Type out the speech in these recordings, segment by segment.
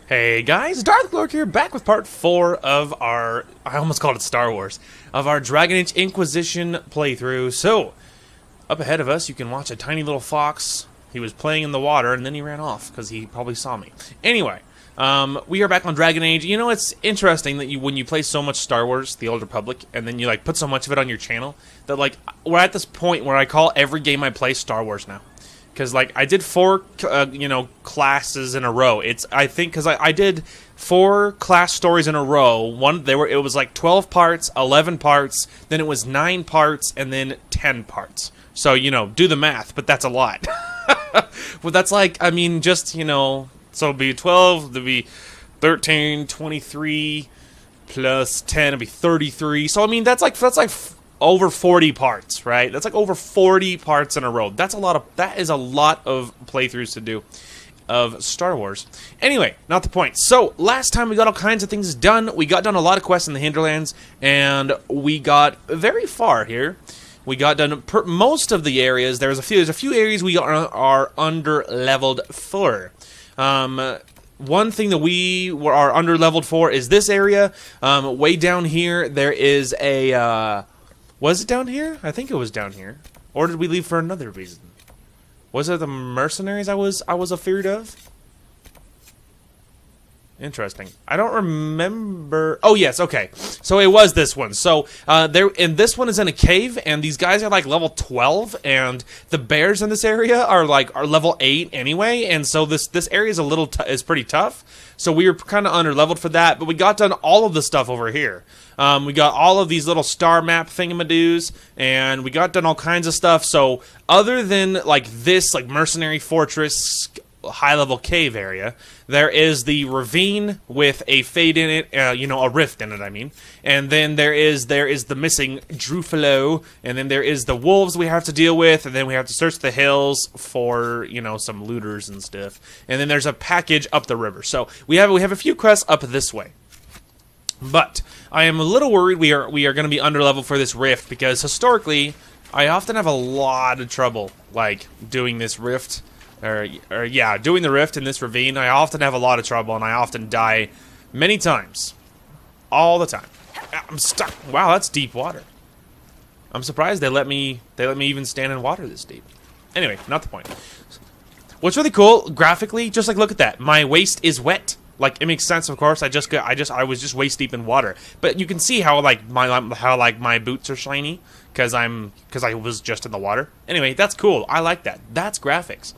Hey guys, Darth Lord here, back with part 4 of our, I almost called it Star Wars, of our Dragon Age Inquisition playthrough. So, up ahead of us, you can watch a tiny little fox. He was playing in the water, and then he ran off, because he probably saw me. Anyway, we are back on Dragon Age. You know, it's interesting that when you play so much Star Wars, The Old Republic, and then you, like, put so much of it on your channel, that, like, we're at this point where I call every game I play Star Wars now. Because, like, I did 4, classes in a row. I think, because I did 4 class stories in a row. It was like 12 parts, 11 parts, then it was 9 parts, and then 10 parts. So, do the math, but that's a lot. Well, that's like, I mean, just, so it'd be 12, it'd be 13, 23, plus 10, it'd be 33. So, I mean, that's like over 40 parts, right? That's like over 40 parts in a row. That is a lot of playthroughs to do of Star Wars. Anyway, not the point. So, last time we got all kinds of things done. We got done a lot of quests in the Hinderlands, and we got very far here. We got done most of the areas. There's a few areas we are under-leveled for. One thing that we are under-leveled for is this area. Way down here, there is a... was it down here? I think it was down here. Or did we leave for another reason? Was it the mercenaries I was afeared of? Interesting. I don't remember. Oh yes, okay. So it was this one. So this one is in a cave, and these guys are like level 12, and the bears in this area are level 8 anyway, and so this area is is pretty tough. So we were kind of under-leveled for that, but we got done all of the stuff over here. We got all of these little star map thingamadoos, and we got done all kinds of stuff. So other than like this mercenary fortress high-level cave area, there is the ravine with a fade in it, a rift in it, I mean. And then there is the missing Drufalo, and then there is the wolves we have to deal with, and then we have to search the hills for, some looters and stuff. And then there's a package up the river. So we have a few quests up this way. But I am a little worried we are going to be underleveled for this rift, because historically I often have a lot of trouble doing this rift. Doing the rift in this ravine. I often have a lot of trouble, and I often die many times. All the time. I'm stuck. Wow, that's deep water. I'm surprised they let me even stand in water this deep. Anyway, not the point. What's really cool, graphically, just look at that. My waist is wet. It makes sense, of course. I was just waist deep in water. But you can see how my boots are shiny because I was just in the water. Anyway, that's cool. I like that. That's graphics.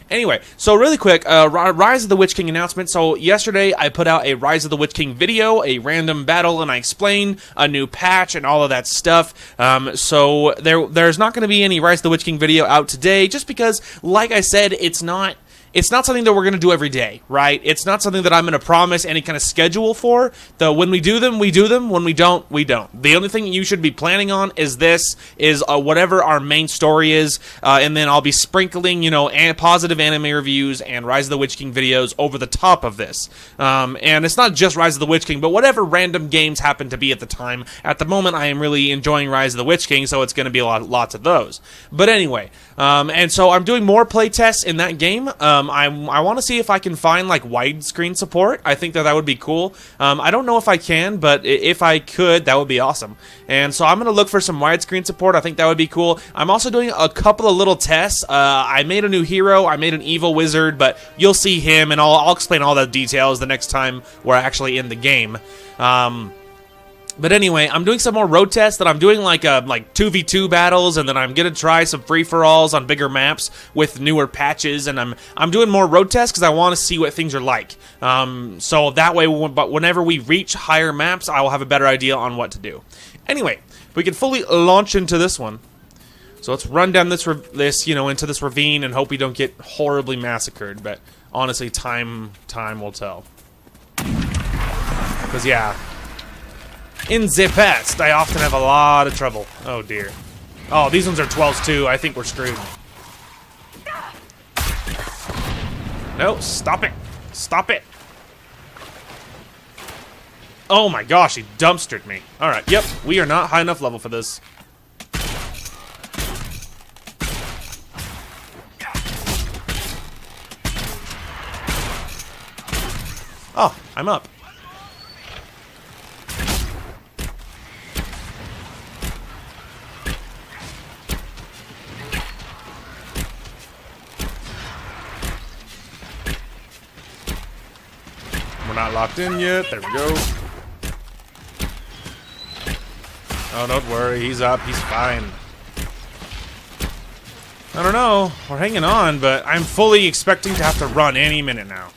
Anyway, so really quick, Rise of the Witch King announcement. So yesterday I put out a Rise of the Witch King video, a random battle, and I explained a new patch and all of that stuff. So there's not going to be any Rise of the Witch King video out today, just because, like I said, it's not something that we're going to do every day, right? It's not something that I'm going to promise any kind of schedule for. Though when we do them, we do them. When we don't, we don't. The only thing you should be planning on is whatever our main story is, and then I'll be sprinkling, positive anime reviews and Rise of the Witch King videos over the top of this. And it's not just Rise of the Witch King, but whatever random games happen to be at the time. At the moment, I am really enjoying Rise of the Witch King, so it's going to be lots of those. But anyway, and so I'm doing more playtests in that game. I want to see if I can find widescreen support. I think that would be cool. I don't know if I can, but if I could, that would be awesome. And so I'm going to look for some widescreen support. I think that would be cool. I'm also doing a couple of little tests. I made a new hero. I made an evil wizard, but you'll see him, and I'll explain all the details the next time we're actually in the game. But anyway, I'm doing some more road tests. That I'm doing 2v2 battles, and then I'm gonna try some free-for-alls on bigger maps with newer patches, and I'm doing more road tests because I want to see what things are like. So that way, whenever we reach higher maps, I will have a better idea on what to do. Anyway, we can fully launch into this one. So let's run down into this ravine and hope we don't get horribly massacred. But honestly, time will tell. Because yeah. In the past, I often have a lot of trouble. Oh dear. Oh, these ones are 12s too. I think we're screwed. No, stop it. Stop it. Oh my gosh, he dumpstered me. Alright, yep, we are not high enough level for this. Oh, I'm up. We're not locked in yet. There we go. Oh, don't worry. He's up. He's fine. I don't know. We're hanging on, but I'm fully expecting to have to run any minute now.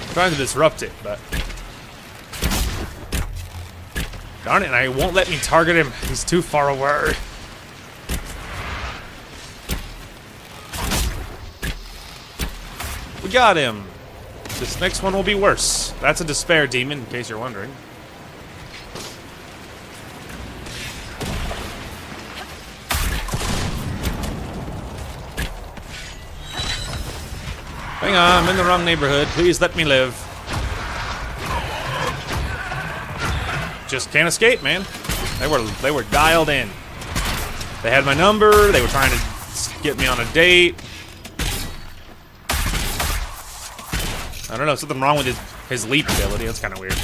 I'm trying to disrupt it, but... Darn it, and I won't let me target him. He's too far away. We got him. This next one will be worse. That's a despair demon, in case you're wondering. Hang on, I'm in the wrong neighborhood. Please let me live. Just can't escape, man. They were dialed in. They had my number. They were trying to get me on a date. I don't know, something wrong with his leap ability. That's kind of weird.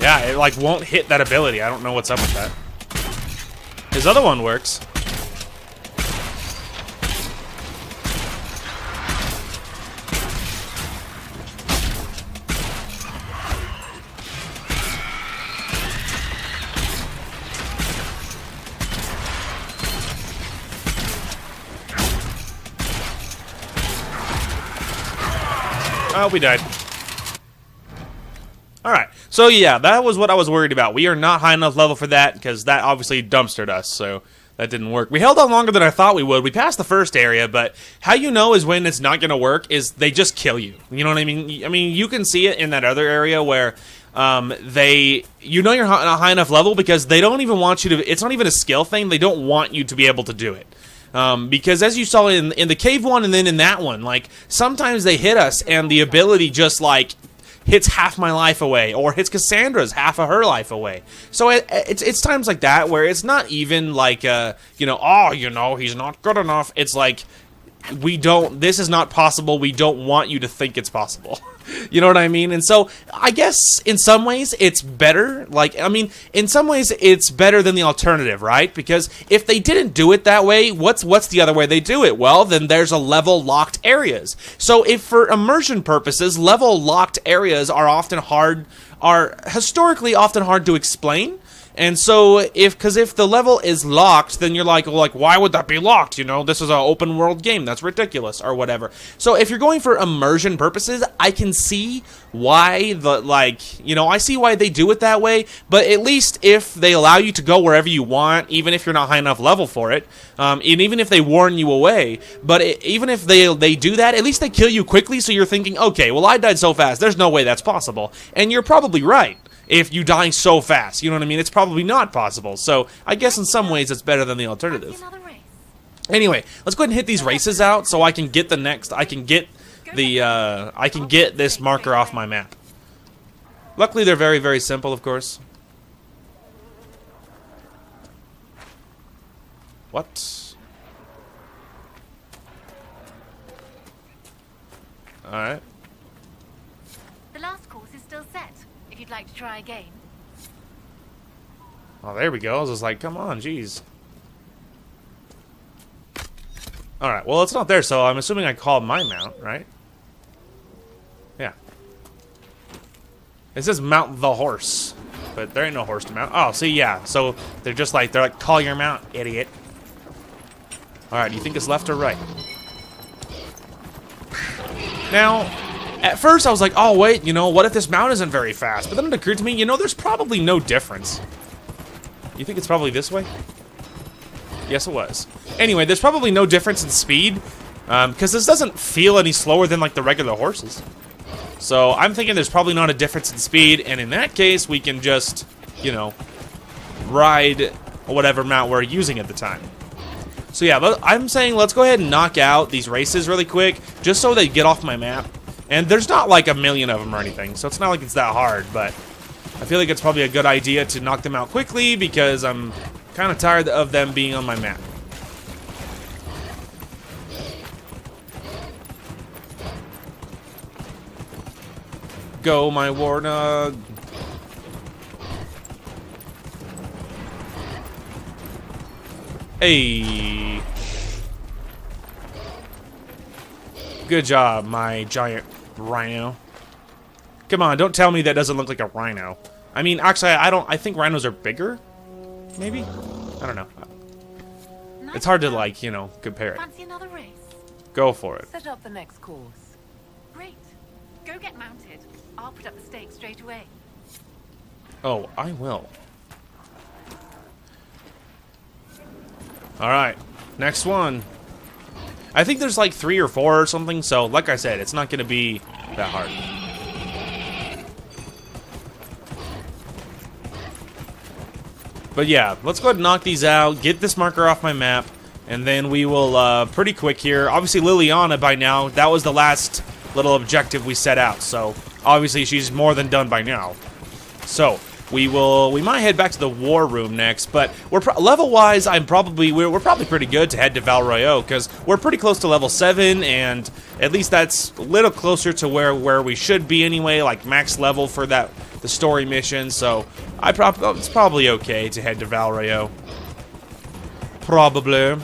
Yeah, it like won't hit that ability. I don't know what's up with that. His other one works. Oh, we died. Alright, so yeah, that was what I was worried about. We are not high enough level for that, because that obviously dumpstered us, so that didn't work. We held on longer than I thought we would. We passed the first area, but how you know is when it's not going to work is they just kill you. You know what I mean? I mean, you can see it in that other area where you know you're not high enough level because they don't even want you to, it's not even a skill thing, they don't want you to be able to do it. Because as you saw in the cave one and then in that one, like, sometimes they hit us and the ability just, like, hits half my life away, or hits Cassandra's half of her life away. So it's times like that where it's not even like, you know, oh, you know, he's not good enough. It's like, this is not possible, we don't want you to think it's possible. You know what I mean? And so, I guess, in some ways, it's better. Like, I mean, in some ways, it's better than the alternative, right? Because if they didn't do it that way, what's the other way they do it? Well, then there's a level locked areas. So, if for immersion purposes, level locked areas are historically often hard to explain. And so, if the level is locked, then you're like, well, why would that be locked? You know, this is an open world game. That's ridiculous, or whatever. So, if you're going for immersion purposes, I can see why I see why they do it that way. But at least if they allow you to go wherever you want, even if you're not high enough level for it, and even if they warn you away, but even if they do that, at least they kill you quickly. So you're thinking, okay, well, I died so fast. There's no way that's possible, and you're probably right. If you die so fast, you know what I mean? It's probably not possible. So I guess in some ways it's better than the alternative. Anyway, let's go ahead and hit these races out so I can get I can get this marker off my map. Luckily, they're very, very simple, of course. What? Alright. The last course is still set. If you'd like to try again. Oh, there we go. I was just like, come on, jeez. Alright, well, it's not there, so I'm assuming I called my mount, right? Yeah. It says mount the horse, but there ain't no horse to mount. Oh, see, yeah. So they're like, call your mount, idiot. Alright, do you think it's left or right? Now, at first I was like, oh wait, you know, what if this mount isn't very fast? But then it occurred to me, you know, there's probably no difference. You think it's probably this way? Yes, it was. Anyway, there's probably no difference in speed, because this doesn't feel any slower than, like, the regular horses. So I'm thinking there's probably not a difference in speed, and in that case, we can just, you know, ride whatever mount we're using at the time. So yeah, I'm saying let's go ahead and knock out these races really quick, just so they get off my map. And there's not like a million of them or anything, so it's not like it's that hard, but I feel like it's probably a good idea to knock them out quickly because I'm kind of tired of them being on my map. Go, my Warnog. Hey. Good job, my giant rhino. Come on, don't tell me that doesn't look like a rhino. I mean, actually, I think rhinos are bigger. Maybe? I don't know. It's hard to, like, you know, compare it. Fancy another race? Go for it. Set up the next course. Great. Go get mounted. I'll put up the stakes straight away. Oh, I will. Alright, next one. I think there's like 3 or 4 or something, so like I said, it's not going to be that hard. But yeah, let's go ahead and knock these out, get this marker off my map, and then we will, pretty quick here. Obviously, Liliana by now, that was the last little objective we set out, so obviously she's more than done by now. So, we might head back to the war room next, but level-wise, we're probably pretty good to head to Val Royeaux, because we're pretty close to level 7, and at least that's a little closer to where we should be anyway, like max level for the story mission, so it's probably okay to head to Val Royeaux. Probably.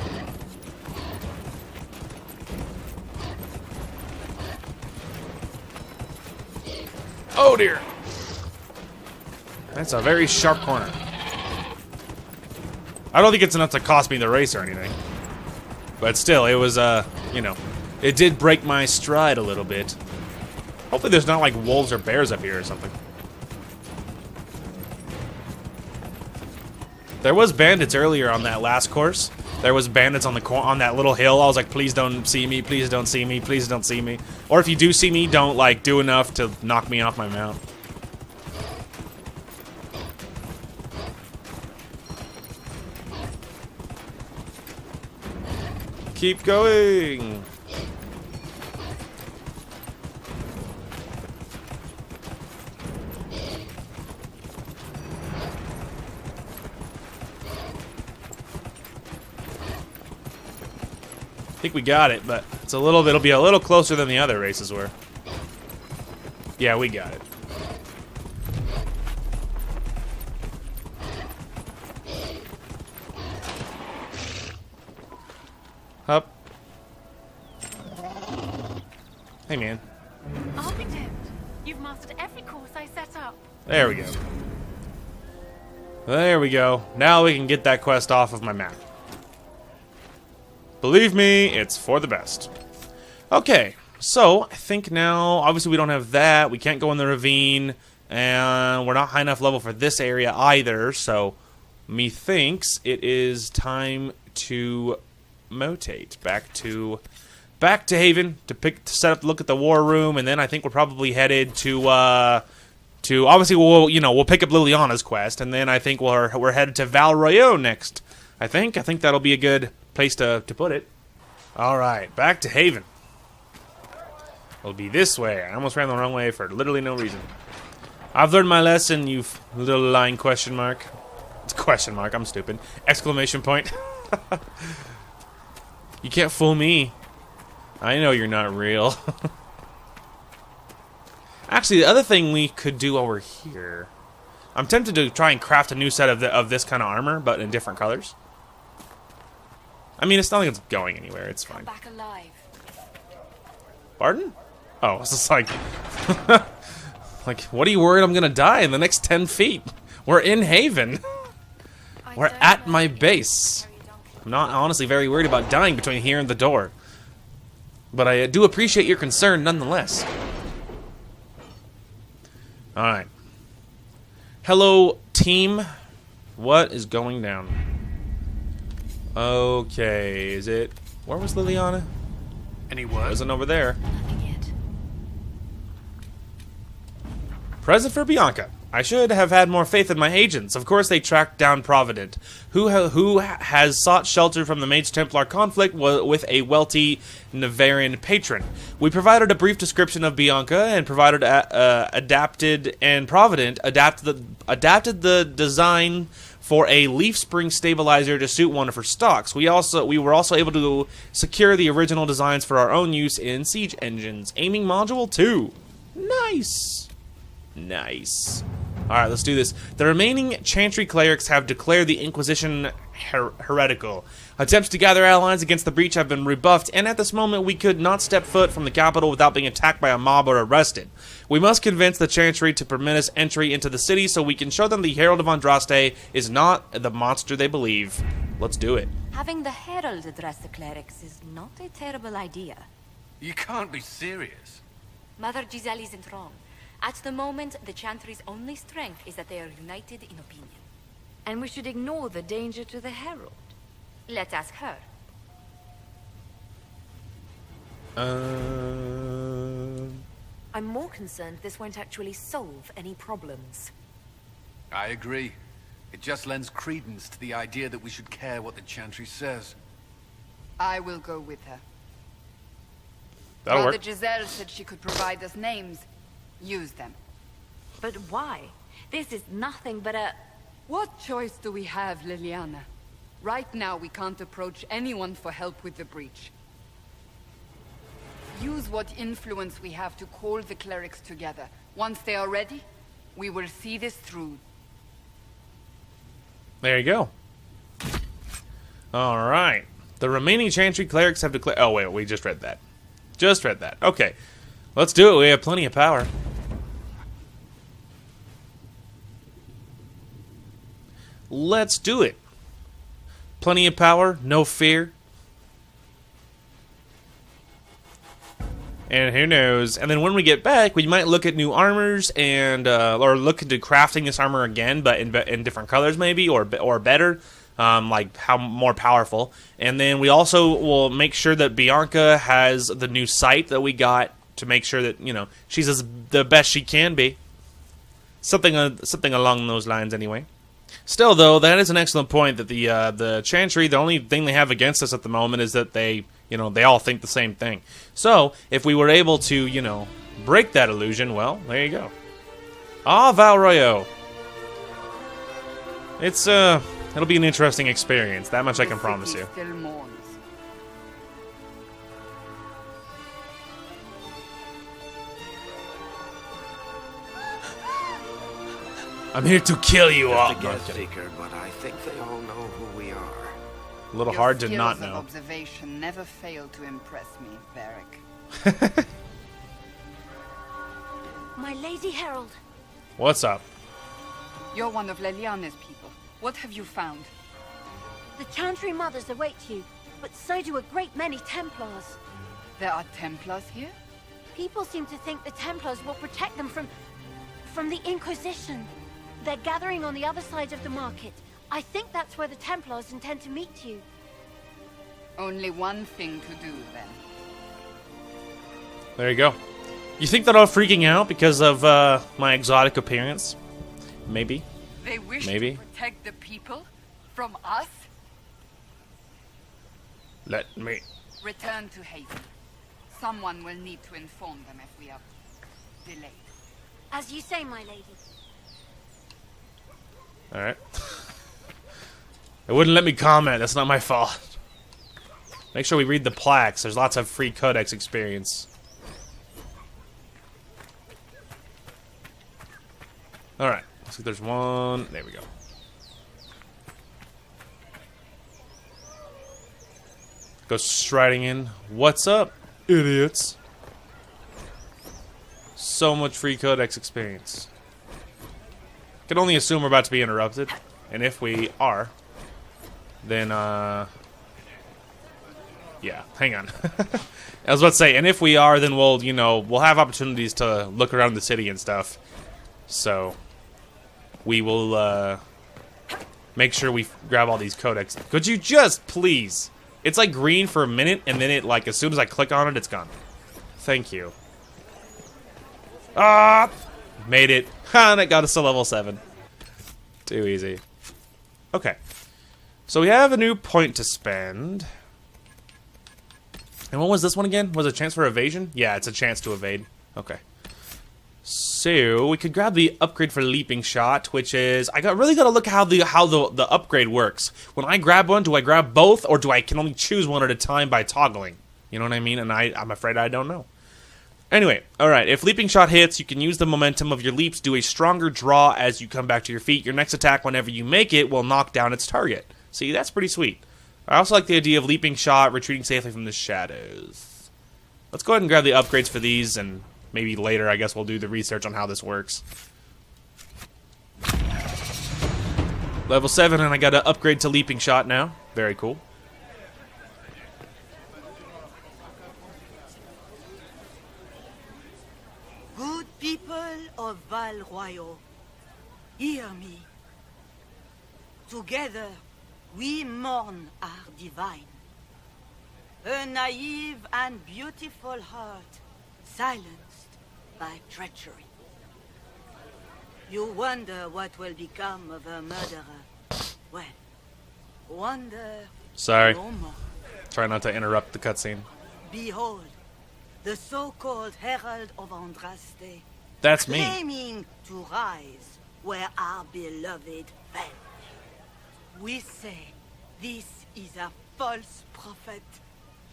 Oh dear. That's a very sharp corner. I don't think it's enough to cost me the race or anything. But still, it was, you know, it did break my stride a little bit. Hopefully there's not like wolves or bears up here or something. There was bandits earlier on that last course. There was bandits on that little hill. I was like, please don't see me, please don't see me, please don't see me. Or if you do see me, don't like do enough to knock me off my mount. Keep going. I think we got it, but it'll be a little closer than the other races were. Yeah, we got it. Up. Hey, man. I'll be damned. You've mastered every course I set up. There we go. There we go. Now we can get that quest off of my map. Believe me, it's for the best. Okay, so I think now, obviously we don't have that. We can't go in the ravine, and we're not high enough level for this area either, so methinks it is time to motate back to Haven to set up, look at the war room, and then I think we're probably headed to obviously we'll pick up Liliana's quest, and then I think we're headed to Val Royeaux next. I think that'll be a good place to put it. All right, back to Haven. It'll be this way. I almost ran the wrong way for literally no reason. I've learned my lesson, you little lying question mark. It's a question mark. I'm stupid. Exclamation point. You can't fool me. I know you're not real. Actually, the other thing we could do while we're here, I'm tempted to try and craft a new set of this kind of armor, but in different colors. I mean, it's not like it's going anywhere. It's fine. Come back alive. Pardon? Oh, it's just like, like, what are you worried I'm gonna die in the next 10 feet? We're in Haven. We're at my base. I'm not honestly very worried about dying between here and the door. But I do appreciate your concern nonetheless. Alright. Hello, team. What is going down? Okay, is it... Where was Liliana? Anyone? Wasn't over there. Nothing yet. Present for Bianca. I should have had more faith in my agents. Of course, they tracked down Provident, who has sought shelter from the Mage Templar conflict with a wealthy Navarian patron. We provided a brief description of Bianca and provided Provident adapted the design for a leaf spring stabilizer to suit one of her stocks. We were also able to secure the original designs for our own use in siege engines. Aiming module 2. Nice. Nice. Alright, let's do this. The remaining Chantry clerics have declared the Inquisition heretical. Attempts to gather allies against the breach have been rebuffed, and at this moment we could not step foot from the capital without being attacked by a mob or arrested. We must convince the Chantry to permit us entry into the city so we can show them the Herald of Andraste is not the monster they believe. Let's do it. Having the Herald address the clerics is not a terrible idea. You can't be serious. Mother Giselle isn't wrong. At the moment, the Chantry's only strength is that they are united in opinion. And we should ignore the danger to the Herald. Let's ask her. I'm more concerned this won't actually solve any problems. I agree. It just lends credence to the idea that we should care what the Chantry says. I will go with her. That'll Mother work. Giselle said she could provide us names. Use them. But why? This is nothing but a... What choice do we have, Liliana? Right now, we can't approach anyone for help with the breach. Use what influence we have to call the clerics together. Once they are ready, we will see this through. There you go. Alright. The remaining Chantry clerics have declared... Oh, wait, we just read that. Just read that. Okay. Let's do it. We have plenty of power. Let's do it. Plenty of power, no fear. And who knows? And then when we get back, we might look at new armors and or look into crafting this armor again, but in different colors maybe, or better, like how more powerful. And then we also will make sure that Bianca has the new sight that we got to make sure that, you know, she's the best she can be. Something along those lines, anyway. Still, though, that is an excellent point that the Chantry, the only thing they have against us at the moment is that they all think the same thing. So, if we were able to, you know, break that illusion, well, there you go. Ah, Valroyo. It'll be an interesting experience. That much I can promise you. Still mourns. I'm here to kill you all. Just a guest seeker, but I think they all know who we are. A little Your hard to skills not of know. Observation never fail to impress me, Varric. My Lady Herald. What's up? You're one of Leliana's people. What have you found? The Chantry mothers await you, but so do a great many Templars. There are Templars here? People seem to think the Templars will protect them from the Inquisition. They're gathering on the other side of the market. I think that's where the Templars intend to meet you. Only one thing to do, then. There you go. You think that I'm freaking out because of my exotic appearance? Maybe. They wish Maybe. to protect the people from us? Let me... Return to Haven. Someone will need to inform them if we are delayed. As you say, my lady. Alright. It wouldn't let me comment. That's not my fault. Make sure we read the plaques. There's lots of free codex experience. Alright. Looks like there's one. There we go. Go striding in. What's up, idiots? So much free codex experience. Can only assume we're about to be interrupted. And if we are, then, yeah, hang on. I was about to say, and if we are, then we'll, you know, we'll have opportunities to look around the city and stuff. So, we will, make sure we grab all these codex. Could you just, please? It's like green for a minute, and then it, like, as soon as I click on it, it's gone. Thank you. Ah! Made it. Ha, and it got us to level 7. Too easy. Okay. So we have a new point to spend. And what was this one again? Was it a chance for evasion? Yeah, it's a chance to evade. Okay. So we could grab the upgrade for leaping shot, which is really gotta look how the upgrade works. When I grab one, do I grab both, or do I can only choose one at a time by toggling? You know what I mean? And I'm afraid I don't know. Anyway, alright, if leaping shot hits, you can use the momentum of your leaps, do a stronger draw as you come back to your feet. Your next attack, whenever you make it, will knock down its target. See, that's pretty sweet. I also like the idea of leaping shot, retreating safely from the shadows. Let's go ahead and grab the upgrades for these, and maybe later, I guess, we'll do the research on how this works. Level 7, and I got to upgrade to leaping shot now. Very cool. Good people of Val Royal, hear me. Together, we mourn our divine. A naive and beautiful heart, silenced by treachery. You wonder what will become of a murderer. Well, wonder Sorry. no more. Try not to interrupt the cutscene. Behold, the so-called Herald of Andraste, That's me. claiming to rise where our beloved fell. We say this is a false prophet.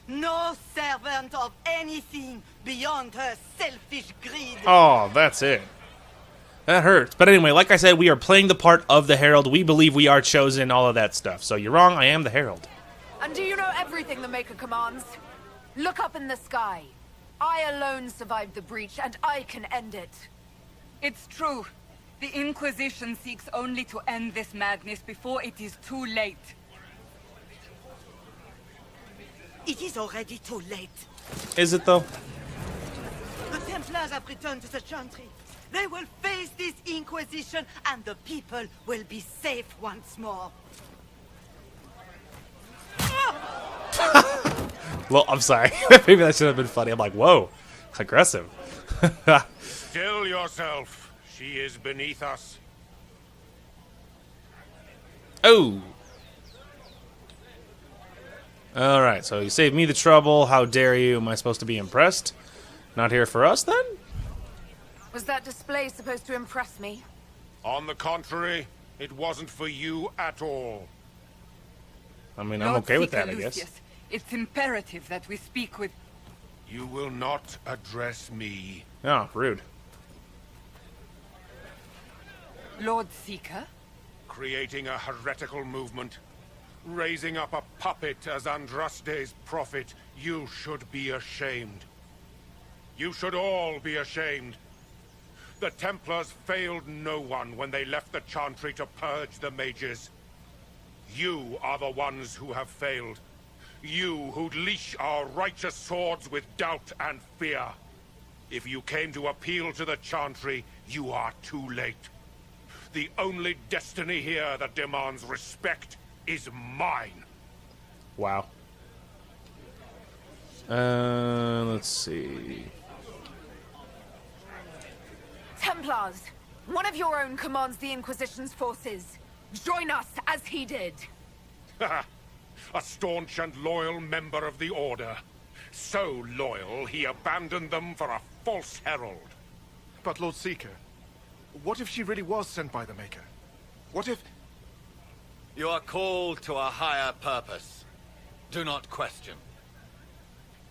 No servant of anything beyond her selfish greed. Oh, that's it. That hurts. But anyway, like I said, we are playing the part of the Herald. We believe we are chosen, all of that stuff. So you're wrong, I am the Herald. And do you know everything the Maker commands? Look up in the sky. I alone survived the breach, and I can end it. It's true. The Inquisition seeks only to end this madness before it is too late. It is already too late. Is it, though? The Templars have returned to the Chantry. They will face this Inquisition, and the people will be safe once more. Well, I'm sorry. Maybe that should have been funny. I'm like, whoa. Aggressive. Still yourself. She is beneath us. Oh. Alright, so you saved me the trouble. How dare you? Am I supposed to be impressed? Not here for us, then? Was that display supposed to impress me? On the contrary, it wasn't for you at all. I mean, I'm Lord okay with Seeker that, I guess. Lucius, it's imperative that we speak with... You will not address me. Oh, rude. Lord Seeker? Creating a heretical movement. Raising up a puppet as Andraste's prophet. You should be ashamed. You should all be ashamed. The Templars failed no one when they left the Chantry to purge the mages. You are the ones who have failed. You who'd leash our righteous swords with doubt and fear. If you came to appeal to the Chantry, you are too late. The only destiny here that demands respect is mine. Wow. Let's see. Templars! One of your own commands the Inquisition's forces. Join us as he did. A staunch and loyal member of the Order. So loyal, he abandoned them for a false herald. But Lord Seeker, what if she really was sent by the Maker? What if... You are called to a higher purpose. Do not question.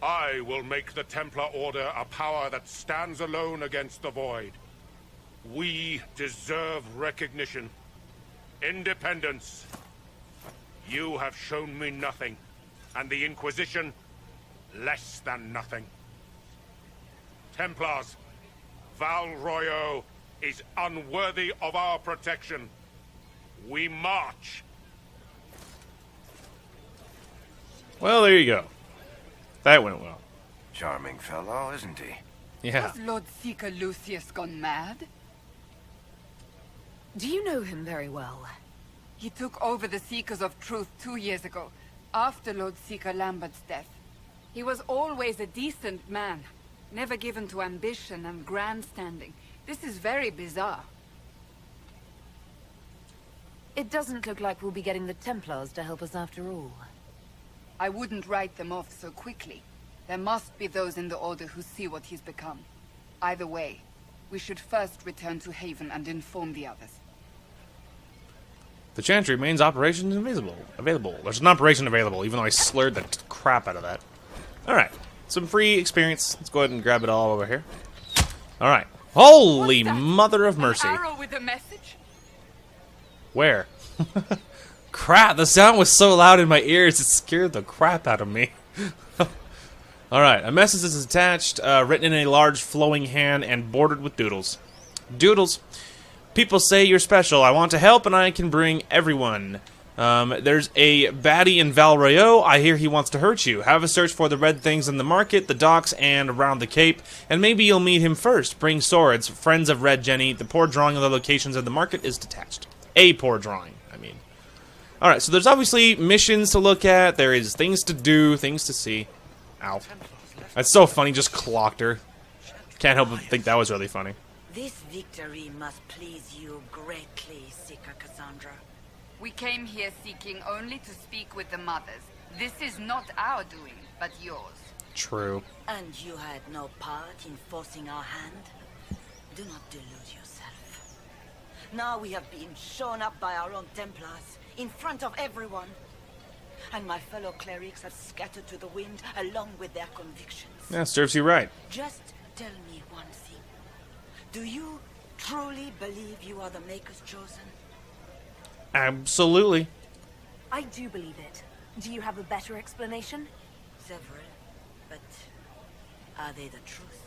I will make the Templar Order a power that stands alone against the Void. We deserve recognition. Independence. You have shown me nothing, and the Inquisition, less than nothing. Templars, Val Royo is unworthy of our protection. We march. Well, there you go. That went well. Charming fellow, isn't he? Yeah. Has Lord Seeker Lucius gone mad? Do you know him very well? He took over the Seekers of Truth 2 years ago, after Lord Seeker Lambert's death. He was always a decent man, never given to ambition and grandstanding. This is very bizarre. It doesn't look like we'll be getting the Templars to help us after all. I wouldn't write them off so quickly. There must be those in the Order who see what he's become. Either way, we should first return to Haven and inform the others. The Chantry remains operation available. There's an operation available, even though I slurred the crap out of that. Alright. Some free experience. Let's go ahead and grab it all over here. Alright. Holy mother of mercy. An arrow with a message? Where? Crap, the sound was so loud in my ears, it scared the crap out of me. Alright, a message is attached, written in a large flowing hand and bordered with doodles. Doodles. People say you're special. I want to help and I can bring everyone. There's a baddie in Val Royeaux. I hear he wants to hurt you. Have a search for the red things in the market, the docks, and around the Cape, and maybe you'll meet him first. Bring swords. Friends of Red Jenny. The poor drawing of the locations of the market is detached. A poor drawing, I mean. Alright, so there's obviously missions to look at. There is things to do, things to see. Ow. That's so funny, just clocked her. Can't help but think that was really funny. This victory must please you greatly, Seeker Cassandra. We came here seeking only to speak with the mothers. This is not our doing, but yours. True. And you had no part in forcing our hand? Do not delude yourself. Now we have been shown up by our own Templars, in front of everyone. And my fellow clerics have scattered to the wind along with their convictions. Yeah, serves you right. Just tell me one thing. Do you truly believe you are the Maker's chosen? Absolutely. I do believe it. Do you have a better explanation? Several, but are they the truth?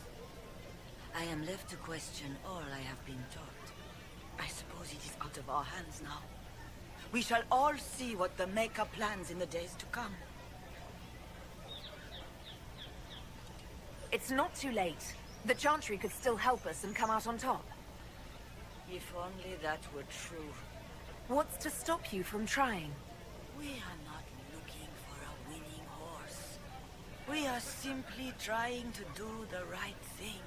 I am left to question all I have been taught. I suppose it is out of our hands now. We shall all see what the Maker plans in the days to come. It's not too late. The Chantry could still help us and come out on top. If only that were true. What's to stop you from trying? We are not looking for a winning horse. We are simply trying to do the right thing.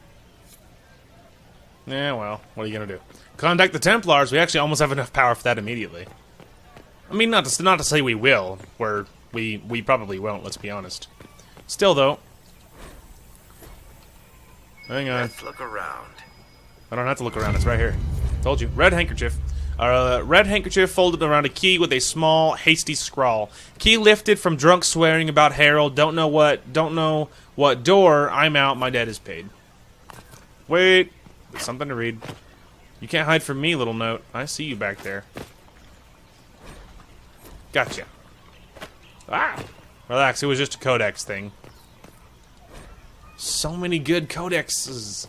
Yeah, well, what are you gonna do? Contact the Templars. We actually almost have enough power for that immediately. I mean, not to say we will. We probably won't. Let's be honest. Still, though. Hang on. Let's look around. I don't have to look around. It's right here. Told you. Red handkerchief. Red handkerchief folded around a key with a small, hasty scrawl. Key lifted from drunk swearing about Harold. Don't know what door. I'm out. My debt is paid. Wait. There's something to read. You can't hide from me, little note. I see you back there. Gotcha. Ah! Relax, it was just a codex thing. So many good codexes.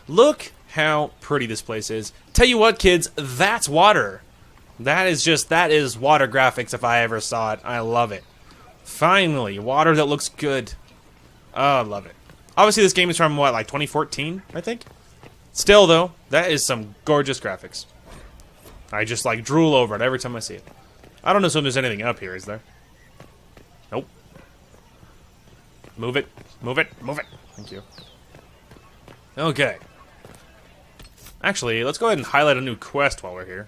Look how pretty this place is. Tell you what, kids, that's water. That is water graphics if I ever saw it. I love it. Finally, water that looks good. Oh, I love it. Obviously, this game is from, what, like 2014, I think? Still, though, that is some gorgeous graphics. I just, like, drool over it every time I see it. I don't assume there's anything up here, is there? Nope. Move it. Move it. Move it. Thank you. Okay. Actually, let's go ahead and highlight a new quest while we're here.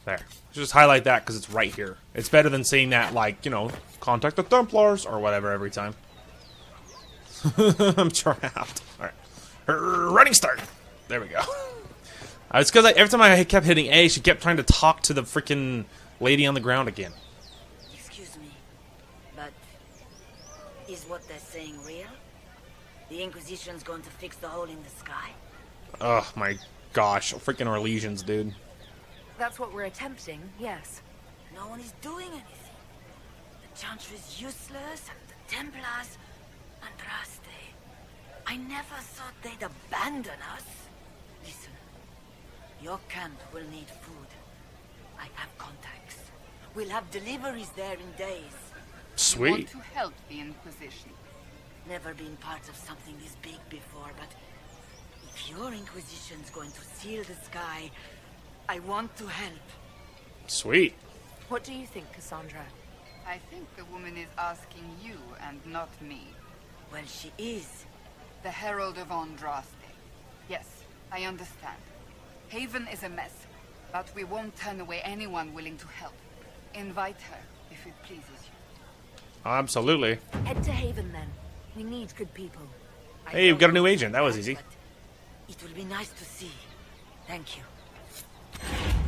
There. Just highlight that because it's right here. It's better than seeing that, like, you know, contact the Templars or whatever every time. I'm trapped. Alright. Running start. There we go. It's because every time I kept hitting A, she kept trying to talk to the freaking lady on the ground again. Excuse me, but is what they're saying real? The Inquisition's going to fix the hole in the sky? Oh my gosh. Freaking Orlesians, dude. That's what we're attempting, yes. No one is doing anything. The Chantry's useless, and the Templars... Andraste. I never thought they'd abandon us. Listen, your camp will need food. I have contacts. We'll have deliveries there in days. Sweet. We want to help the Inquisition. Never been part of something this big before, but if your Inquisition's going to seal the sky, I want to help. Sweet. What do you think, Cassandra? I think the woman is asking you and not me. Well, she is. The Herald of Andraste. Yes, I understand. Haven is a mess, but we won't turn away anyone willing to help. Invite her, if it pleases you. Absolutely. Head to Haven then. We need good people. Hey, we got a new agent. That was easy. It will be nice to see. Thank you.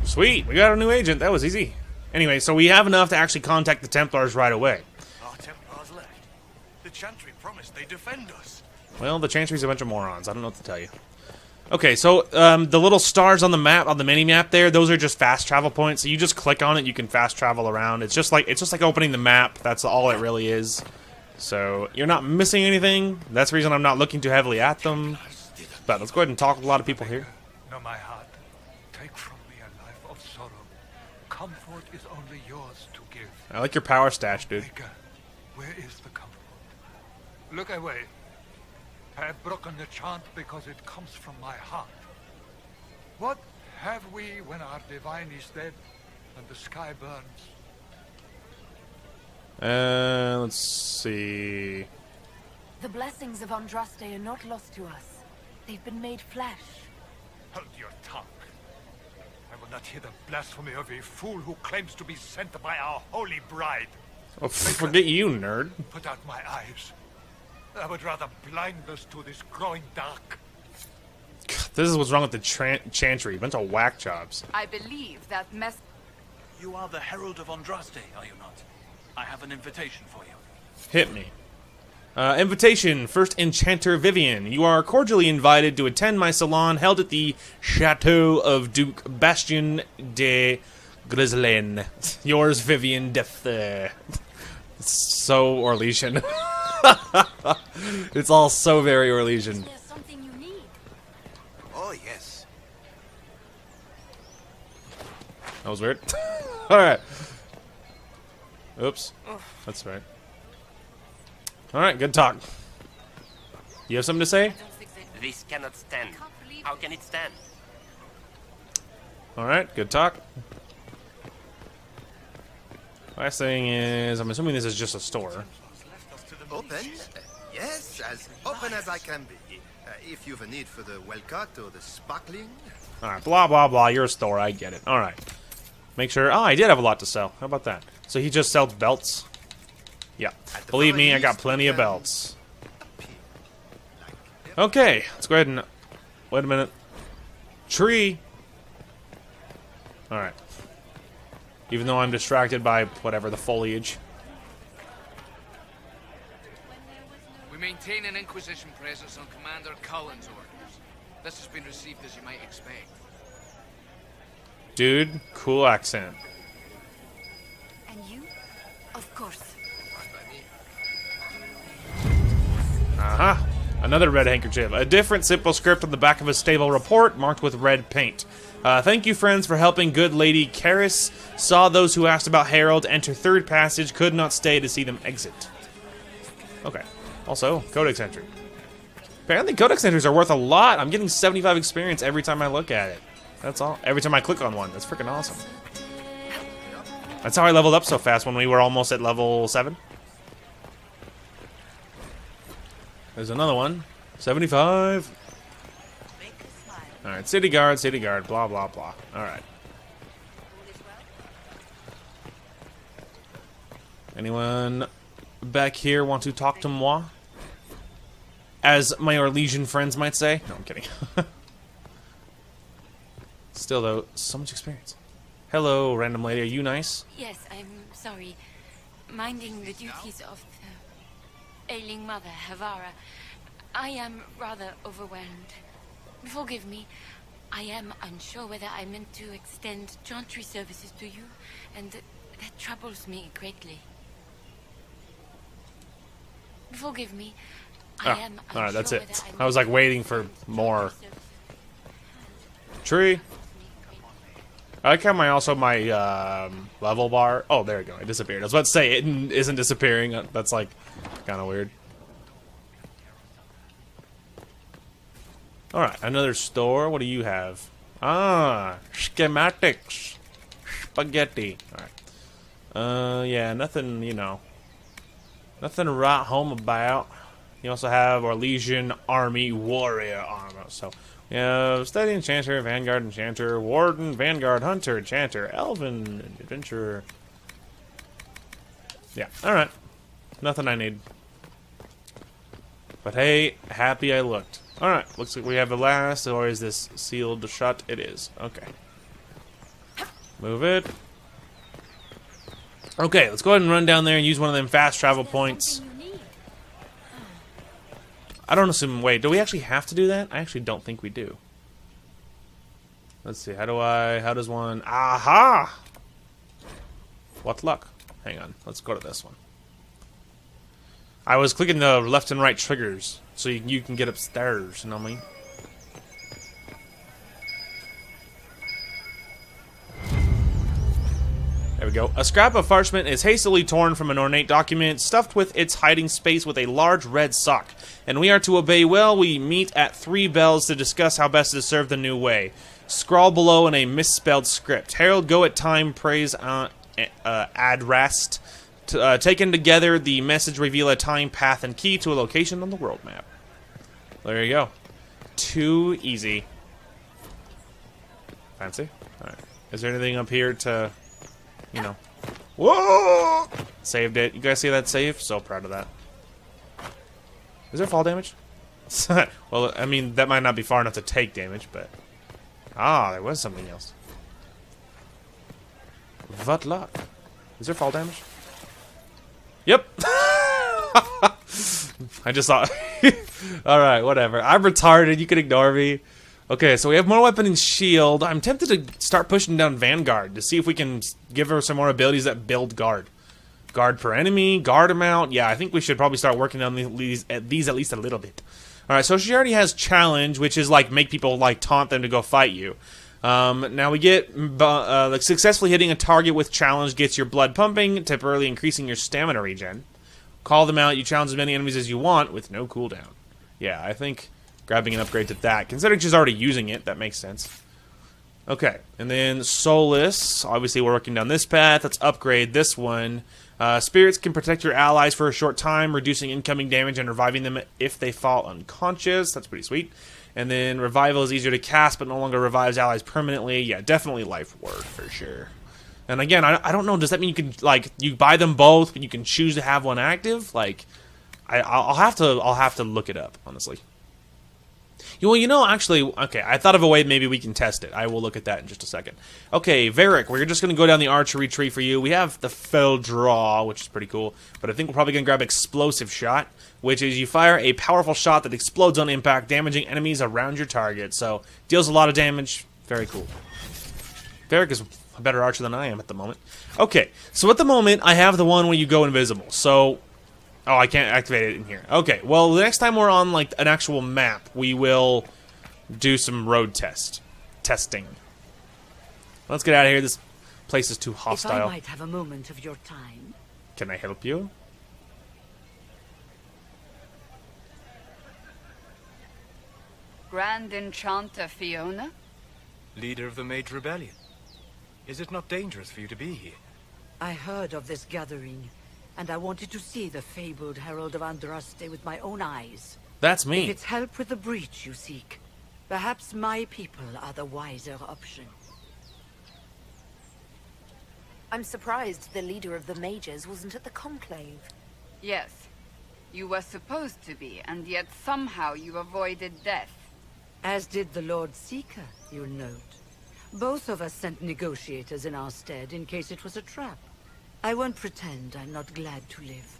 Sweet, we got a new agent. That was easy. Anyway, so we have enough to actually contact the Templars right away. Our Templars left. The Chantry promised they'd defend us. Well, the Chantry's a bunch of morons. I don't know what to tell you. Okay, so the little stars on the map, on the mini map there, those are just fast travel points. So you just click on it, you can fast travel around. It's just like opening the map. That's all it really is. So you're not missing anything. That's the reason I'm not looking too heavily at them. But let's go ahead and talk with a lot of people here. No, my heart, take from me a life of sorrow. Comfort is only yours to give. I like your power stash, dude. Maker, where is the comfort? Look away. I have broken the chant because it comes from my heart. What have we when our divine is dead and the sky burns? Let's see. The blessings of Andraste are not lost to us. They've been made flesh. Hold your tongue. I will not hear the blasphemy of a fool who claims to be sent by our holy bride. Oh, forget you, nerd. Put out my eyes. I would rather blind us to this growing dark. This is what's wrong with the Chantry. Bunch of whack jobs. I believe that mess... You are the Herald of Andraste, are you not? I have an invitation for you. Hit me. Invitation. First Enchanter Vivian. You are cordially invited to attend my salon held at the Chateau of Duke Bastien de Grislaine. Yours, Vivian Death. So Orlesian. It's all so very Orlesian. There's something you need. Oh, yes. That was weird. Alright. Oops. That's right. Alright, good talk. You have something to say? This cannot stand. How can it stand? Alright, good talk. Last thing is, I'm assuming this is just a store. Open? Yes, as open as I can be. If you've a need for the well-cut or the sparkling. Alright, blah, blah, blah. You're a store. I get it. Alright. Make sure... Oh, I did have a lot to sell. How about that? So he just sells belts? Yeah. Believe me, I got plenty of belts. Okay, let's go ahead and... Wait a minute. Tree! Alright. Even though I'm distracted by, whatever, the foliage. We maintain an Inquisition presence on Commander Cullen's orders. This has been received as you might expect. Dude, cool accent. And you? Of course. Aha! Another red handkerchief. A different simple script on the back of a stable report marked with red paint. Thank you, friends, for helping good Lady Karis. Saw those who asked about Harold enter third passage. Could not stay to see them exit. Okay. Also, Codex entry. Apparently, Codex entries are worth a lot. I'm getting 75 experience every time I look at it. That's all. Every time I click on one. That's freaking awesome. That's how I leveled up so fast when we were almost at level 7. There's another one. 75. Alright, city guard, blah, blah, blah. Alright. Anyone back here want to talk to moi? As my Orlesian friends might say. No, I'm kidding. Still, though, so much experience. Hello, random lady. Are you nice? Yes, I'm sorry. Minding the duties of the ailing mother, Havara, I am rather overwhelmed. Forgive me. I am unsure whether I meant to extend Chantry services to you, and that troubles me greatly. Forgive me. I am unsure. Alright, that's it. I was like waiting for more. Tree. I like how my level bar. Oh, there we go. It disappeared. I was about to say it isn't disappearing. That's like kind of weird. Alright, another store. What do you have? Ah, schematics. Spaghetti. Alright. Yeah, nothing, you know. Nothing to write home about. You also have Orlesian Army Warrior armor. So we have Steady Enchanter, Vanguard Enchanter, Warden, Vanguard Hunter, Enchanter, Elven, Adventurer. Yeah, alright. Nothing I need. But hey, happy I looked. Alright, looks like we have the last, or is this sealed shut? It is. Okay. Move it. Okay, let's go ahead and run down there and use one of them fast travel points. I don't assume... Wait, do we actually have to do that? I actually don't think we do. Let's see, how does one... Aha! What luck. Hang on, let's go to this one. I was clicking the left and right triggers, so you can get upstairs, you know what I mean? There we go. A scrap of parchment is hastily torn from an ornate document, stuffed with its hiding space with a large red sock. And we are to obey well. We meet at 3 bells to discuss how best to serve the new way. Scrawl below in a misspelled script. Herald go at time, praise adrast. Taken together, the message reveal a time, path, and key to a location on the world map. There you go. Too easy. Fancy? Alright. Is there anything up here to... You know. Whoa! Saved it. You guys see that save? So proud of that. Is there fall damage? Well, I mean, that might not be far enough to take damage, but... Ah, there was something else. What luck? Is there fall damage? Yep! I just saw... Alright, whatever. I'm retarded. You can ignore me. Okay, so we have more weapon and shield. I'm tempted to start pushing down Vanguard to see if we can give her some more abilities that build guard. Guard per enemy, guard amount. Yeah, I think we should probably start working on these at least a little bit. Alright, so she already has challenge, which is like make people like taunt them to go fight you. Now we get like successfully hitting a target with challenge gets your blood pumping, temporarily increasing your stamina regen. Call them out, you challenge as many enemies as you want with no cooldown. Yeah, I think grabbing an upgrade to that. Considering she's already using it, that makes sense. Okay, and then Solace. Obviously, we're working down this path. Let's upgrade this one. Spirits can protect your allies for a short time, reducing incoming damage and reviving them if they fall unconscious. That's pretty sweet. And then Revival is easier to cast, but no longer revives allies permanently. Yeah, definitely Life Word for sure. And again, I don't know. Does that mean you can like you buy them both, but you can choose to have one active? Like, I'll have to look it up honestly. Well, you know, actually, okay, I thought of a way maybe we can test it. I will look at that in just a second. Okay, Varric, we're just going to go down the archery tree for you. We have the Fell Draw, which is pretty cool, but I think we're probably going to grab Explosive Shot, which is you fire a powerful shot that explodes on impact, damaging enemies around your target. So, deals a lot of damage. Very cool. Varric is a better archer than I am at the moment. Okay, so at the moment, I have the one where you go invisible. So... Oh, I can't activate it in here. Okay, well, the next time we're on, like, an actual map, we will do some road testing. Let's get out of here. This place is too hostile. If I might have a moment of your time. Can I help you? Grand Enchanter Fiona? Leader of the Mage Rebellion. Is it not dangerous for you to be here? I heard of this gathering, and I wanted to see the fabled Herald of Andraste with my own eyes. That's me. If it's help with the breach you seek, perhaps my people are the wiser option. I'm surprised the leader of the mages wasn't at the conclave. Yes. You were supposed to be, and yet somehow you avoided death. As did the Lord Seeker, you'll note. Both of us sent negotiators in our stead in case it was a trap. I won't pretend I'm not glad to live.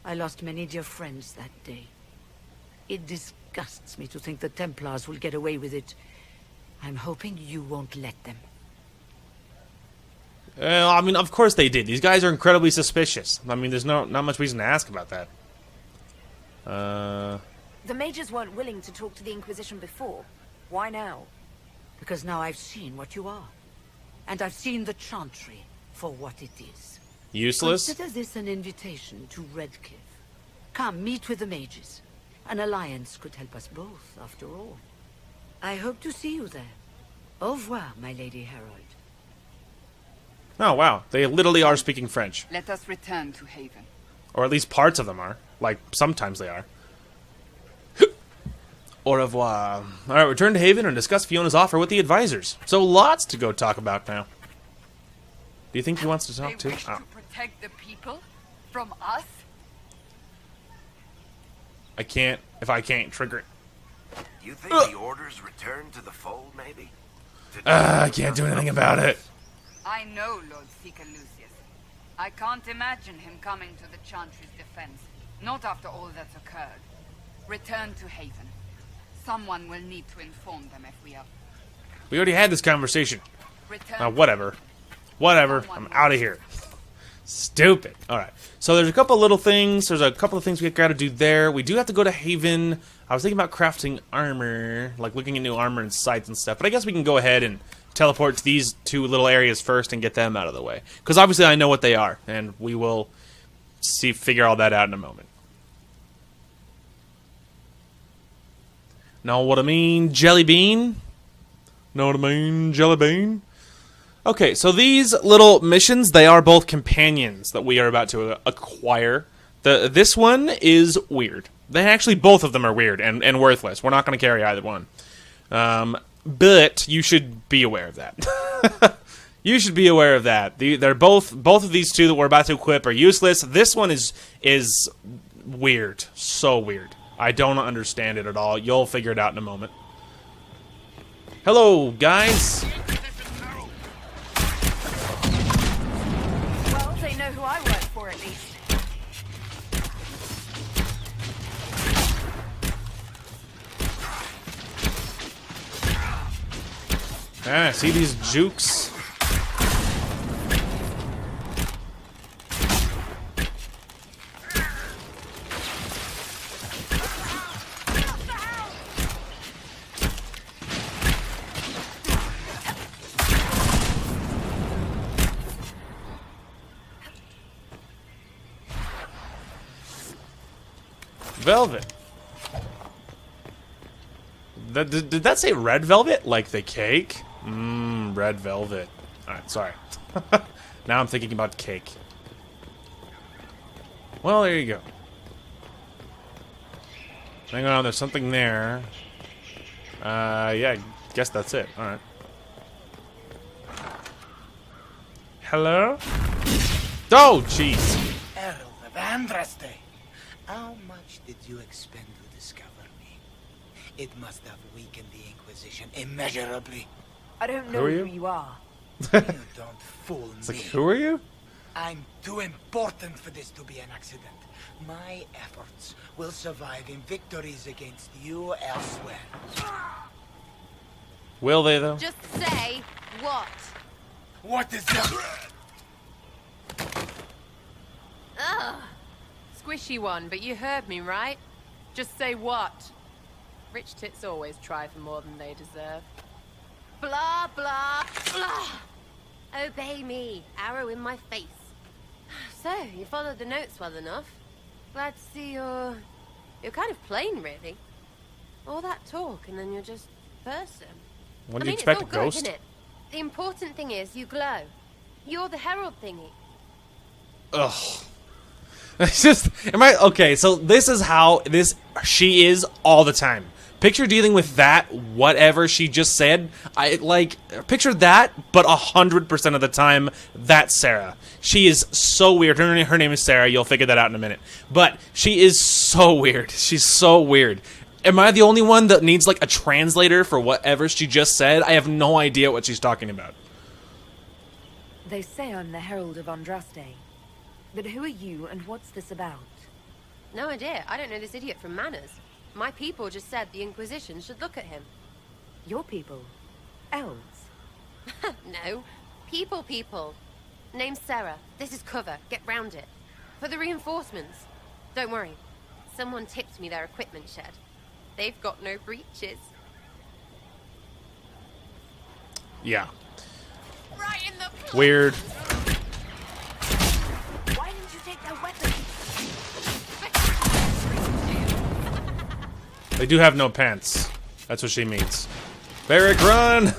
I lost many dear friends that day. It disgusts me to think the Templars will get away with it. I'm hoping you won't let them. I mean, of course they did. These guys are incredibly suspicious. I mean, there's not much reason to ask about that. The mages weren't willing to talk to the Inquisition before. Why now? Because now I've seen what you are. And I've seen the Chantry for what it is. Useless? Consider this an invitation to Redcliffe. Come, meet with the mages. An alliance could help us both, after all. I hope to see you there. Au revoir, my Lady Herald. Oh, wow. They literally are speaking French. Let us return to Haven. Or at least parts of them are. Like, sometimes they are. Au revoir. Alright, return to Haven and discuss Fiona's offer with the advisors. So lots to go talk about now. Do you think he wants to talk too? They wish to protect the people from us? I can't, if I can't trigger it. Do you think the orders return to the fold, maybe? I can't do anything about it. I know Lord Seeker Lucius. I can't imagine him coming to the Chantry's defense. Not after all that's occurred. Return to Haven. Someone will need to inform them if we are... We already had this conversation. Return Whatever. Whatever. I'm out of here. Stupid. Alright. So there's a couple little things. There's a couple of things we got to do there. We do have to go to Haven. I was thinking about crafting armor. Like looking at new armor and sights and stuff. But I guess we can go ahead and teleport to these two little areas first and get them out of the way. Because obviously I know what they are. And we will figure all that out in a moment. Know what I mean, jelly bean? Know what I mean, jelly bean? Okay, so these little missions, they are both companions that we are about to acquire. This one is weird. They actually, both of them are weird and worthless. We're not going to carry either one. But you should be aware of that. You should be aware of that. They're both of these two that we're about to equip are useless. This one is weird. So weird. I don't understand it at all. You'll figure it out in a moment. Hello, guys. Well, they know who I work for at least. Ah, see these jukes? Velvet. Did that say red velvet? Like the cake? Mmm, red velvet. Alright, sorry. Now I'm thinking about cake. Well, there you go. Hang on, there's something there. Yeah, I guess that's it. Alright. Hello? Oh, jeez. Herald of Andraste. How much did you expend to discover me? It must have weakened the Inquisition immeasurably. I don't know who you are. You don't fool It's me. like, who are you? I'm too important for this to be an accident. My efforts will survive in victories against you elsewhere. Will they, though? Just say what? What is that? Ugh. Squishy one, but you heard me, right? Just say what? Rich tits always try for more than they deserve. Blah, blah, blah. Obey me. Arrow in my face. So, you followed the notes well enough. Glad to see you're kind of plain, really. All that talk, and then you're just person. What do you expect, a it's all ghost? good, isn't it? The important thing is you glow. You're the herald thingy. Ugh. It's just, okay, so this is how she is all the time. Picture dealing with that, whatever she just said. Picture that, but 100% of the time, that's Sarah. She is so weird. Her name is Sarah. You'll figure that out in a minute. But she is so weird. She's so weird. Am I the only one that needs, like, a translator for whatever she just said? I have no idea what she's talking about. They say I'm the Herald of Andraste. But who are you, and what's this about? No idea. I don't know this idiot from Manners. My people just said the Inquisition should look at him. Your people? Elves? No. People. Name's Sarah. This is cover. Get round it. For the reinforcements. Don't worry. Someone tipped me their equipment shed. They've got no breaches. Yeah. Right in the... Weird. Why didn't you take their weapons? They do have no pants. That's what she means. Barrick, run!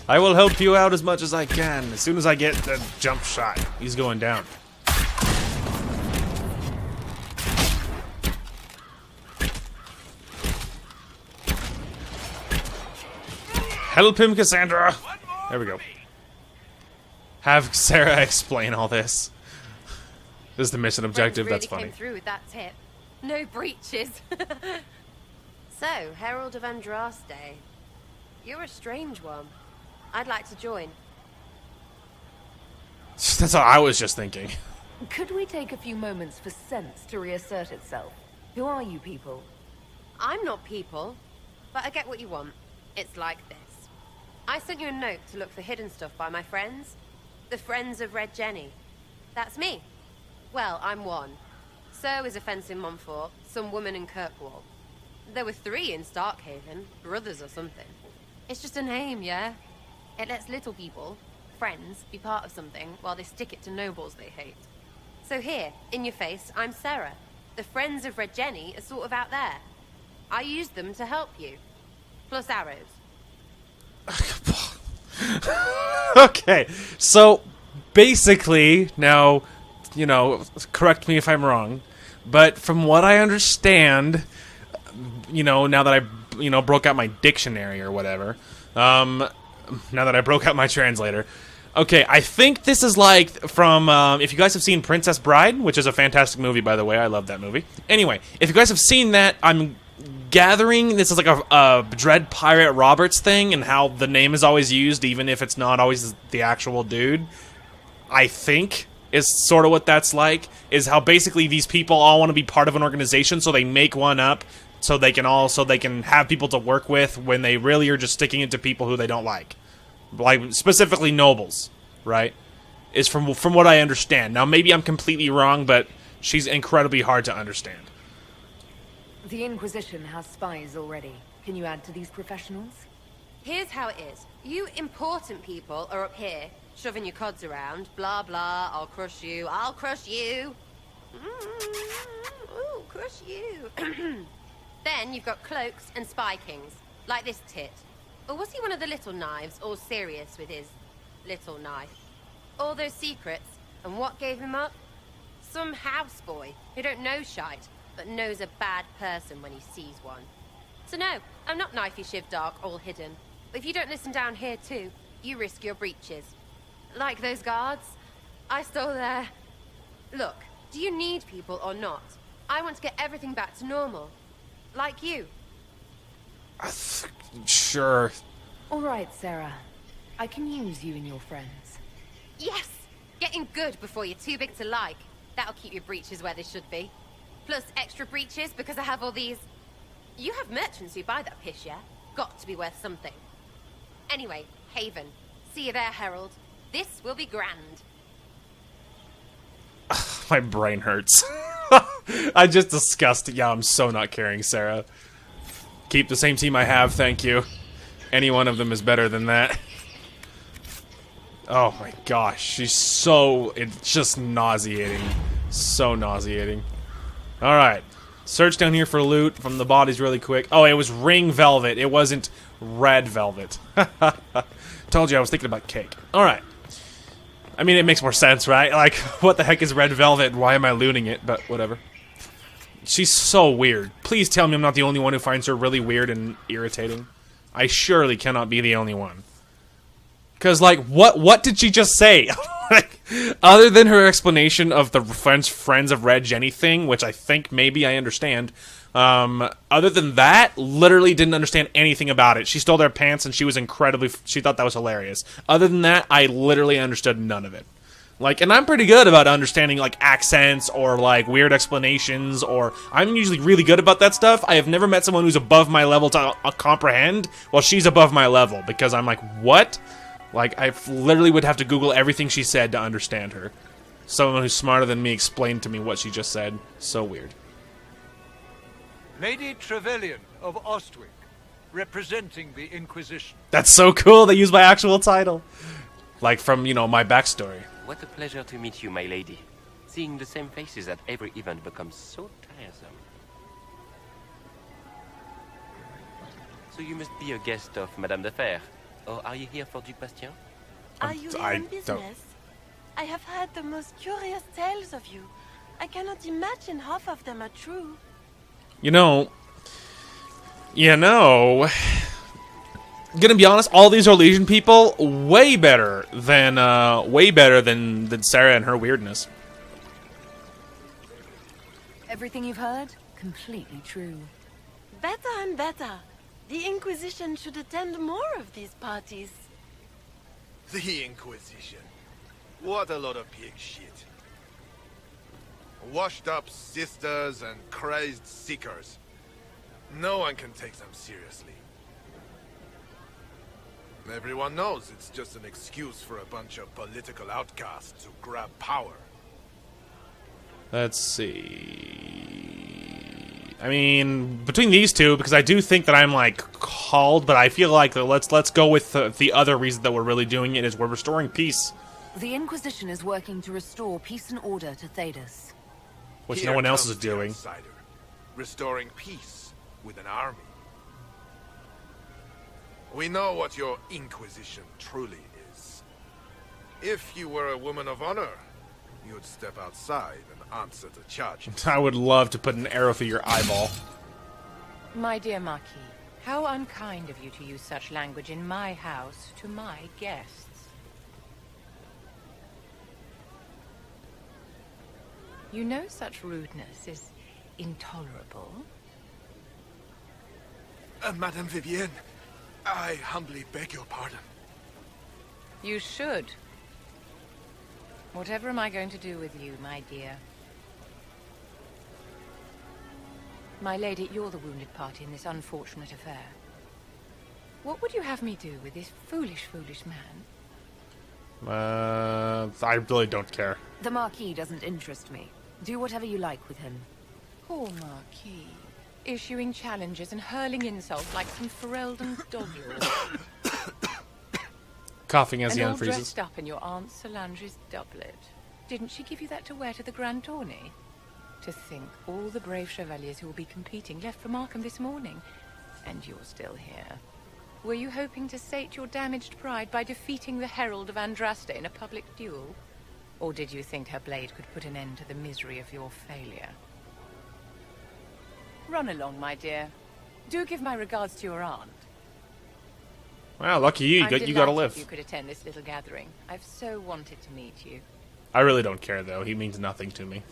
I will help you out as much as I can. As soon as I get the jump shot, he's going down. Help him, Cassandra! There we go. Have Sarah explain all this. This is the mission objective. Really That's funny. came through with that tip. No breaches. So, Herald of Andraste. You're a strange one. I'd like to join. That's what I was just thinking. Could we take a few moments for sense to reassert itself? Who are you people? I'm not people, but I get what you want. It's like this. I sent you a note to look for hidden stuff by my friends. The Friends of Red Jenny. That's me. Well, I'm one. So is a fence in Montfort, some woman in Kirkwall. There were 3 in Starkhaven, brothers or something. It's just a name, yeah? It lets little people, friends, be part of something while they stick it to nobles they hate. So here, in your face, I'm Sarah. The Friends of Red Jenny are sort of out there. I used them to help you. Plus arrows. Okay, so basically, now, you know, correct me if I'm wrong, but from what I understand, you know, now that I, you know, broke out my dictionary or whatever, now that I broke out my translator, okay, I think this is like from, if you guys have seen Princess Bride, which is a fantastic movie, by the way, I love that movie. Anyway, if you guys have seen that, I'm gathering this is like a Dread Pirate Roberts thing, and how the name is always used, even if it's not always the actual dude. I think is sort of what that's like, is how basically these people all want to be part of an organization, so they make one up so they can have people to work with when they really are just sticking it to people who they don't like specifically nobles, right? Is from what I understand. Now maybe I'm completely wrong, but she's incredibly hard to understand. The Inquisition has spies already. Can you add to these professionals? Here's how it is. You important people are up here, shoving your cods around. Blah, blah, I'll crush you. I'll crush you. Ooh, crush you. Then you've got cloaks and spy kings, like this tit. Or was he one of the little knives, all serious with his little knife? All those secrets, and what gave him up? Some houseboy who don't know shite, but knows a bad person when he sees one. So no, I'm not knifey shiv dark, all hidden. But if you don't listen down here too, you risk your breeches. Like those guards, I stole their... Look, do you need people or not? I want to get everything back to normal. Like you. Sure. All right, Sarah. I can use you and your friends. Yes! Getting good before you're too big to like. That'll keep your breeches where they should be. Plus extra breeches because I have all these... You have merchants who buy that piss, yeah? Got to be worth something. Anyway, Haven. See you there, Herald. This will be grand. My brain hurts. I just disgusted. Yeah, I'm so not carrying Sarah. Keep the same team I have, thank you. Any one of them is better than that. Oh my gosh, she's so... It's just nauseating. So nauseating. Alright. Search down here for loot from the bodies really quick. Oh, it was ring velvet. It wasn't red velvet. Told you I was thinking about cake. Alright. I mean, it makes more sense, right? Like, what the heck is red velvet and why am I looting it? But whatever. She's so weird. Please tell me I'm not the only one who finds her really weird and irritating. I surely cannot be the only one. Because, like, what did she just say? Like, other than her explanation of the Friends of Red Jenny thing, which I think maybe I understand, other than that, literally didn't understand anything about it. She stole their pants and she was she thought that was hilarious. Other than that, I literally understood none of it. Like, and I'm pretty good about understanding, like, accents or, like, weird explanations, or I'm usually really good about that stuff. I have never met someone who's above my level to comprehend, while she's above my level, because I'm like, what? Like, I literally would have to Google everything she said to understand her. Someone who's smarter than me explained to me what she just said. So weird. Lady Trevelyan of Ostwick, representing the Inquisition. That's so cool, they use my actual title. Like, from, you know, my backstory. What a pleasure to meet you, my lady. Seeing the same faces at every event becomes so tiresome. So you must be a guest of Madame de Fer. Or are you here for Duc Bastien? Are you here on business? I have heard the most curious tales of you. I cannot imagine half of them are true. gonna be honest, all these are Legion people. Way better than Sarah and her weirdness. Everything you've heard? Completely true. Better and better. The Inquisition should attend more of these parties. The Inquisition. What a lot of pig shit. Washed up sisters and crazed seekers. No one can take them seriously. Everyone knows it's just an excuse for a bunch of political outcasts to grab power. Let's see. I mean, between these two, because I do think that I'm like called, but I feel like let's go with the other reason that we're really doing it is we're restoring peace, The Inquisition is working to restore peace and order to Thedas. which Here no one else comes is the doing. outsider, restoring peace with an army. We know what your Inquisition truly is. If you were a woman of honor, you'd step outside and answer the charges. I would love to put an arrow through your eyeball. My dear Marquis, how unkind of you to use such language in my house to my guests. You know such rudeness is intolerable. Madame Vivienne, I humbly beg your pardon. You should. Whatever am I going to do with you, my dear? My lady, you're the wounded party in this unfortunate affair. What would you have me do with this foolish, foolish man? I really don't care. The Marquis doesn't interest me. Do whatever you like with him. Poor Marquis. Issuing challenges and hurling insults like some Ferelden dog-eared. Coughing as he and all unfreezes. dressed up in your Aunt Solange's doublet. Didn't she give you that to wear to the Grand Tourney? To think, all the brave chevaliers who will be competing left for Markham this morning, and you're still here. Were you hoping to sate your damaged pride by defeating the Herald of Andraste in a public duel? Or did you think her blade could put an end to the misery of your failure? Run along, my dear. Do give my regards to your aunt. Wow, lucky you. I'm You gotta delighted live. you could attend this little gathering. I've so wanted to meet you. I really don't care, though. He means nothing to me.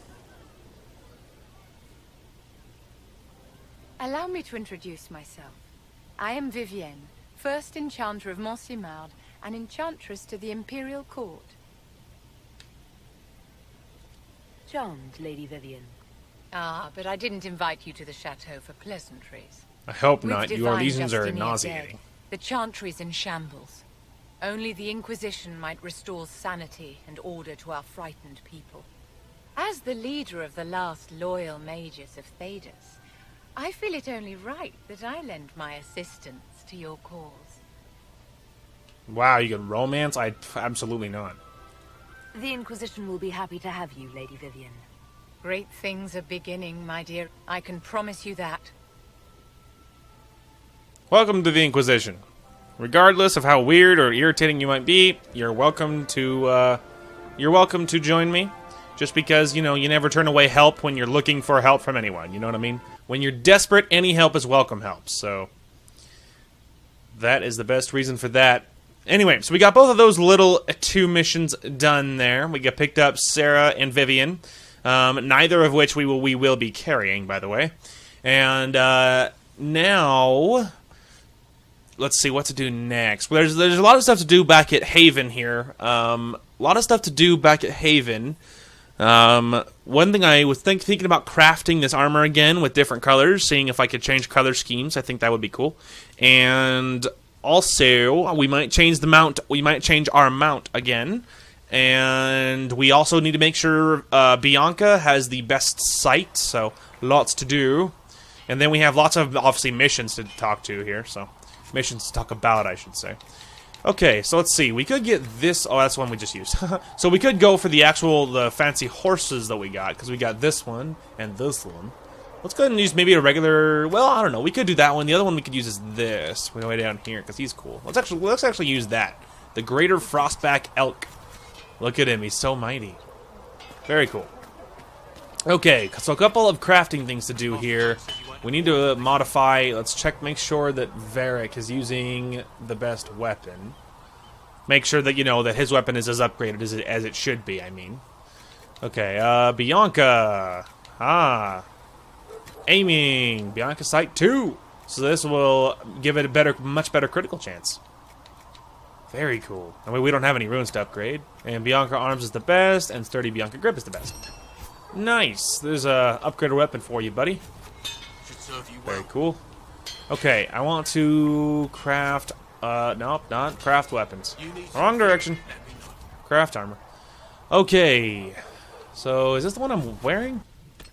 Allow me to introduce myself. I am Vivienne, first enchanter of Montsimard and enchantress to the Imperial Court. Charmed, Lady Vivienne. Ah, but I didn't invite you to the chateau for pleasantries. I hope With not. Your divine lesions are Justinian nauseating. dead, the Chantry's in shambles. Only the Inquisition might restore sanity and order to our frightened people. As the leader of the last loyal mages of Thedas, I feel it only right that I lend my assistance to your cause. Wow, you can romance? Absolutely not. The Inquisition will be happy to have you, Lady Vivienne. Great things are beginning, my dear. I can promise you that. Welcome to the Inquisition. Regardless of how weird or irritating you might be, you're welcome to join me. Just because, you never turn away help when you're looking for help from anyone. You know what I mean? When you're desperate, any help is welcome help. So that is the best reason for that. Anyway, so we got both of those little 2 missions done there. We got picked up Sarah and Vivienne, neither of which we will be carrying, by the way. And now let's see what to do next. Well, there's a lot of stuff to do back at Haven here. One thing I was thinking about crafting this armor again with different colors, seeing if I could change color schemes. I think that would be cool. And also, we might change the mount. We might change our mount again. And we also need to make sure Bianca has the best sight. So lots to do. And then we have lots of, obviously, missions to talk to here. So missions to talk about, I should say. Okay, so let's see. We could get this. Oh, that's the one we just used. So we could go for the fancy horses that we got, because we got this one and this one. Let's go ahead and use maybe a regular. Well, I don't know. We could do that one. The other one we could use is this, way down here, because he's cool. Let's actually use that. The Greater Frostback Elk. Look at him. He's so mighty. Very cool. Okay, so a couple of crafting things to do here. We need to modify. Let's check, make sure that Varric is using the best weapon. Make sure that, you know, that his weapon is as upgraded as it should be, I mean. Okay, Bianca. Aiming. Bianca Sight 2. So this will give it a much better critical chance. Very cool. I mean, we don't have any runes to upgrade. And Bianca Arms is the best, and Sturdy Bianca Grip is the best. Nice. There's a upgraded weapon for you, buddy. Very cool. Okay, I want to craft... nope, not craft weapons. Wrong direction. Craft armor. Okay. So, is this the one I'm wearing?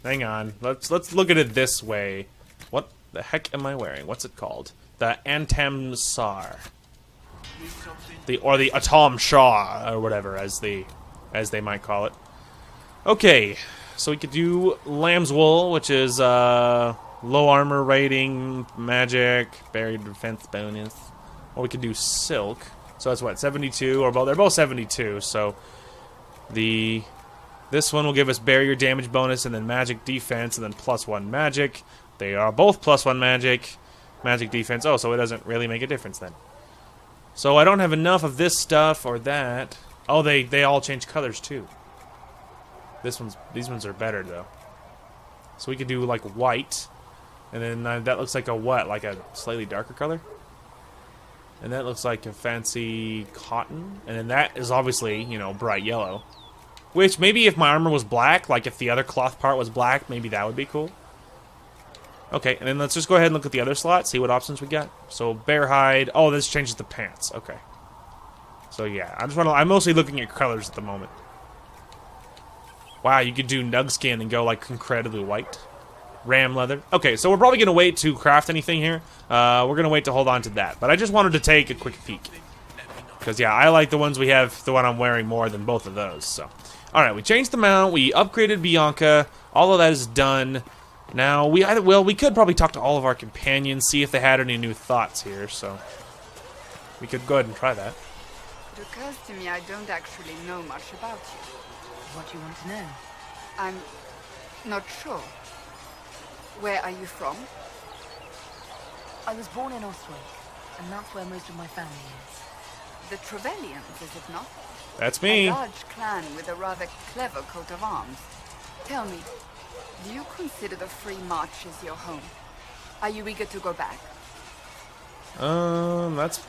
Hang on. Let's look at it this way. What the heck am I wearing? What's it called? The Antam Sar. The Atom Shah, or whatever, as they might call it. Okay. So we could do Lamb's Wool, which is low armor rating, magic, buried defense bonus. Or we could do Silk. So that's what, 72? Or well, they're both 72. So this one will give us barrier damage bonus and then magic defense and then +1 magic. They are both +1 magic, magic defense. Oh, so it doesn't really make a difference then. So I don't have enough of this stuff or that. Oh, they all change colors too. These ones are better though. So we could do like white, and then that looks like a what? Like a slightly darker color. And that looks like a fancy cotton, and then that is obviously, you know, bright yellow. Which maybe if my armor was black, like if the other cloth part was black, maybe that would be cool. Okay, and then let's just go ahead and look at the other slot, see what options we got. So bear hide. Oh, this changes the pants. Okay. So yeah, I'm mostly looking at colors at the moment. Wow, you could do nug skin and go like incredibly white. Ram leather. Okay, so we're probably gonna wait to craft anything here. We're gonna wait to hold on to that. But I just wanted to take a quick peek. Because yeah, I like the ones we have, the one I'm wearing more than both of those. So, all right, we changed the mount. We upgraded Bianca. All of that is done. Now we could probably talk to all of our companions, see if they had any new thoughts here. So we could go ahead and try that. It occurs to me I don't actually know much about you. What do you want to know? I'm not sure. Where are you from? I was born in Oswick, and that's where most of my family is. The Trevellians, is it not? That's me. A large clan with a rather clever coat of arms. Tell me, do you consider the Free Marches your home? Are you eager to go back? That's...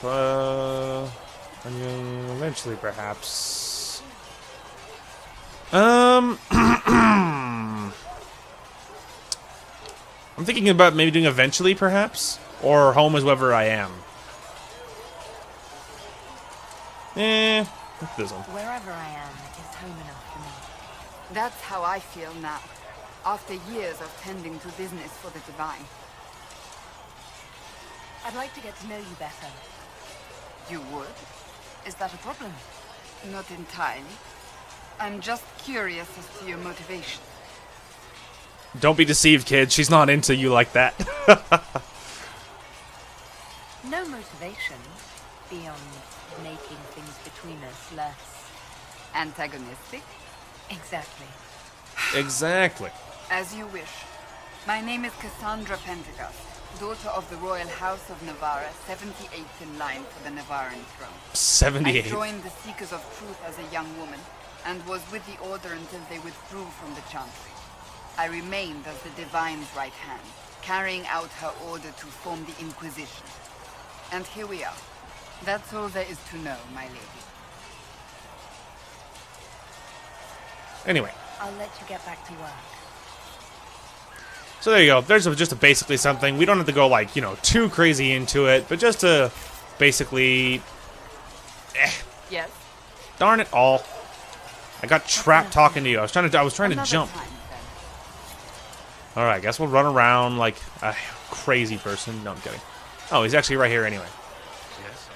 I mean, eventually, perhaps. I'm thinking about maybe doing eventually, perhaps? Or home is wherever I am. This one. Wherever I am, it is home enough for me. That's how I feel now, after years of tending to business for the Divine. I'd like to get to know you better. You would? Is that a problem? Not entirely. I'm just curious as to your motivation. Don't be deceived, kid. She's not into you like that. No motivation beyond making things between us less antagonistic. Exactly. Exactly. As you wish. My name is Cassandra Pendergast, daughter of the Royal House of Navarra, 78th in line for the Navarran throne. 78. I joined the Seekers of Truth as a young woman, and was with the Order until they withdrew from the Chantry. I remained as the Divine's right hand, carrying out her order to form the Inquisition. And here we are. That's all there is to know, my lady. Anyway. I'll let you get back to work. So there you go. There's just basically something. We don't have to go, like, you know, too crazy into it, but just to basically... Yes? Darn it all. I got trapped talking to you. I was trying to jump. Alright, I guess we'll run around like a crazy person. No, I'm kidding. Oh, he's actually right here anyway. Yes.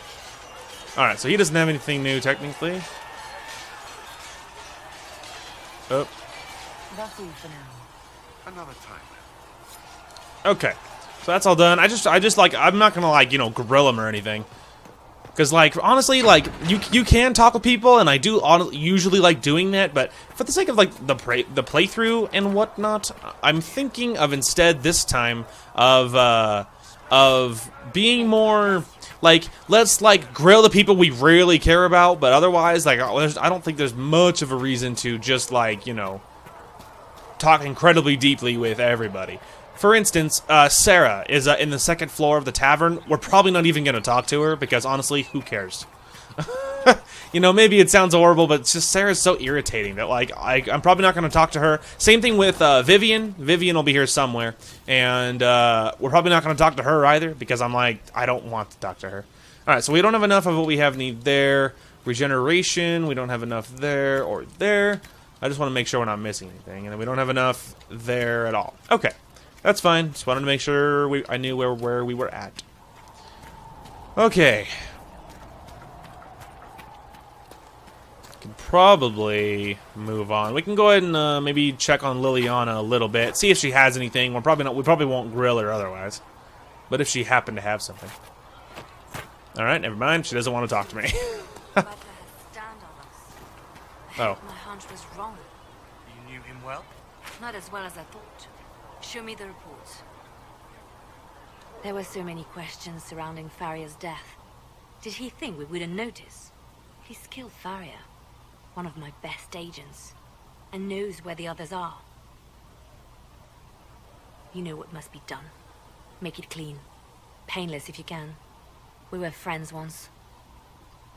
Alright, so he doesn't have anything new, technically. Oh. That's all for now. Another time. Okay. So that's all done. I just like, I'm not gonna, like, you know, grill him or anything. Because, like, honestly, like, you can talk with people, and I do usually like doing that, but for the sake of, like, the playthrough and whatnot, I'm thinking of instead this time of being more, like, let's, like, grill the people we really care about, but otherwise, like, I don't think there's much of a reason to just, like, you know, talk incredibly deeply with everybody. For instance, Sarah is in the second floor of the tavern. We're probably not even going to talk to her because, honestly, who cares? You know, maybe it sounds horrible, but it's just Sarah's so irritating that, like, I'm probably not going to talk to her. Same thing with Vivian. Vivian will be here somewhere, and we're probably not going to talk to her either because I'm like, I don't want to talk to her. All right, so we don't have enough of what we need there. Regeneration, we don't have enough there or there. I just want to make sure we're not missing anything, and then we don't have enough there at all. Okay. That's fine. Just wanted to make sure I knew where we were at. Okay. Can probably move on. We can go ahead and maybe check on Liliana a little bit, see if she has anything. We probably won't grill her otherwise. But if she happened to have something. All right, never mind. She doesn't want to talk to me. Oh. My hunch was wrong. You knew him well? Not as well as I thought. Show me the reports. There were so many questions surrounding Faria's death. Did he think we wouldn't notice? He's killed Faria, one of my best agents, and knows where the others are. You know what must be done. Make it clean. Painless if you can. We were friends once.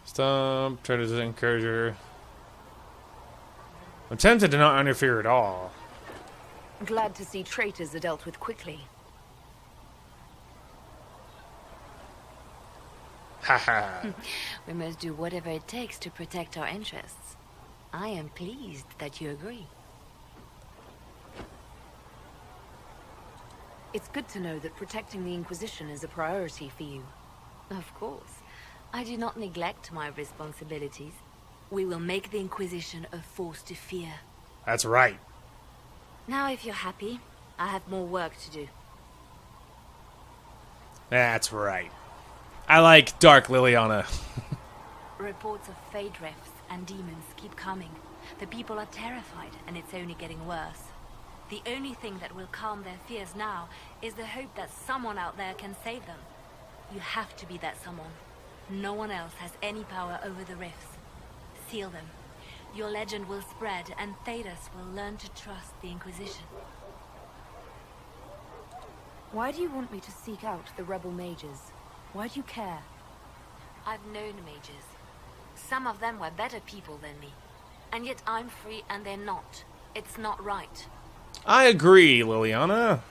Stop. Try to encourage her. I'm tempted to not interfere at all. Glad to see traitors are dealt with quickly. Haha. We must do whatever it takes to protect our interests. I am pleased that you agree. It's good to know that protecting the Inquisition is a priority for you. Of course. I do not neglect my responsibilities. We will make the Inquisition a force to fear. That's right. Now, if you're happy, I have more work to do. That's right. I like Dark Liliana. Reports of fade rifts and demons keep coming. The people are terrified, and it's only getting worse. The only thing that will calm their fears now is the hope that someone out there can save them. You have to be that someone. No one else has any power over the rifts. Seal them. Your legend will spread, and Thedas will learn to trust the Inquisition. Why do you want me to seek out the rebel mages? Why do you care? I've known mages. Some of them were better people than me. And yet I'm free and they're not. It's not right. I agree, Liliana.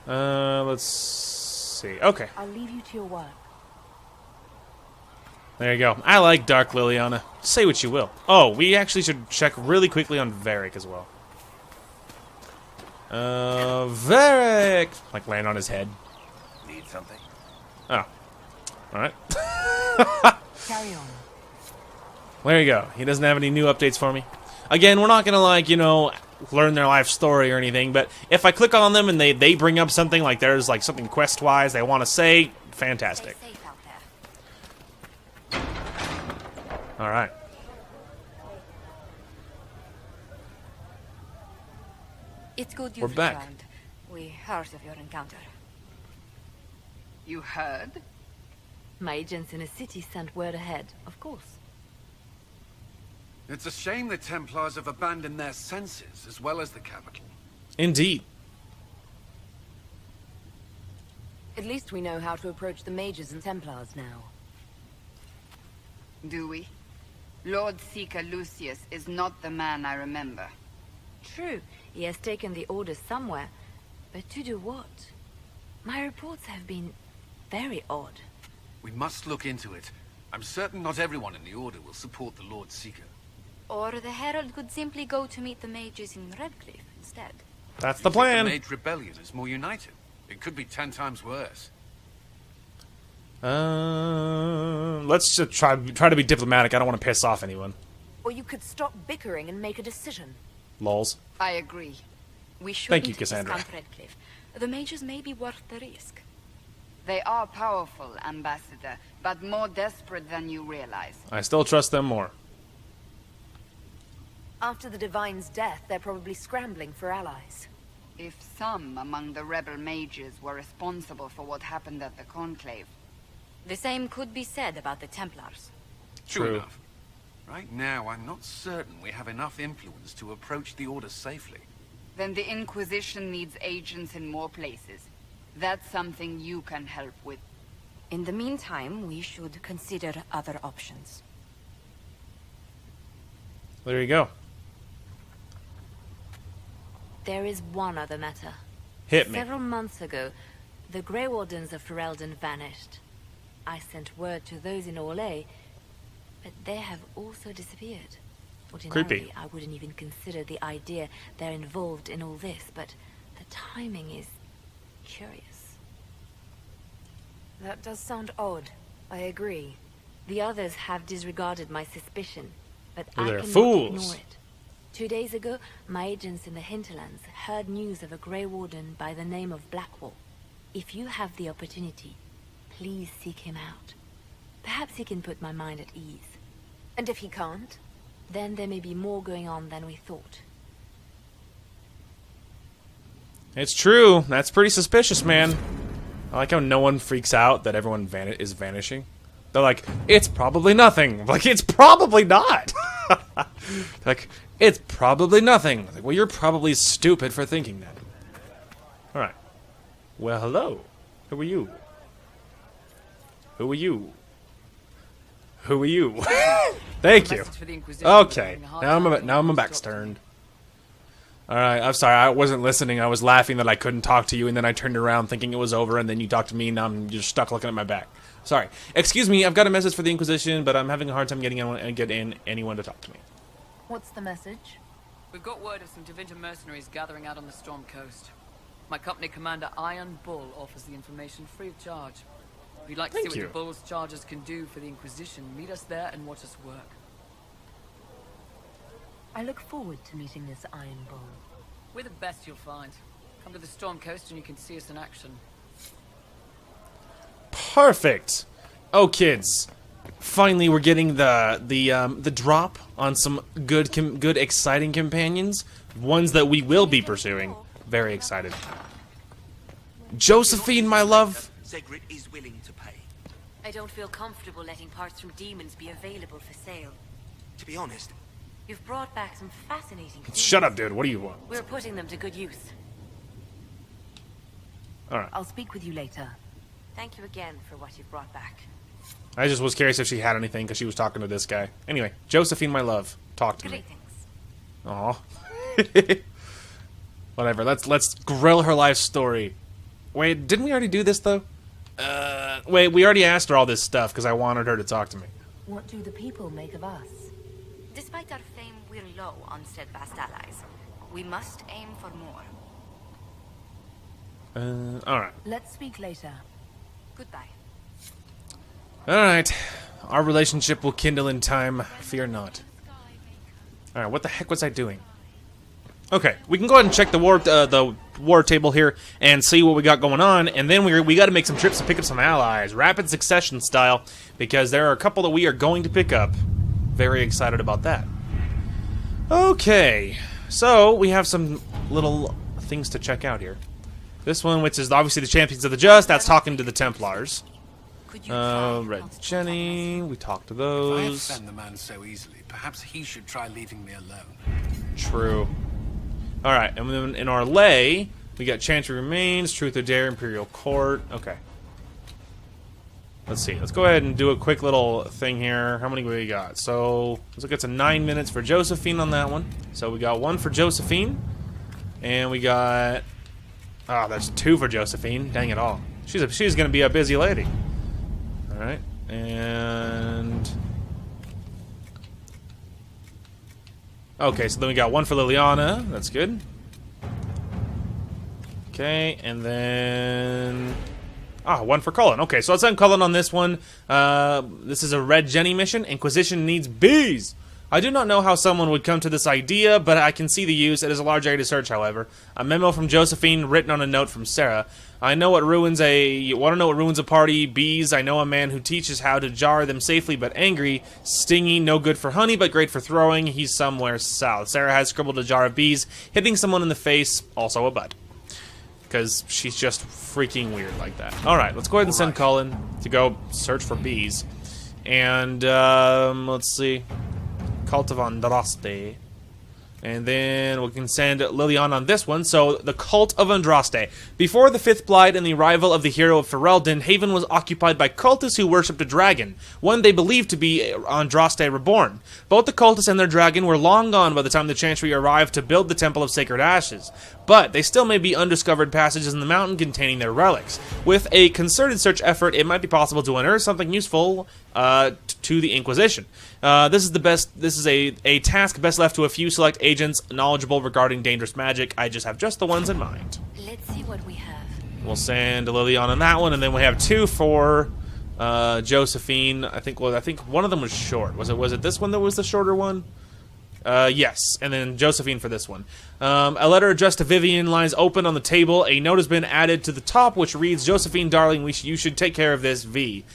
Let's see. Okay. I'll leave you to your work. There you go. I like Dark Liliana. Say what you will. Oh, we actually should check really quickly on Varric as well. Varric! Like, land on his head. Need something? Oh. Alright. Carry on. There you go. He doesn't have any new updates for me. Again, we're not gonna, like, you know, learn their life story or anything, but if I click on them and they bring up something, like there's, like, something quest-wise they want to say, fantastic. Alright. It's good We're you've back. returned. We heard of your encounter. You heard? My agents in the city sent word ahead, of course. It's a shame the Templars have abandoned their senses, as well as the capital. Indeed. At least we know how to approach the mages and Templars now. Do we? Lord Seeker Lucius is not the man I remember. True, he has taken the orders somewhere. But to do what? My reports have been very odd. We must look into it. I'm certain not everyone in the Order will support the Lord Seeker. Or the Herald could simply go to meet the mages in Redcliffe instead. That's the The plan. Mage Rebellion is more united. It could be 10 times worse. Let's just try to be diplomatic. I don't want to piss off anyone. Or you could stop bickering and make a decision. Lols. I agree. We Thank you, shouldn't Cassandra. discount Redcliffe. The mages may be worth the risk. They are powerful, Ambassador, but more desperate than you realize. I still trust them more. After the Divine's death, they're probably scrambling for allies. If some among the rebel mages were responsible for what happened at the Conclave. The same could be said about the Templars. True enough. Right now, I'm not certain we have enough influence to approach the Order safely. Then the Inquisition needs agents in more places. That's something you can help with. In the meantime, we should consider other options. There you go. There is one other matter. Hit me. Several months ago, the Grey Wardens of Ferelden vanished. I sent word to those in Orlais, but they have also disappeared. Ordinarily, Creepy. I wouldn't even consider the idea they're involved in all this, but the timing is curious. That does sound odd. I agree. The others have disregarded my suspicion, but Well, I they're cannot fools. ignore it. 2 days ago, my agents in the Hinterlands heard news of a Grey Warden by the name of Blackwall. If you have the opportunity, please seek him out. Perhaps he can put my mind at ease. And if he can't? Then there may be more going on than we thought. It's true. That's pretty suspicious, man. I like how no one freaks out that everyone is vanishing. They're like, it's probably nothing. Like, it's probably not. Like, it's probably nothing. Like, well, you're probably stupid for thinking that. Alright. Well, hello. Who are you? Who are you? Who are you? Thank you. Okay. Now I'm back turned. Alright, I'm sorry, I wasn't listening. I was laughing that I couldn't talk to you, and then I turned around thinking it was over, and then you talked to me, and now I'm just stuck looking at my back. Sorry. Excuse me, I've got a message for the Inquisition, but I'm having a hard time getting anyone to talk to me. What's the message? We've got word of some Tevinter mercenaries gathering out on the Storm Coast. My company commander, Iron Bull, offers the information free of charge. If you'd like to see what the Bull's charges can do for the Inquisition, meet us there and watch us work. I look forward to meeting this Iron Bull. We're the best you'll find. Come to the Storm Coast and you can see us in action. Perfect. Oh, kids. Finally, we're getting the drop on some good, exciting companions. Ones that we will be pursuing. Very excited. Josephine, my love. Zegrit is willing to pay. I don't feel comfortable letting parts from demons be available for sale. To be honest, You've brought back some fascinating things. Shut up, dude. What do you want? We're putting them to good use. Alright. I'll speak with you later. Thank you again for what you've brought back. I just was curious if she had anything because she was talking to this guy. Anyway, Josephine, my love, talk to me. Aw. Whatever. Let's grill her life story. Wait, didn't we already do this though? Wait, we already asked her all this stuff because I wanted her to talk to me. What do the people make of us? Despite our fame, we're low on steadfast allies. We must aim for more. Alright. Let's speak later. Goodbye. Alright. Our relationship will kindle in time. Fear not. Alright, what the heck was I doing? Okay, we can go ahead and check the war table here and see what we got going on, and then we got to make some trips to pick up some allies, rapid succession style, because there are a couple that we are going to pick up. Very excited about that. Okay, so we have some little things to check out here. This one, which is obviously the Champions of the Just, that's talking to the Templars. Red Jenny, we talked to If I those. offend the man so easily, perhaps he should try leaving me alone. True. Alright, and then in our lay, we got Chantry Remains, Truth or Dare, Imperial Court. Okay. Let's see. Let's go ahead and do a quick little thing here. How many we got? So, looks like it's a 9 minutes for Josephine on that one. So we got 1 for Josephine. And we got... Ah, that's 2 for Josephine. Dang it all. She's going to be a busy lady. Alright. And... Okay, so then we got 1 for Liliana. That's good. Okay, and then... 1 for Cullen. Okay, so let's send Cullen on this one. This is a Red Jenny mission. Inquisition needs bees. I do not know how someone would come to this idea, but I can see the use. It is a large area to search, however. A memo from Josephine written on a note from Sarah. I know what ruins you want to know what ruins a party? Bees. I know a man who teaches how to jar them safely but angry. Stingy, no good for honey but great for throwing. He's somewhere south. Sarah has scribbled a jar of bees, hitting someone in the face, also a butt. Because she's just freaking weird like that. Alright, let's go ahead and send Cullen to go search for bees. And, let's see. Cult of Andraste. And then we can send Liliana on this one. So, the Cult of Andraste. Before the Fifth Blight and the arrival of the hero of Ferelden, Haven was occupied by cultists who worshipped a dragon, one they believed to be Andraste reborn. Both the cultists and their dragon were long gone by the time the Chantry arrived to build the Temple of Sacred Ashes. But they still may be undiscovered passages in the mountain containing their relics. With a concerted search effort, it might be possible to unearth something useful to the Inquisition. This is a task best left to a few select agents knowledgeable regarding dangerous magic. I just have just the ones in mind. Let's see what we have. We'll send Liliana on that one, and then we have 2 for Josephine. I think one of them was short. Was it this one that was the shorter one? Yes, and then Josephine for this one. A letter addressed to Vivian lies open on the table. A note has been added to the top, which reads, Josephine, darling, you should take care of this, V.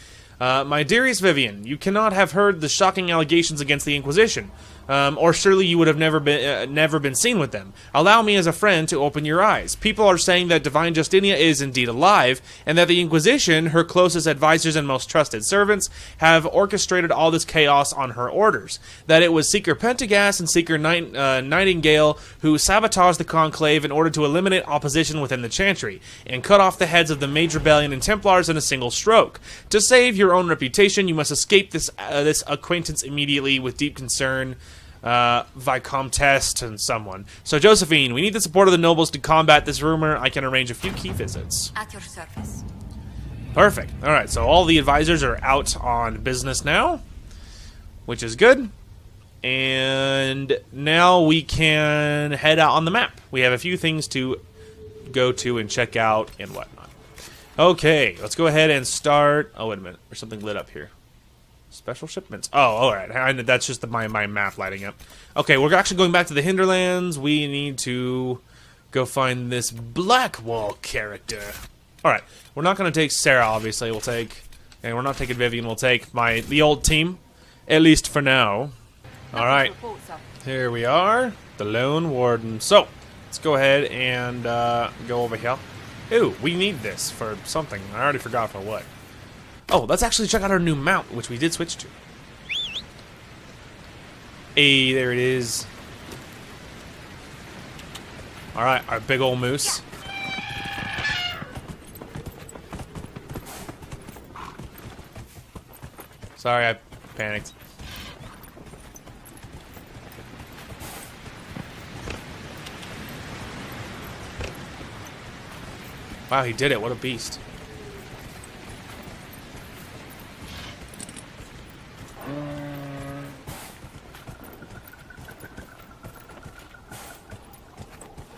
My dearest Vivian, you cannot have heard the shocking allegations against the Inquisition, or surely you would have never been seen with them. Allow me as a friend to open your eyes. People are saying that Divine Justinia is indeed alive, and that the Inquisition, her closest advisors and most trusted servants, have orchestrated all this chaos on her orders. That it was Seeker Pentagast and Seeker Nightingale who sabotaged the Conclave in order to eliminate opposition within the Chantry, and cut off the heads of the Mage Rebellion and Templars in a single stroke. To save your own reputation, you must escape this acquaintance immediately with deep concern. Vicomtesse and someone. So, Josephine, we need the support of the nobles to combat this rumor. I can arrange a few key visits. At your service. Perfect. Alright, so all the advisors are out on business now, which is good. And now we can head out on the map. We have a few things to go to and check out and whatnot. Okay, let's go ahead and start. Oh, wait a minute. There's something lit up here. Special shipments. Oh, alright. That's just my map lighting up. Okay, we're actually going back to the Hinderlands. We need to go find this Blackwall character. Alright, we're not going to take Sarah, obviously. We'll take... And we're not taking Vivian. We'll take the old team. At least for now. Alright. Here we are. The Lone Warden. So, let's go ahead and go over here. Ooh, we need this for something. I already forgot for what. Oh, let's actually check out our new mount, which we did switch to. Hey, there it is. Alright, our big old moose. Sorry, I panicked. Wow, he did it. What a beast.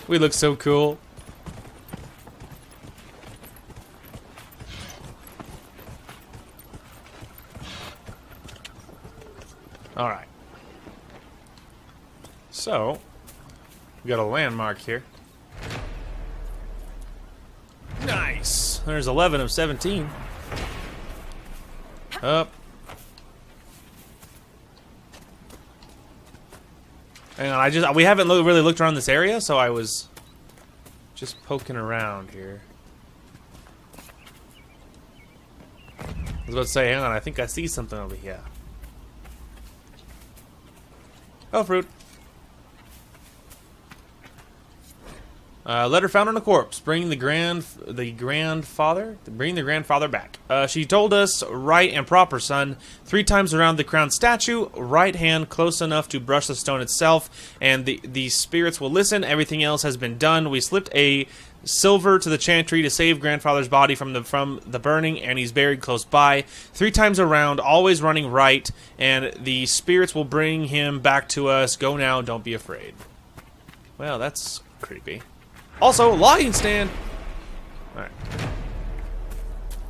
We look so cool. Alright. So, we got a landmark here. Nice! There's 11 of 17. Up. Hang on, we haven't really looked around this area, so I was just poking around here. I was about to say, hang on, I think I see something over here. Oh, fruit. Letter found on a corpse. Bring the grandfather back. She told us, right and proper, son. 3 times around the crowned statue, right hand close enough to brush the stone itself, and the spirits will listen. Everything else has been done. We slipped a silver to the Chantry to save grandfather's body from the burning, and he's buried close by. 3 times around, always running right, and the spirits will bring him back to us. Go now, don't be afraid. Well, that's creepy. Also, logging stand! Alright.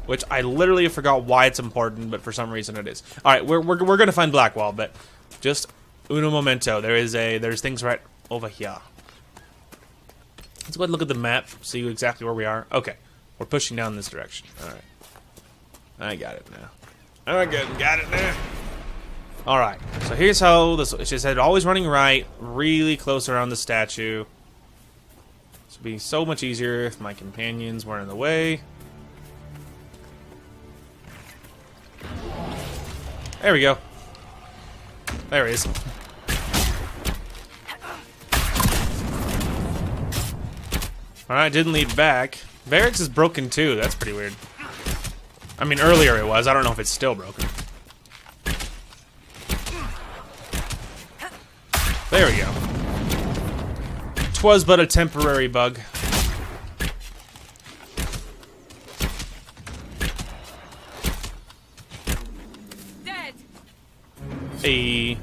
Which I literally forgot why it's important, but for some reason it is. Alright, we're gonna find Blackwall, but just Uno momento. There's things right over here. Let's go ahead and look at the map, see exactly where we are. Okay, we're pushing down this direction. All right, I got it now. I got it now. All right, so here's how this. She said always running right, really close around the statue. This would be so much easier if my companions weren't in the way. There we go. There he is. Alright, didn't lead back. Barracks is broken too, that's pretty weird. I mean, earlier it was, I don't know if it's still broken. There we go. 'Twas but a temporary bug. Dead. Hey.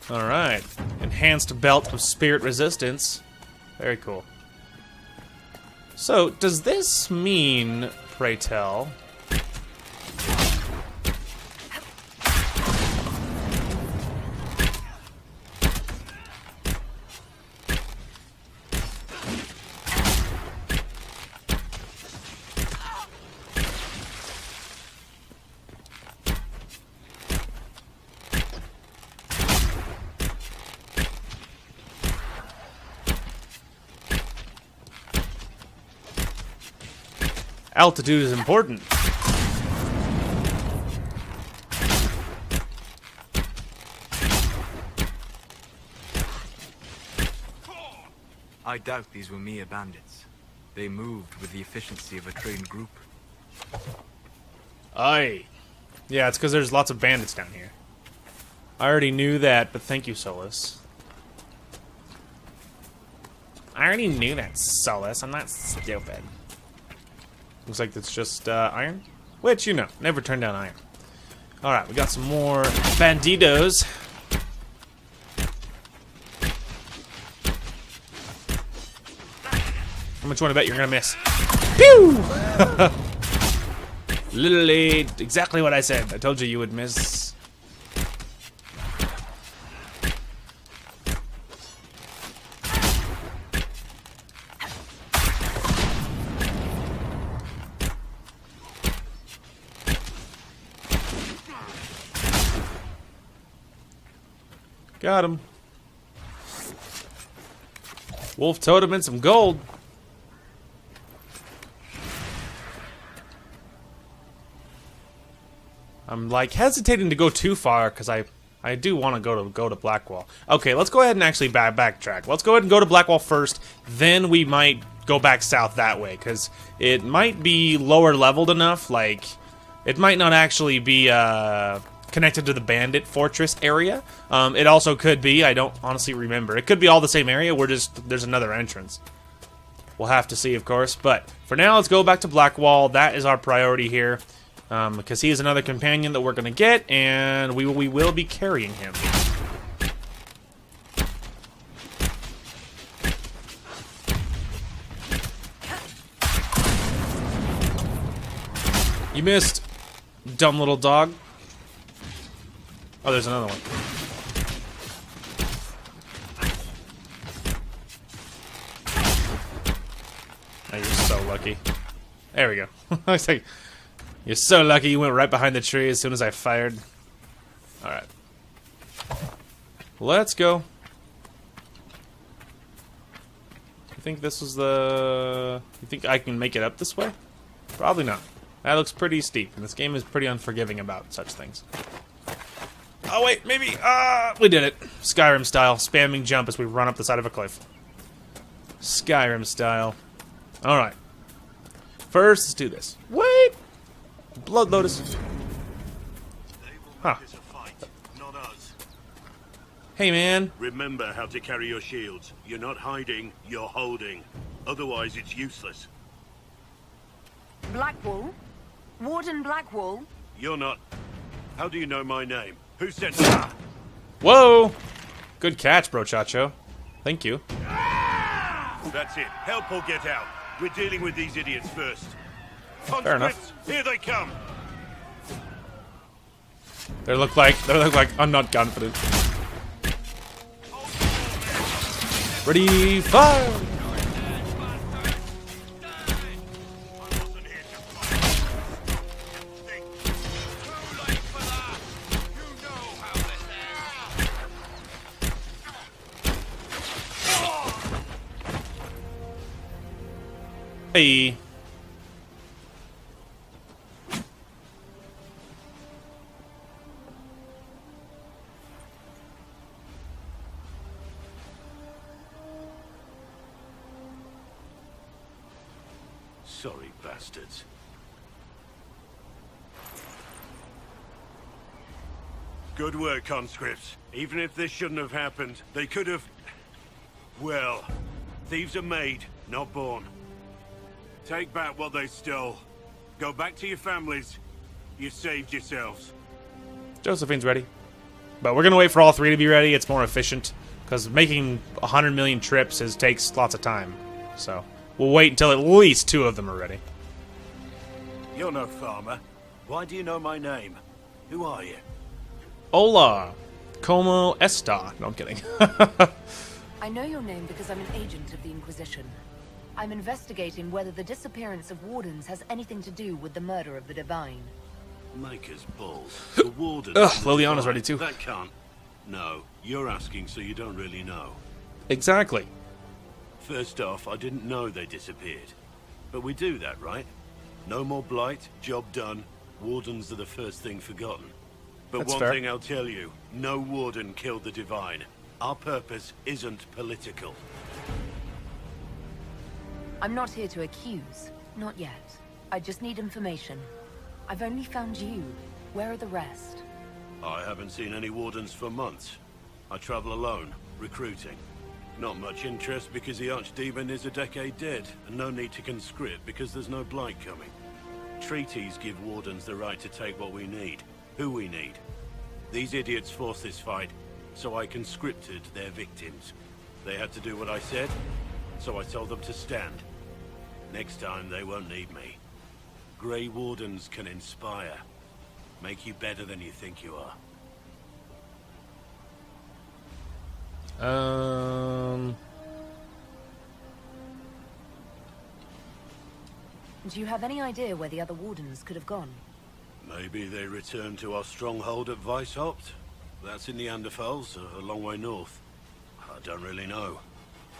Alright. Enhanced belt of spirit resistance. Very cool. So, does this mean, pray tell... altitude is important. I doubt these were mere bandits. They moved with the efficiency of a trained group. Aye. Yeah, it's because there's lots of bandits down here. I already knew that, but thank you, Solus. I already knew that, Solus. I'm not stupid. Looks like it's just iron. Which, you know, never turn down iron. Alright, we got some more banditos. How much you want to bet you're going to miss? Pew! Literally, exactly what I said. I told you you would miss. Got him. Wolf totem and some gold. I'm like hesitating to go too far because I do want to go to Blackwall. Okay, let's go ahead and actually backtrack. Let's go ahead and go to Blackwall first. Then we might go back south that way because it might be lower leveled enough. Like it might not actually be connected to the bandit fortress area. It also could be, I don't honestly remember. It could be all the same area, there's another entrance. We'll have to see, of course. But for now, let's go back to Blackwall. That is our priority here. Because he is another companion that we're going to get, and we will be carrying him. You missed, dumb little dog. Oh, there's another one. Oh, you're so lucky. There we go. I was like, you're so lucky you went right behind the tree as soon as I fired. Alright. Let's go. You think this was the... You think I can make it up this way? Probably not. That looks pretty steep, and this game is pretty unforgiving about such things. Oh wait, maybe, we did it. Skyrim style, spamming jump as we run up the side of a cliff. Skyrim style. Alright. First, let's do this. Wait! Blood Lotus. Huh. Hey, man. Remember how to carry your shields. You're not hiding, you're holding. Otherwise, it's useless. Blackwall? Warden Blackwall? You're not... How do you know my name? Who sent... Whoa! Good catch, Brochacho. Thank you. That's it. Help or get out. We're dealing with these idiots first. Fair enough. Here they come. They look like I'm not confident. Ready, fire! Hey. Sorry, bastards. Good work, conscripts. Even if this shouldn't have happened, they could have... Well, thieves are made, not born. Take back what they stole. Go back to your families. You saved yourselves. Josephine's ready. But we're going to wait for all three to be ready. It's more efficient. Because making 100 million trips takes lots of time. So, we'll wait until at least 2 of them are ready. You're no farmer. Why do you know my name? Who are you? Hola. Como esta? No, I'm kidding. I know your name because I'm an agent of the Inquisition. I'm investigating whether the disappearance of wardens has anything to do with the murder of the Divine. Maker's balls. The warden. Ugh, Liliana's ready too. That can't. No, you're asking so you don't really know. Exactly. First off, I didn't know they disappeared. But we do that, right? No more blight, job done. Wardens are the first thing forgotten. But That's one fair. thing I'll tell you, no warden killed the Divine. Our purpose isn't political. I'm not here to accuse. Not yet. I just need information. I've only found you. Where are the rest? I haven't seen any wardens for months. I travel alone, recruiting. Not much interest because the Archdemon is a decade dead, and no need to conscript because there's no blight coming. Treaties give wardens the right to take what we need, who we need. These idiots forced this fight, so I conscripted their victims. They had to do what I said, so I told them to stand. Next time they won't need me. Grey Wardens can inspire. Make you better than you think you are. Do you have any idea where the other wardens could have gone? Maybe they returned to our stronghold at Weishaupt. That's in the Anderfels, a long way north. I don't really know.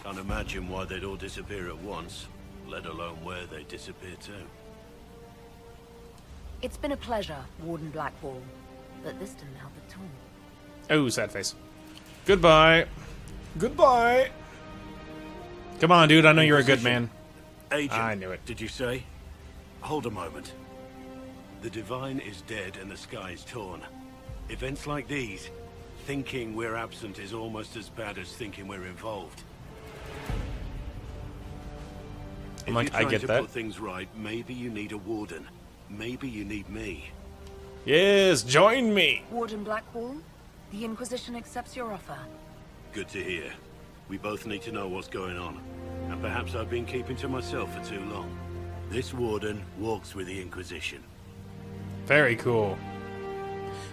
Can't imagine why they'd all disappear at once, let alone where they'd disappear to. It's been a pleasure, Warden Blackwall, but this didn't help at all. Oh, sad face. Goodbye. Goodbye. Come on, dude. I know you're a good man. Agent, I knew it. Did you say? Hold a moment. The Divine is dead and the sky is torn. Events like these, thinking we're absent is almost as bad as thinking we're involved. I'm like, I get If you're trying that. to put things right, maybe you need a warden. Maybe you need me. Yes, join me. Warden Blackwall, the Inquisition accepts your offer. Good to hear. We both need to know what's going on. And perhaps I've been keeping to myself for too long. This warden walks with the Inquisition. Very cool.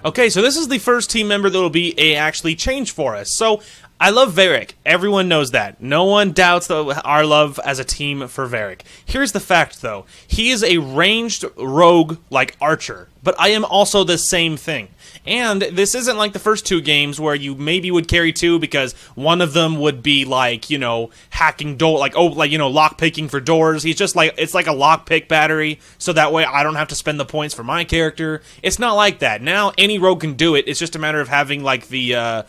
Okay, so this is the first team member that will be actually changed for us. So, I love Varric. Everyone knows that. No one doubts our love as a team for Varric. Here's the fact, though. He is a ranged rogue like Archer, but I am also the same thing. And this isn't like the first 2 games where you maybe would carry 2 because one of them would be like, you know, hacking door, lock picking for doors. He's just like, it's like a lock pick battery, so that way I don't have to spend the points for my character. It's not like that. Now any rogue can do it. It's just a matter of having like the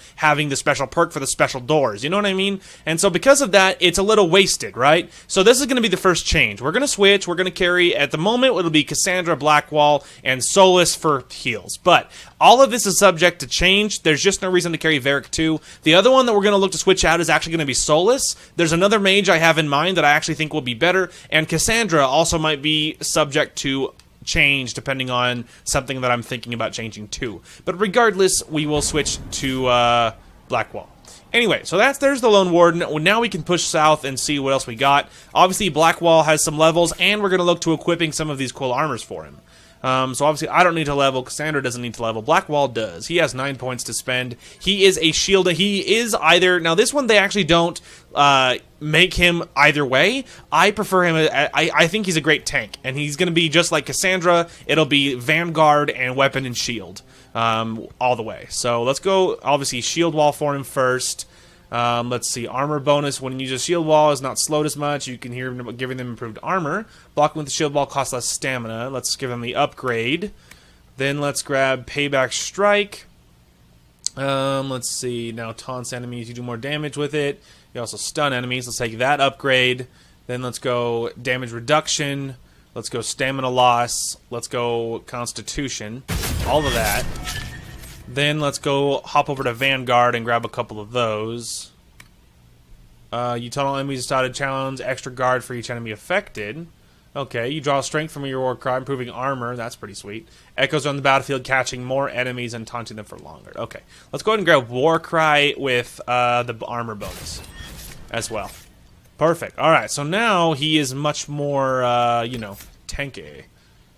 special perk for the special doors. You know what I mean? And so because of that, it's a little wasted, right? So this is going to be the first change. We're going to switch. We're going to carry, at the moment, it'll be Cassandra, Blackwall, and Solus for heals. But all of this is subject to change. There's just no reason to carry Varric 2. The other one that we're going to look to switch out is actually going to be Solus. There's another mage I have in mind that I actually think will be better, and Cassandra also might be subject to change depending on something that I'm thinking about changing to. But regardless, we will switch to Blackwall. Anyway, so there's the Lone Warden. Now we can push south and see what else we got. Obviously, Blackwall has some levels, and we're going to look to equipping some of these cool armors for him. So obviously I don't need to level. Cassandra doesn't need to level. Blackwall does. He has 9 points to spend. He is a shield. He is either... Now this one they actually don't make him either way. I prefer him... I think he's a great tank. And he's going to be just like Cassandra. It'll be Vanguard and Weapon and Shield. All the way. So let's go, obviously, shield wall for him first. Let's see, armor bonus. When you use a shield wall is not slowed as much. You can hear him giving them improved armor. Blocking with the shield wall costs less stamina. Let's give him the upgrade. Then let's grab payback strike. Let's see, now taunts enemies. You do more damage with it. You also stun enemies. Let's take that upgrade. Then let's go damage reduction. Let's go stamina loss. Let's go constitution. All of that. Then let's go hop over to Vanguard and grab a couple of those. You tunnel enemies started challenge. Extra guard for each enemy affected. Okay, you draw strength from your war cry, improving armor. That's pretty sweet. Echoes on the battlefield, catching more enemies and taunting them for longer. Okay, let's go ahead and grab war cry with the armor bonus as well. Perfect. Alright, so now he is much more, you know, tanky.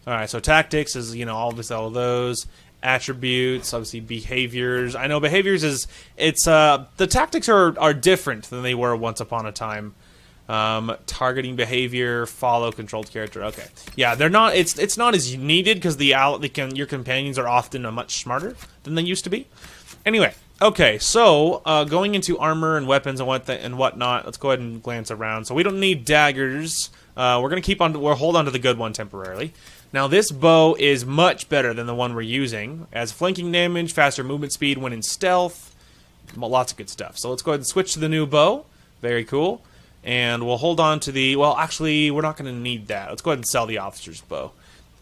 Alright, so tactics is, you know, all of those. Attributes, obviously behaviors. I know behaviors is, it's, the tactics are different than they were once upon a time. Targeting behavior, follow controlled character. Okay. Yeah, they're not, it's not as needed because your companions are often much smarter than they used to be. Anyway. Okay, so going into armor and weapons and whatnot, let's go ahead and glance around. So we don't need daggers. We're gonna we'll hold on to the good one temporarily. Now this bow is much better than the one we're using. As flanking damage, faster movement speed when in stealth, lots of good stuff. So let's go ahead and switch to the new bow. Very cool. And we'll hold on to the. Well, actually, we're not gonna need that. Let's go ahead and sell the officer's bow.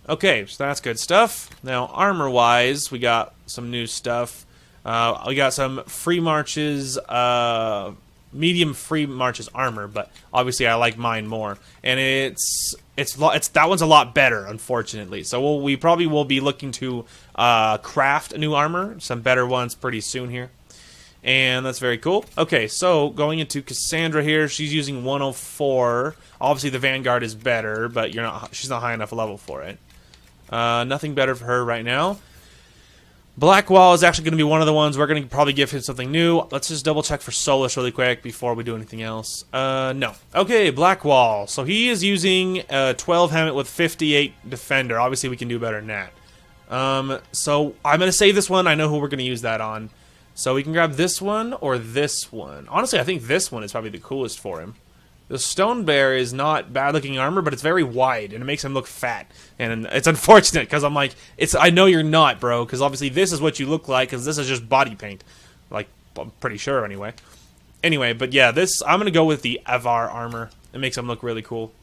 Okay, so that's good stuff. Now armor-wise, we got some new stuff. We got some free marches, medium free marches armor, but obviously I like mine more, and it's that one's a lot better, unfortunately. So we probably will be looking to craft a new armor, some better ones pretty soon here, and that's very cool. Okay, so going into Cassandra here, she's using 104. Obviously the Vanguard is better, but she's not high enough level for it. Nothing better for her right now. Blackwall is actually going to be one of the ones we're going to probably give him something new. Let's just double check for Solus really quick before we do anything else. No. Okay, Blackwall. So he is using 12 helmet with 58 defender. Obviously we can do better than that. So I'm going to save this one. I know who we're going to use that on. So we can grab this one or this one. Honestly, I think this one is probably the coolest for him. The Stone Bear is not bad-looking armor, but it's very wide, and it makes him look fat. And it's unfortunate, because I'm like, I know you're not, bro, because obviously this is what you look like, because this is just body paint. Like, I'm pretty sure, anyway. Anyway, but yeah, I'm going to go with the Avar armor. It makes him look really cool.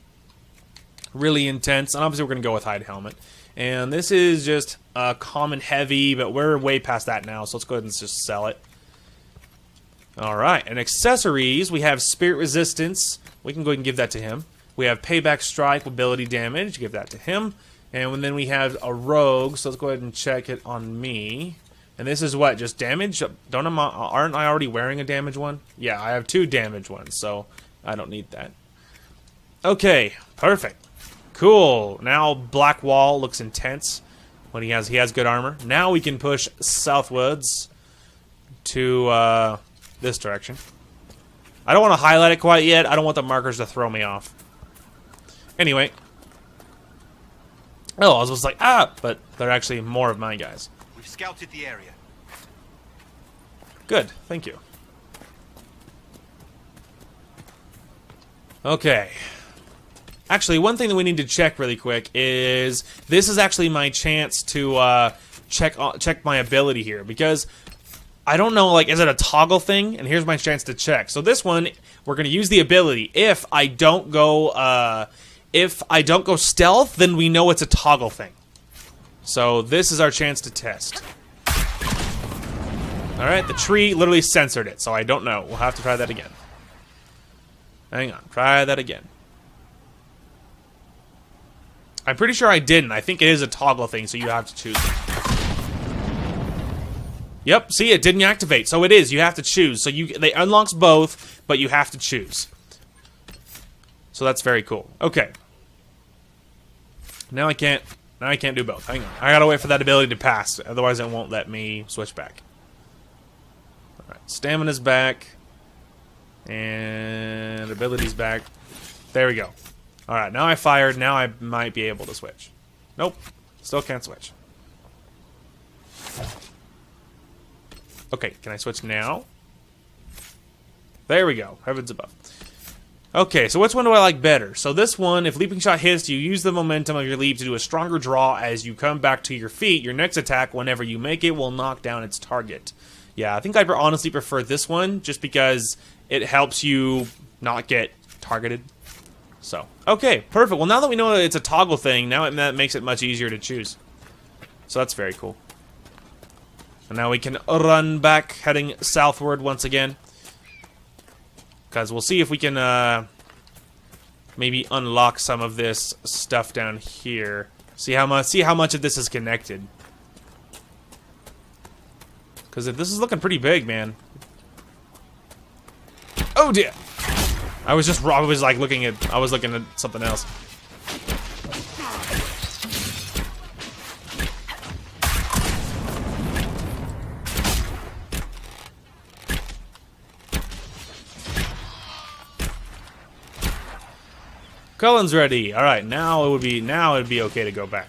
Really intense, and obviously we're going to go with Hide Helmet. And this is just common heavy, but we're way past that now, so let's go ahead and just sell it. Alright, and accessories, we have Spirit Resistance. We can go ahead and give that to him. We have Payback Strike, ability damage. Give that to him. And then we have a Rogue, so let's go ahead and check it on me. And this is what, just damage? Aren't I already wearing a damage one? Yeah, I have 2 damage ones, so I don't need that. Okay, perfect. Cool. Now Blackwall looks intense when he has good armor. Now we can push southwards to this direction. I don't want to highlight it quite yet. I don't want the markers to throw me off. Anyway. Oh, I was just like, but they're actually more of my guys. We've scouted the area. Good, thank you. Okay. Actually, one thing that we need to check really quick is this is actually my chance to check my ability here, because I don't know, like, is it a toggle thing? And here's my chance to check. So this one, we're going to use the ability. If I don't go stealth, then we know it's a toggle thing. So this is our chance to test. Alright, the tree literally censored it, so I don't know. We'll have to try that again. Hang on, try that again. I'm pretty sure I didn't. I think it is a toggle thing, so you have to choose it. Yep, see, it didn't activate, so it is. You have to choose. So they unlocks both, but you have to choose. So that's very cool. Okay. Now I can't Now I can't do both. Hang on. I gotta wait for that ability to pass. Otherwise it won't let me switch back. Alright, stamina's back. And ability's back. There we go. Alright, now I fired. Now I might be able to switch. Nope. Still can't switch. Okay, can I switch now? There we go. Heavens above. Okay, so which one do I like better? So this one, if leaping shot hits, you use the momentum of your leap to do a stronger draw as you come back to your feet. Your next attack, whenever you make it, will knock down its target. Yeah, I think I honestly prefer this one, just because it helps you not get targeted. So, okay, perfect. Well, now that we know it's a toggle thing, now that makes it much easier to choose. So that's very cool. And now we can run back, heading southward once again. Because we'll see if we can maybe unlock some of this stuff down here. See how much of this is connected. Because this is looking pretty big, man. Oh dear! I was looking at something else. Cullen's ready. All right, now it'd be okay to go back.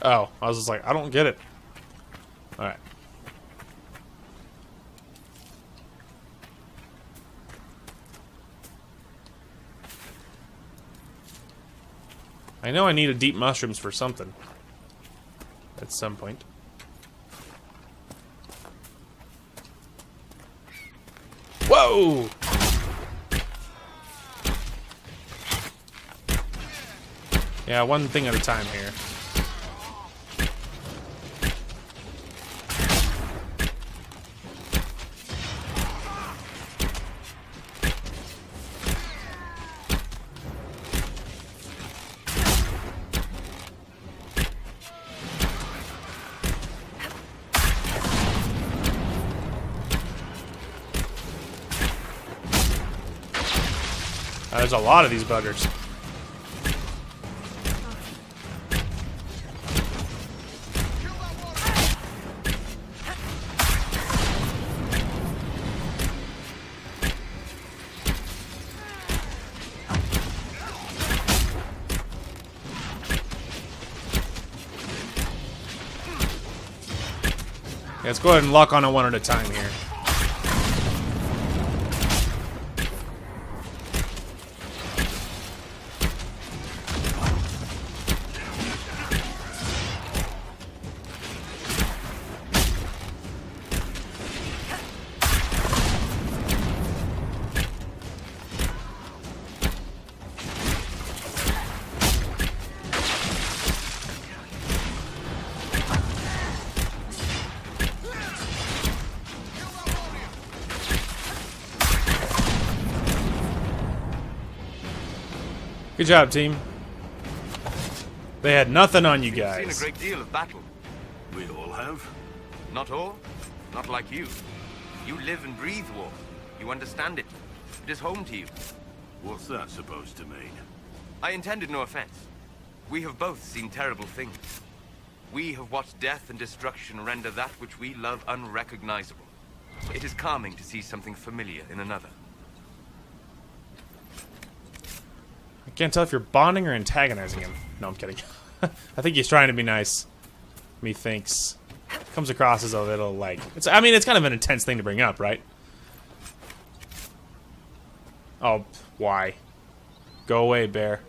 Oh, I was just like, I don't get it. All right. I know I need a deep mushrooms for something. At some point. Whoa! Yeah, one thing at a time here. There's a lot of these buggers. Yeah, let's go ahead and lock on it one at a time here. Good job, team. They had nothing on you guys. You've seen a great deal of battle. We all have. Not all. Not like you. You live and breathe war. You understand it. It is home to you. What's that supposed to mean? I intended no offense. We have both seen terrible things. We have watched death and destruction render that which we love unrecognizable. It is calming to see something familiar in another. I can't tell if you're bonding or antagonizing him. No, I'm kidding. I think he's trying to be nice. Methinks. Comes across as a little, like... I mean, it's kind of an intense thing to bring up, right? Oh, why? Go away, bear.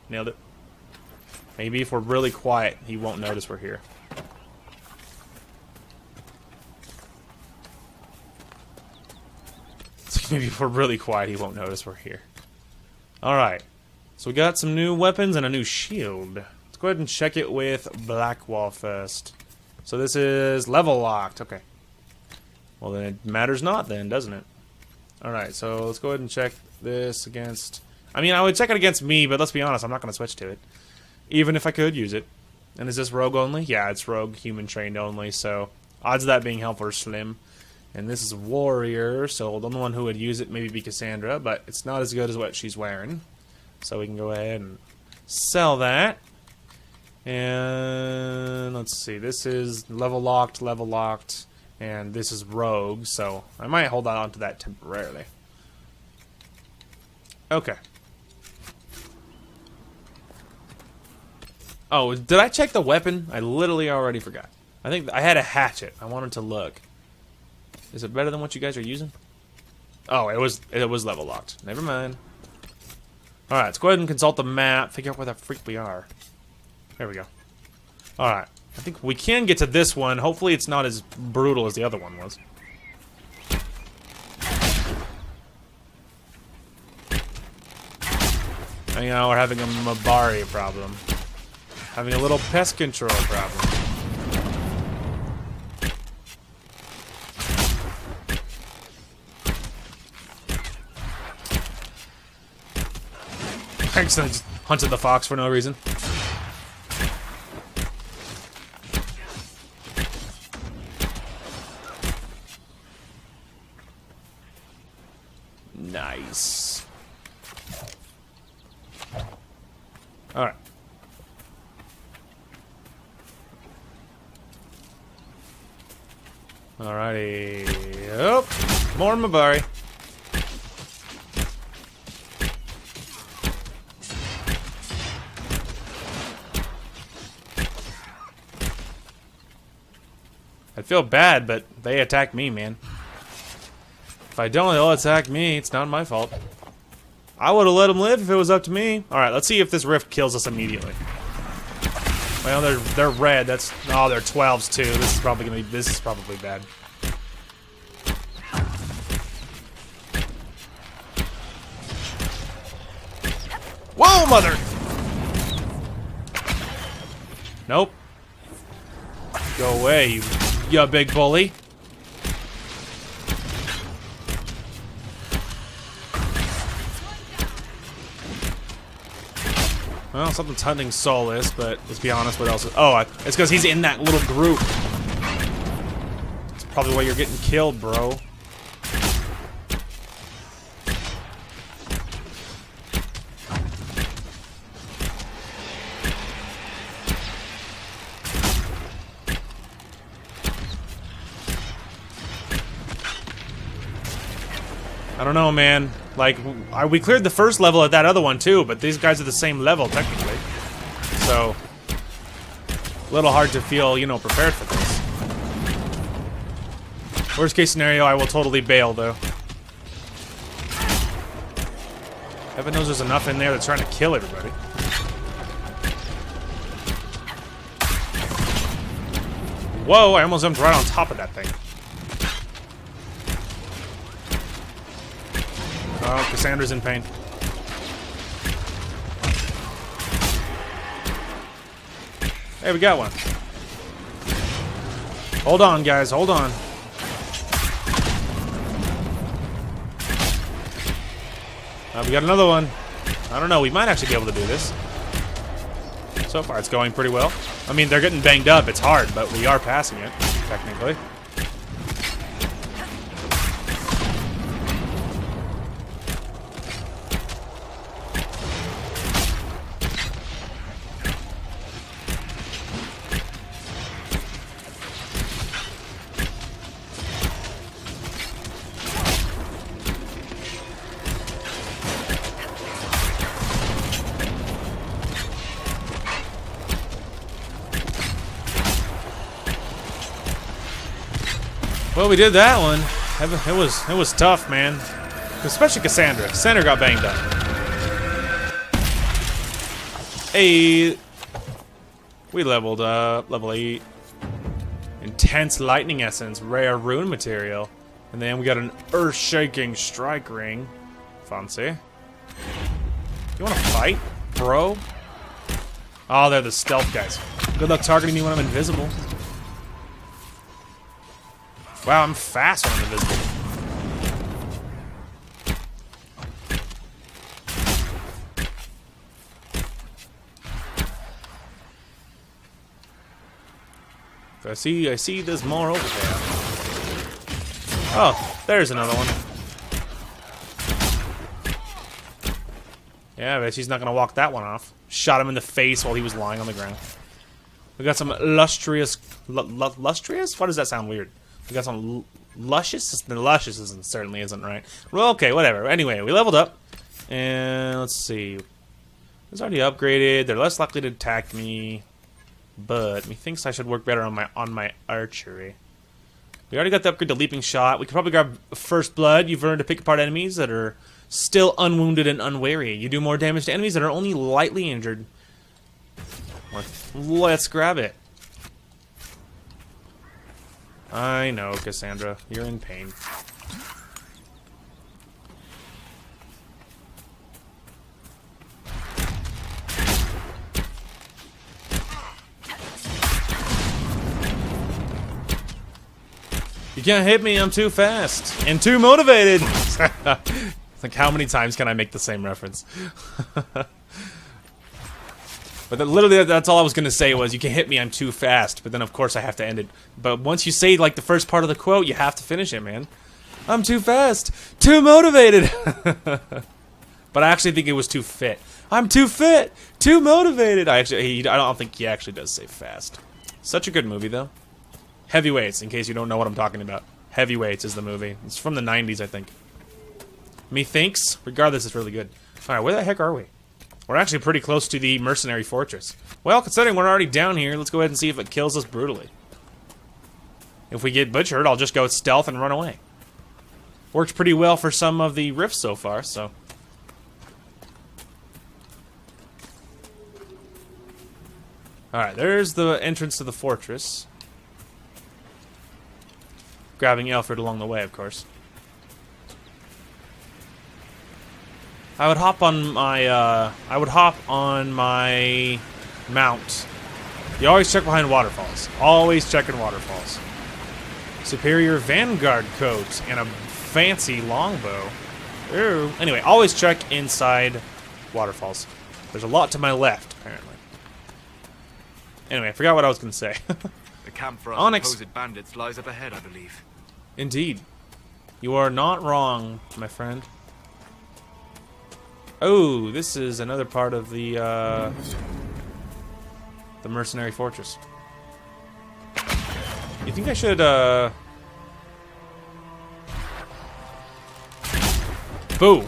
Nailed it. Maybe if we're really quiet, he won't notice we're here. Maybe if we're really quiet, he won't notice we're here. Alright. So we got some new weapons and a new shield. Let's go ahead and check it with Blackwall first. So this is level locked. Okay. Well, then it matters not then, doesn't it? Alright, so let's go ahead and check this against... I mean, I would check it against me, but let's be honest, I'm not going to switch to it. Even if I could use it. And is this rogue only? Yeah, it's rogue, human trained only, so odds of that being helpful are slim. And this is warrior, so the only one who would use it maybe be Cassandra, but it's not as good as what she's wearing. So we can go ahead and sell that. And let's see, this is level locked, and this is rogue, so I might hold on to that temporarily. Okay. Oh, did I check the weapon? I literally already forgot. I think I had a hatchet. I wanted to look. Is it better than what you guys are using? Oh, it was level locked. Never mind. Alright, let's go ahead and consult the map, figure out where the freak we are. There we go. Alright. I think we can get to this one. Hopefully it's not as brutal as the other one was. You know, we're having a Mabari problem. Having a little pest control problem. I just hunted the fox for no reason. Nice. Alright. Alrighty. Oh, more Mabari. I feel bad, but they attack me, man. If I don't, they'll attack me. It's not my fault. I would have let them live if it was up to me. All right, let's see if this rift kills us immediately. Well, they're red. That's they're 12s too. This is probably bad. Whoa, mother! Nope. Go away, you big bully. Well, something's hunting Solus, but let's be honest, what else? Oh, it's because he's in that little group. That's probably why you're getting killed, bro. I don't know, man. Like, we cleared the first level at that other one too, but these guys are the same level technically. So, a little hard to feel, you know, prepared for this. Worst case scenario, I will totally bail though. Heaven knows there's enough in there that's trying to kill everybody. Whoa, I almost jumped right on top of that thing. Oh, Cassandra's in pain. Hey, we got one. Hold on, guys. Hold on. We got another one. I don't know. We might actually be able to do this. So far, it's going pretty well. I mean, they're getting banged up. It's hard, but we are passing it, technically. Well, we did that one. It was tough, man. Especially Cassandra. Cassandra got banged up. Hey, we leveled up. Level 8. Intense lightning essence, rare rune material, and then we got an earth-shaking strike ring. Fancy. You want to fight, bro? Oh, they're the stealth guys. Good luck targeting me when I'm invisible. Wow, I'm fast when I'm invisible. I see there's more over there. Oh, there's another one. Yeah, I bet she's not gonna walk that one off. Shot him in the face while he was lying on the ground. We got some lustrous... lustrous? Why does that sound weird? We got some luscious? The luscious certainly isn't right. Well, okay, whatever. Anyway, we leveled up. And let's see. It's already upgraded. They're less likely to attack me. But methinks I should work better on my archery. We already got the upgrade to Leaping Shot. We could probably grab First Blood. You've learned to pick apart enemies that are still unwounded and unwary. You do more damage to enemies that are only lightly injured. Let's grab it. I know, Cassandra. You're in pain. You can't hit me, I'm too fast. And too motivated! Like, how many times can I make the same reference? But literally, that's all I was going to say was, you can hit me, I'm too fast. But then, of course, I have to end it. But once you say, like, the first part of the quote, you have to finish it, man. I'm too fast. Too motivated! But I actually think it was too fit. I'm too fit! Too motivated! I don't think he actually does say fast. Such a good movie, though. Heavyweights, in case you don't know what I'm talking about. Heavyweights is the movie. It's from the 90s, I think. Methinks, regardless, it's really good. Alright, where the heck are we? We're actually pretty close to the mercenary fortress. Well, considering we're already down here, let's go ahead and see if it kills us brutally. If we get butchered, I'll just go stealth and run away. Worked pretty well for some of the rifts so far, so... Alright, there's the entrance to the fortress. Grabbing Alfred along the way, of course. I would hop on my mount. You always check behind waterfalls. Always checking waterfalls. Superior Vanguard coat and a fancy longbow. Ooh. Anyway, always check inside waterfalls. There's a lot to my left, apparently. Anyway, I forgot what I was going to say. The camp for our supposed bandits lies up ahead, I believe. Indeed. You are not wrong, my friend. Oh, this is another part of the mercenary fortress. You think I should, Boo!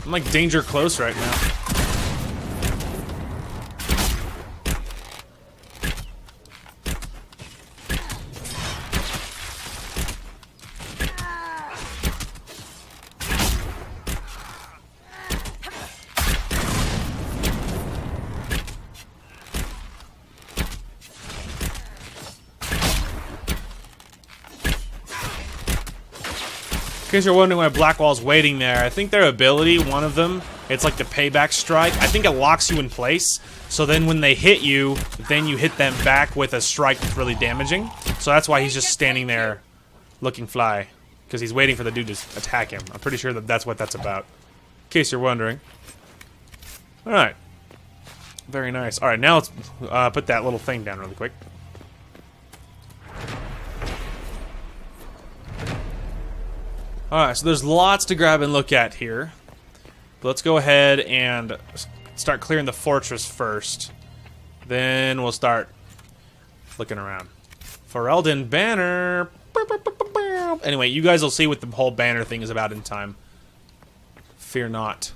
I'm like danger close right now. In case you're wondering why Blackwall's waiting there, I think their ability, one of them, it's like the payback strike. I think it locks you in place, so then when they hit you, then you hit them back with a strike that's really damaging. So that's why he's just standing there looking fly, because he's waiting for the dude to attack him. I'm pretty sure that that's what that's about, in case you're wondering. Alright. Very nice. Alright, now let's put that little thing down really quick. Alright, so there's lots to grab and look at here. But let's go ahead and start clearing the fortress first. Then we'll start looking around. Ferelden banner. Anyway, you guys will see what the whole banner thing is about in time. Fear not.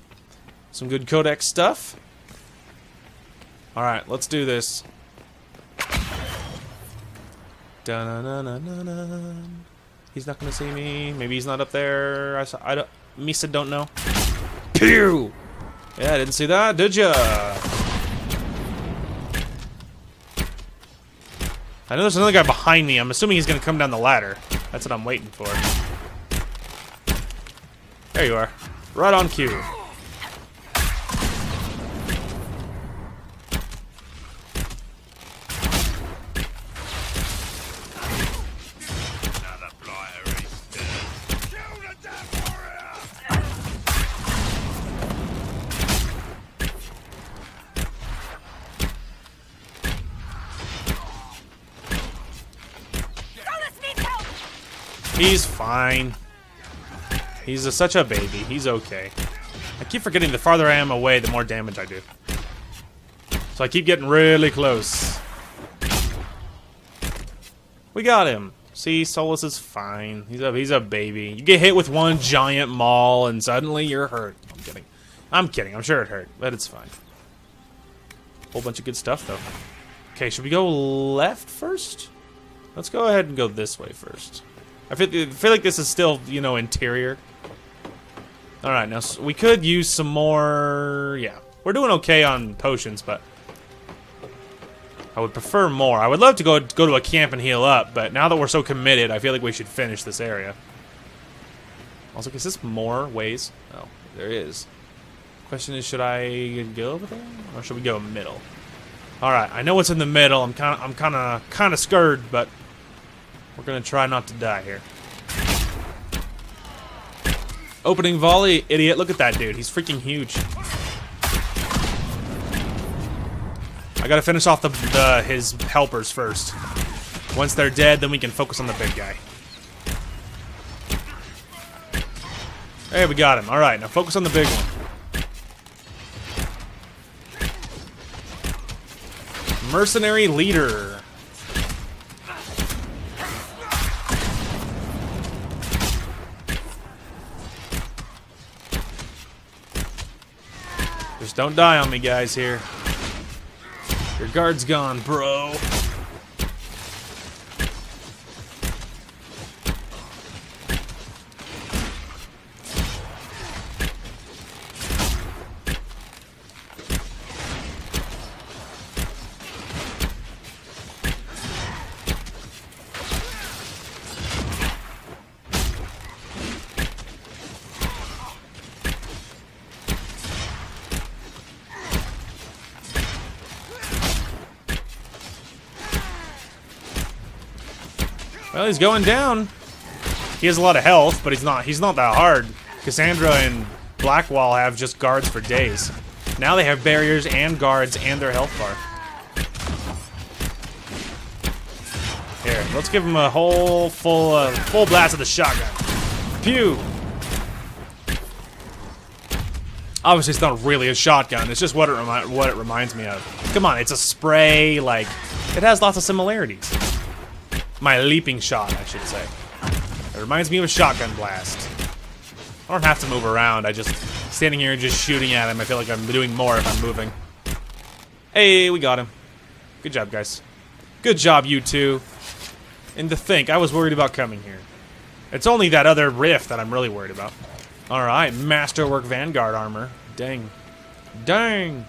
Some good codex stuff. Alright, let's do this. Dun-dun-dun-dun-dun. He's not gonna see me. Maybe he's not up there. Misa don't know. Pew! Yeah, didn't see that, did ya? I know there's another guy behind me. I'm assuming he's gonna come down the ladder. That's what I'm waiting for. There you are. Right on cue. He's fine. He's such a baby. He's okay. I keep forgetting the farther I am away, the more damage I do. So I keep getting really close. We got him. See, Solus is fine. He's a baby. You get hit with one giant maul and suddenly you're hurt. I'm kidding. I'm kidding. I'm sure it hurt, but it's fine. Whole bunch of good stuff, though. Okay, should we go left first? Let's go ahead and go this way first. I feel like this is still, you know, interior. Alright, now we could use some more... Yeah, we're doing okay on potions, but... I would prefer more. I would love to go to a camp and heal up, but now that we're so committed, I feel like we should finish this area. Also, is this more ways? Oh, there is. Question is, should I go over there, or should we go middle? All right, I know what's in the middle. I'm kind of scared, but we're gonna try not to die here. Opening volley, idiot! Look at that dude. He's freaking huge. I gotta finish off his helpers first. Once they're dead, then we can focus on the big guy. Hey, we got him. All right, now focus on the big one. Mercenary leader. Just don't die on me, guys, here. Your guard's gone, bro. Well, he's going down. He has a lot of health, but he's not that hard. Cassandra and Blackwall have just guards for days. Now they have barriers and guards and their health bar. Here, let's give him a whole full blast of the shotgun. Pew! Obviously, it's not really a shotgun. It's just what it reminds me of. Come on, it's a spray. Like, it has lots of similarities. My leaping shot, I should say. It reminds me of a shotgun blast. I don't have to move around. I just standing here and just shooting at him. I feel like I'm doing more if I'm moving. Hey, we got him. Good job, guys. Good job, you two. And to think, I was worried about coming here. It's only that other rift that I'm really worried about. Alright, Masterwork Vanguard armor. Dang. Dang!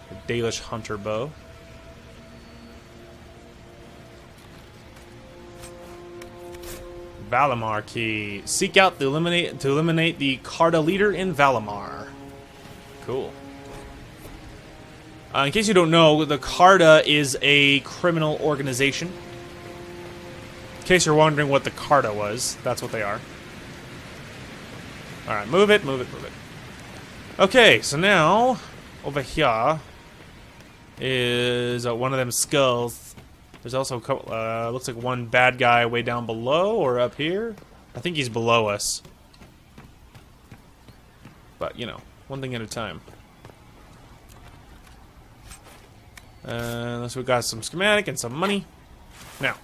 The Dalish Hunter bow. Valimar key. Seek out to eliminate the Carta leader in Valimar. Cool. In case you don't know, the Carta is a criminal organization. In case you're wondering what the Carta was, that's what they are. Alright, move it, move it, move it. Okay, so now, over here is one of them skulls. There's also a couple, looks like one bad guy way down below or up here. I think he's below us. But, you know, one thing at a time. Unless we got some schematic and some money. Now,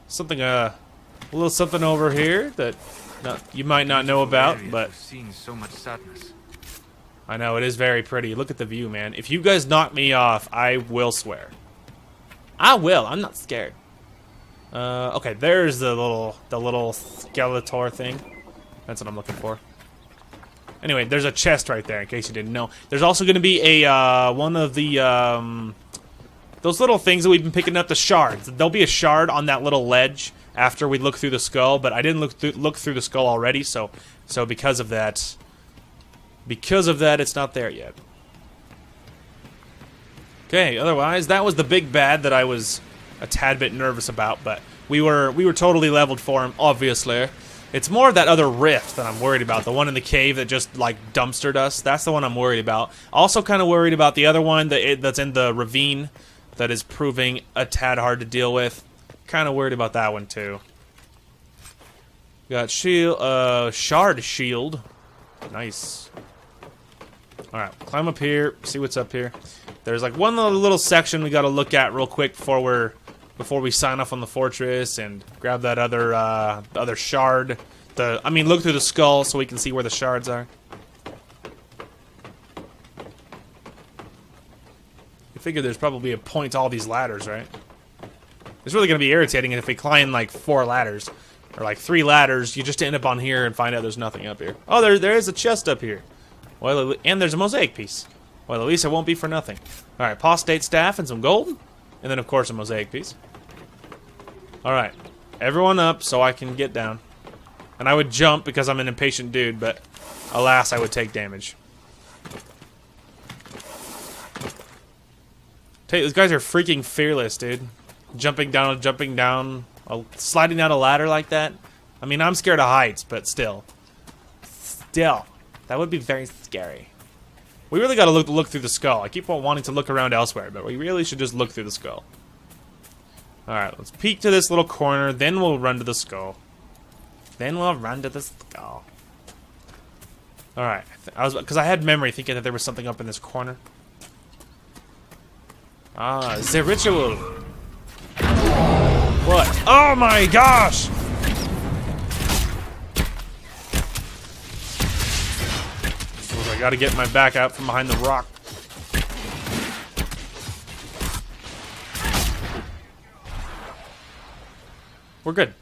something, a little something over here that you might not know about, but Seeing so much sadness. I know, it is very pretty. Look at the view, man. If you guys knock me off, I will swear. I will. I'm not scared. Okay, there's the little Skeletor thing. That's what I'm looking for. Anyway, there's a chest right there, in case you didn't know. There's also going to be a one of the those little things that we've been picking up, the shards. There'll be a shard on that little ledge after we look through the skull, but I didn't look through the skull already, so because of that, it's not there yet. Okay, otherwise, that was the big bad that I was a tad bit nervous about, but we were totally leveled for him, obviously. It's more of that other rift that I'm worried about, the one in the cave that just, like, dumpstered us. That's the one I'm worried about. Also kind of worried about the other one that's in the ravine that is proving a tad hard to deal with. kind of worried about that one too. Got shield, shard shield. Nice. Alright, climb up here, see what's up here. There's like one little section we gotta look at real quick before we sign off on the fortress and grab that other shard. Look through the skull so we can see where the shards are. I figure there's probably a point to all these ladders, right? It's really gonna be irritating if we climb like 4 ladders. Or like 3 ladders, you just end up on here and find out there's nothing up here. Oh, there is a chest up here. Well, and there's a mosaic piece. Well, at least it won't be for nothing. Alright, apostate staff and some gold. And then, of course, a mosaic piece. Alright, everyone up so I can get down. And I would jump because I'm an impatient dude, but alas, I would take damage. These guys are freaking fearless, dude. Jumping down, sliding down a ladder like that. I mean, I'm scared of heights, but still. That would be very scary. We really gotta look through the skull. I keep on wanting to look around elsewhere, but we really should just look through the skull. Alright, let's peek to this little corner, then we'll run to the skull. Alright, because I had memory thinking that there was something up in this corner. Ah, the ritual. What? Oh my gosh! I gotta get my back out from behind the rock. We're good.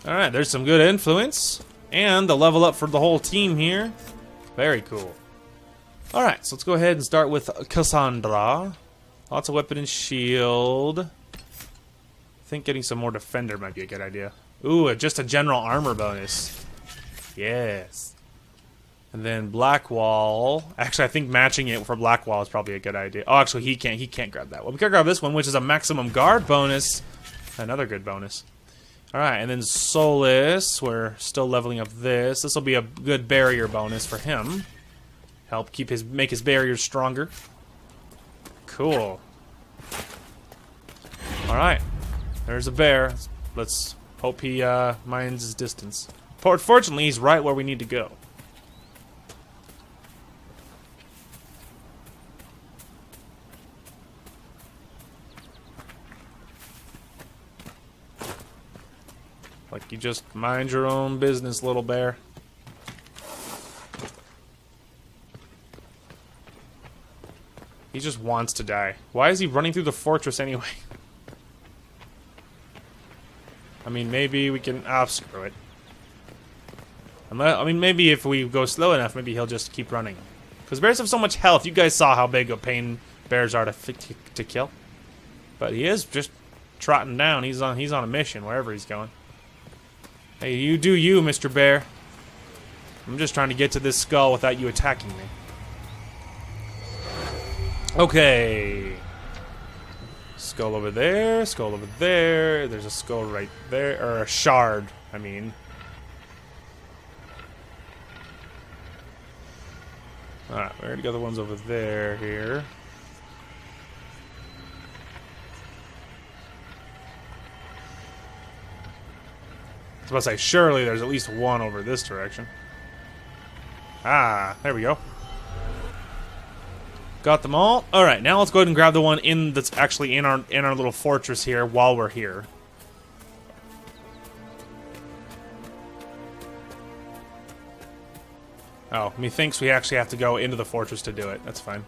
Alright, there's some good influence. And the level up for the whole team here. Very cool. Alright, so let's go ahead and start with Cassandra. Lots of weapon and shield. I think getting some more defender might be a good idea. Ooh, just a general armor bonus. Yes. And then Blackwall. Actually, I think matching it for Blackwall is probably a good idea. Oh, actually, he can't grab that one. We can grab this one, which is a maximum guard bonus. Another good bonus. Alright, and then Solus. We're still leveling up this. This will be a good barrier bonus for him. Help make his barriers stronger. Cool. Alright. There's a bear. Let's hope he minds his distance. Fortunately, he's right where we need to go. Like you just mind your own business, little bear. He just wants to die. Why is he running through the fortress anyway? I mean, maybe we can... Ah, screw it. I mean, maybe if we go slow enough, maybe he'll just keep running. Because bears have so much health. You guys saw how big a pain bears are to kill. But he is just trotting down. He's on a mission wherever he's going. Hey, you do you, Mr. Bear. I'm just trying to get to this skull without you attacking me. Okay. Skull over there, skull over there. There's a skull right there, or a shard, I mean. Alright, we already got the ones over there here. I was about to say, surely there's at least one over this direction. Ah, there we go. Got them all. All right, now let's go ahead and grab the one that's actually in our little fortress here while we're here. Oh, methinks we actually have to go into the fortress to do it. That's fine.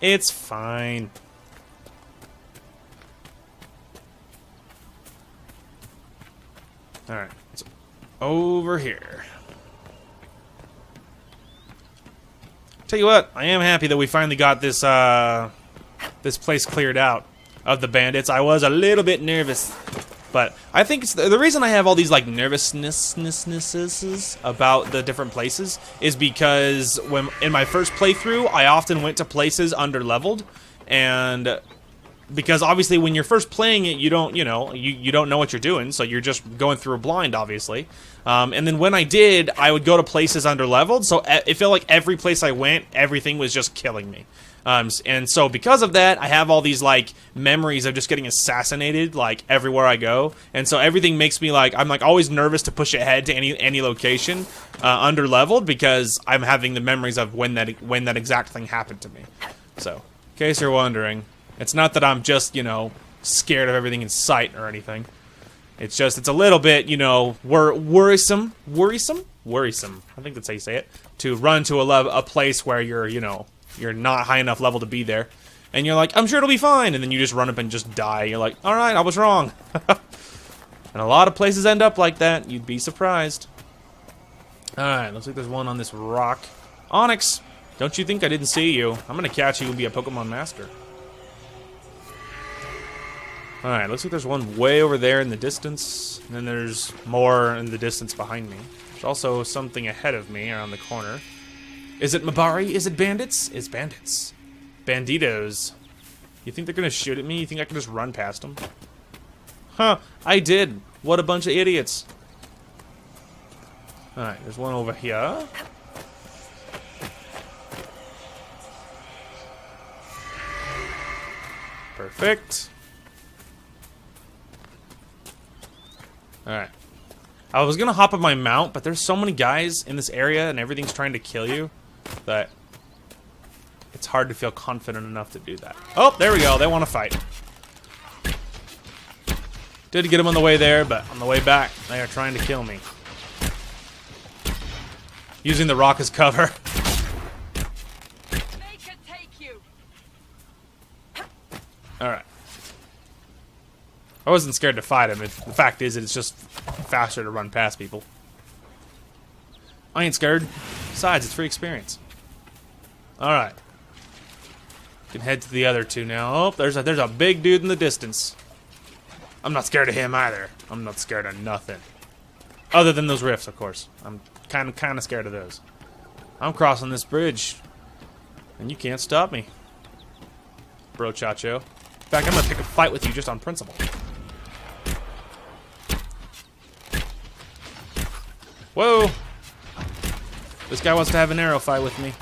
It's fine. All right, it's over here. Tell you what, I am happy that we finally got this this place cleared out of the bandits. I was a little bit nervous, but I think it's the reason I have all these like nervousnesses about the different places is because when in my first playthrough, I often went to places under-leveled, and because obviously when you're first playing it, you don't know what you're doing, so you're just going through a blind, obviously. And then when I did, I would go to places under-leveled, so it felt like every place I went, everything was just killing me. And so because of that, I have all these like memories of just getting assassinated like everywhere I go, and so everything makes me like I'm like always nervous to push ahead to any location under leveled because I'm having the memories of when that exact thing happened to me. So in case you're wondering, it's not that I'm just scared of everything in sight or anything. It's just it's a little bit worrisome. I think that's how you say it. To run to a place where you're not high enough level to be there. And you're like, I'm sure it'll be fine. And then you just run up and just die. You're like, alright, I was wrong. And a lot of places end up like that. You'd be surprised. Alright, looks like there's one on this rock. Onyx, don't you think I didn't see you? I'm going to catch you and be a Pokemon Master. Alright, looks like there's one way over there in the distance. And then there's more in the distance behind me. There's also something ahead of me around the corner. Is it Mabari? Is it bandits? It's bandits. Banditos. You think they're gonna shoot at me? You think I can just run past them? Huh, I did. What a bunch of idiots. Alright, there's one over here. Perfect. Alright. I was gonna hop on my mount, but there's so many guys in this area and everything's trying to kill you that it's hard to feel confident enough to do that. Oh, there we go. They want to fight. Did get them on the way there, but on the way back, they are trying to kill me. Using the rock as cover. Alright. I wasn't scared to fight him. The fact is, it's just faster to run past people. I ain't scared. Besides, it's free experience. Alright. Can head to the other two now. Oh, there's a big dude in the distance. I'm not scared of him either. I'm not scared of nothing. Other than those rifts, of course. I'm kind of scared of those. I'm crossing this bridge. And you can't stop me. Bro Chacho. In fact, I'm gonna pick a fight with you just on principle. Whoa! This guy wants to have an arrow fight with me.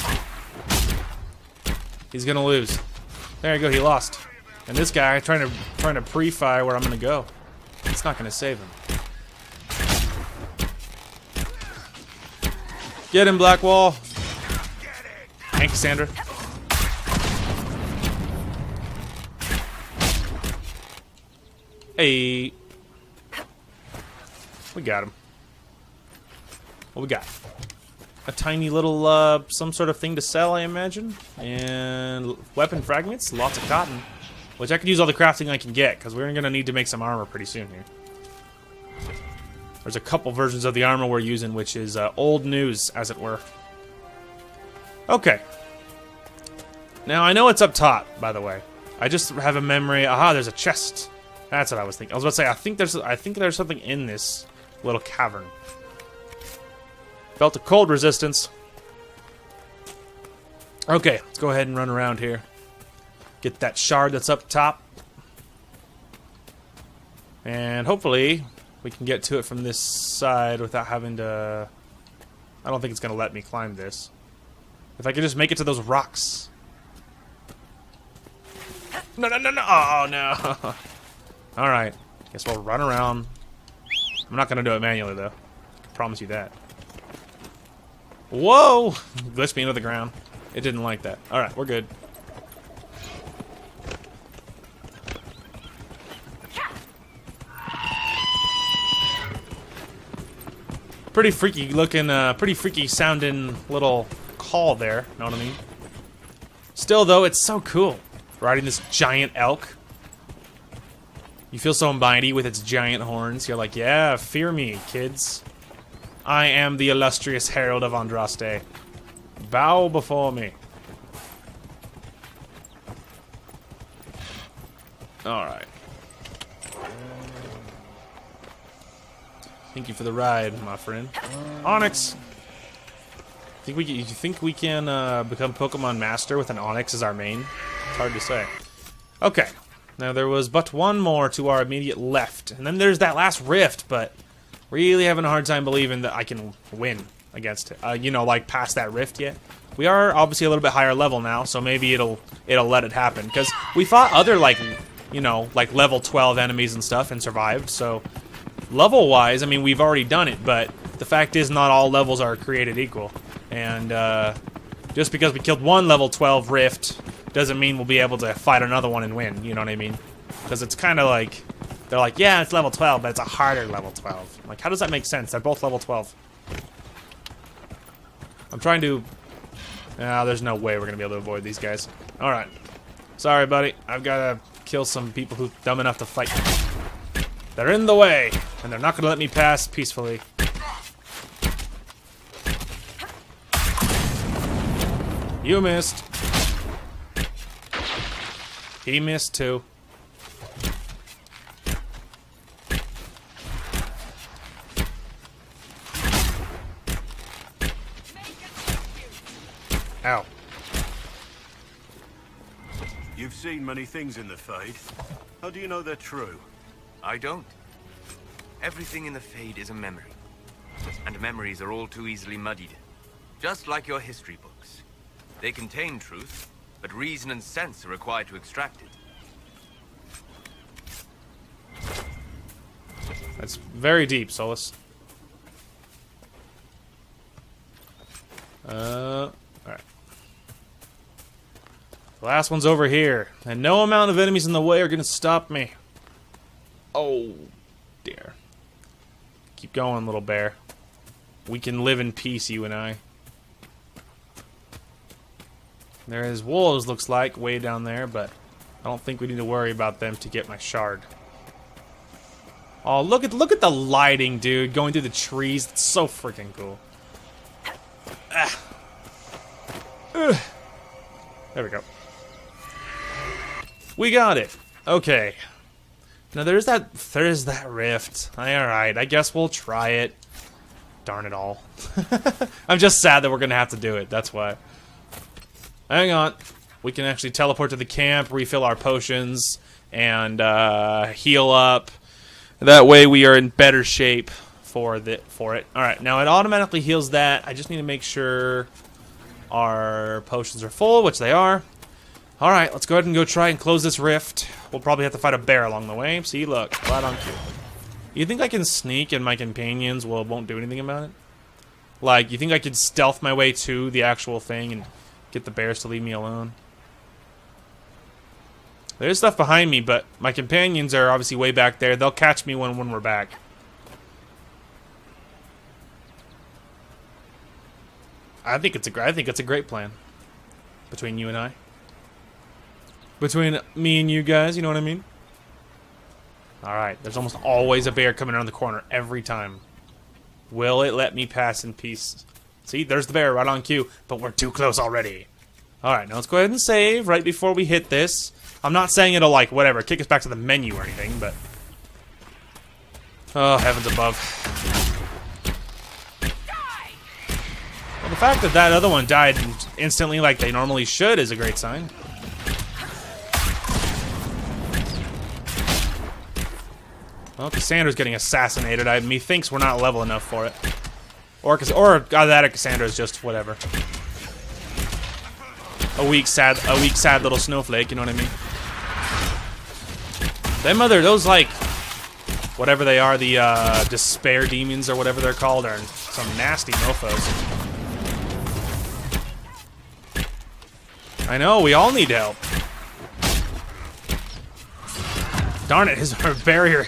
He's gonna lose. There you go, he lost. And this guy trying to pre-fire where I'm gonna go. It's not gonna save him. Get him, Blackwall. Thank you, Sandra. Hey. We got him. What we got? A tiny little, some sort of thing to sell, I imagine. And weapon fragments, lots of cotton. Which I could use all the crafting I can get, because we're going to need to make some armor pretty soon here. There's a couple versions of the armor we're using, which is old news, as it were. Okay. Now, I know it's up top, by the way. I just have a memory. Aha, there's a chest. That's what I was thinking. I was about to say, I think there's something in this little cavern. Felt a cold resistance. Okay, let's go ahead and run around here. Get that shard that's up top. And hopefully we can get to it from this side without having to... I don't think it's going to let me climb this. If I could just make it to those rocks. No, no, no, no. Oh, no. Alright. Guess we'll run around. I'm not going to do it manually, though. I can promise you that. Whoa! Glitched me into the ground. It didn't like that. Alright, we're good. Pretty freaky looking, pretty freaky sounding little call there. Know what I mean? Still, though, it's so cool. Riding this giant elk. You feel so mighty with its giant horns. You're like, yeah, fear me, kids. I am the illustrious Herald of Andraste. Bow before me. Alright. Thank you for the ride, my friend. Onyx! You think we can become Pokemon Master with an Onyx as our main? It's hard to say. Okay. Now there was but one more to our immediate left. And then there's that last rift, but... really having a hard time believing that I can win against it. You know, like past that rift yet. we are obviously a little bit higher level now, so maybe it'll let it happen. Because we fought other, like, you know, like level 12 enemies and stuff and survived, so level-wise, I mean, we've already done it, but the fact is not all levels are created equal. And just because we killed one level 12 rift doesn't mean we'll be able to fight another one and win, you know what I mean? Because it's kind of like, they're like, yeah, it's level 12, but it's a harder level 12. I'm like, how does that make sense? They're both level 12. I'm trying to... there's no way we're going to be able to avoid these guys. Alright. Sorry, buddy. I've got to kill some people who are dumb enough to fight. They're in the way, and they're not going to let me pass peacefully. You missed. He missed too. Ow. You've seen many things in the Fade. How do you know they're true? I don't. Everything in the Fade is a memory. And memories are all too easily muddied. Just like your history books. They contain truth, but reason and sense are required to extract it. That's very deep, Solus. Alright. The last one's over here, and no amount of enemies in the way are gonna stop me. Oh, dear. Keep going, little bear. We can live in peace, you and I. There is wolves, looks like, way down there, but I don't think we need to worry about them to get my shard. Oh, look at the lighting, dude, going through the trees. It's so freaking cool. Ah. Ugh. There we go. We got it. Okay. Now there's that rift. Alright, I guess we'll try it. Darn it all. I'm just sad that we're gonna have to do it, that's why. Hang on. We can actually teleport to the camp, refill our potions, and heal up. That way we are in better shape for it. Alright, now it automatically heals that. I just need to make sure our potions are full, which they are. Alright, let's go ahead and go try and close this rift. We'll probably have to fight a bear along the way. See, look, right on cue. You think I can sneak and my companions won't do anything about it? Like, you think I could stealth my way to the actual thing and get the bears to leave me alone? There's stuff behind me, but my companions are obviously way back there. They'll catch me when we're back. I think it's a great plan. Between you and I. Between me and you guys, you know what I mean? Alright, there's almost always a bear coming around the corner every time. Will it let me pass in peace? See, there's the bear right on cue, but we're too close already. Alright, now let's go ahead and save right before we hit this. I'm not saying it'll, like, whatever, kick us back to the menu or anything, but... Oh, heavens above. Well, the fact that that other one died instantly like they normally should is a great sign. Well, Cassandra's getting assassinated. Methinks we're not level enough for it. Or that Cassandra's just whatever. A weak, sad little snowflake, you know what I mean? Those, like, whatever they are, the despair demons or whatever they're called, are some nasty mofos. I know, we all need help. Darn it, his barrier.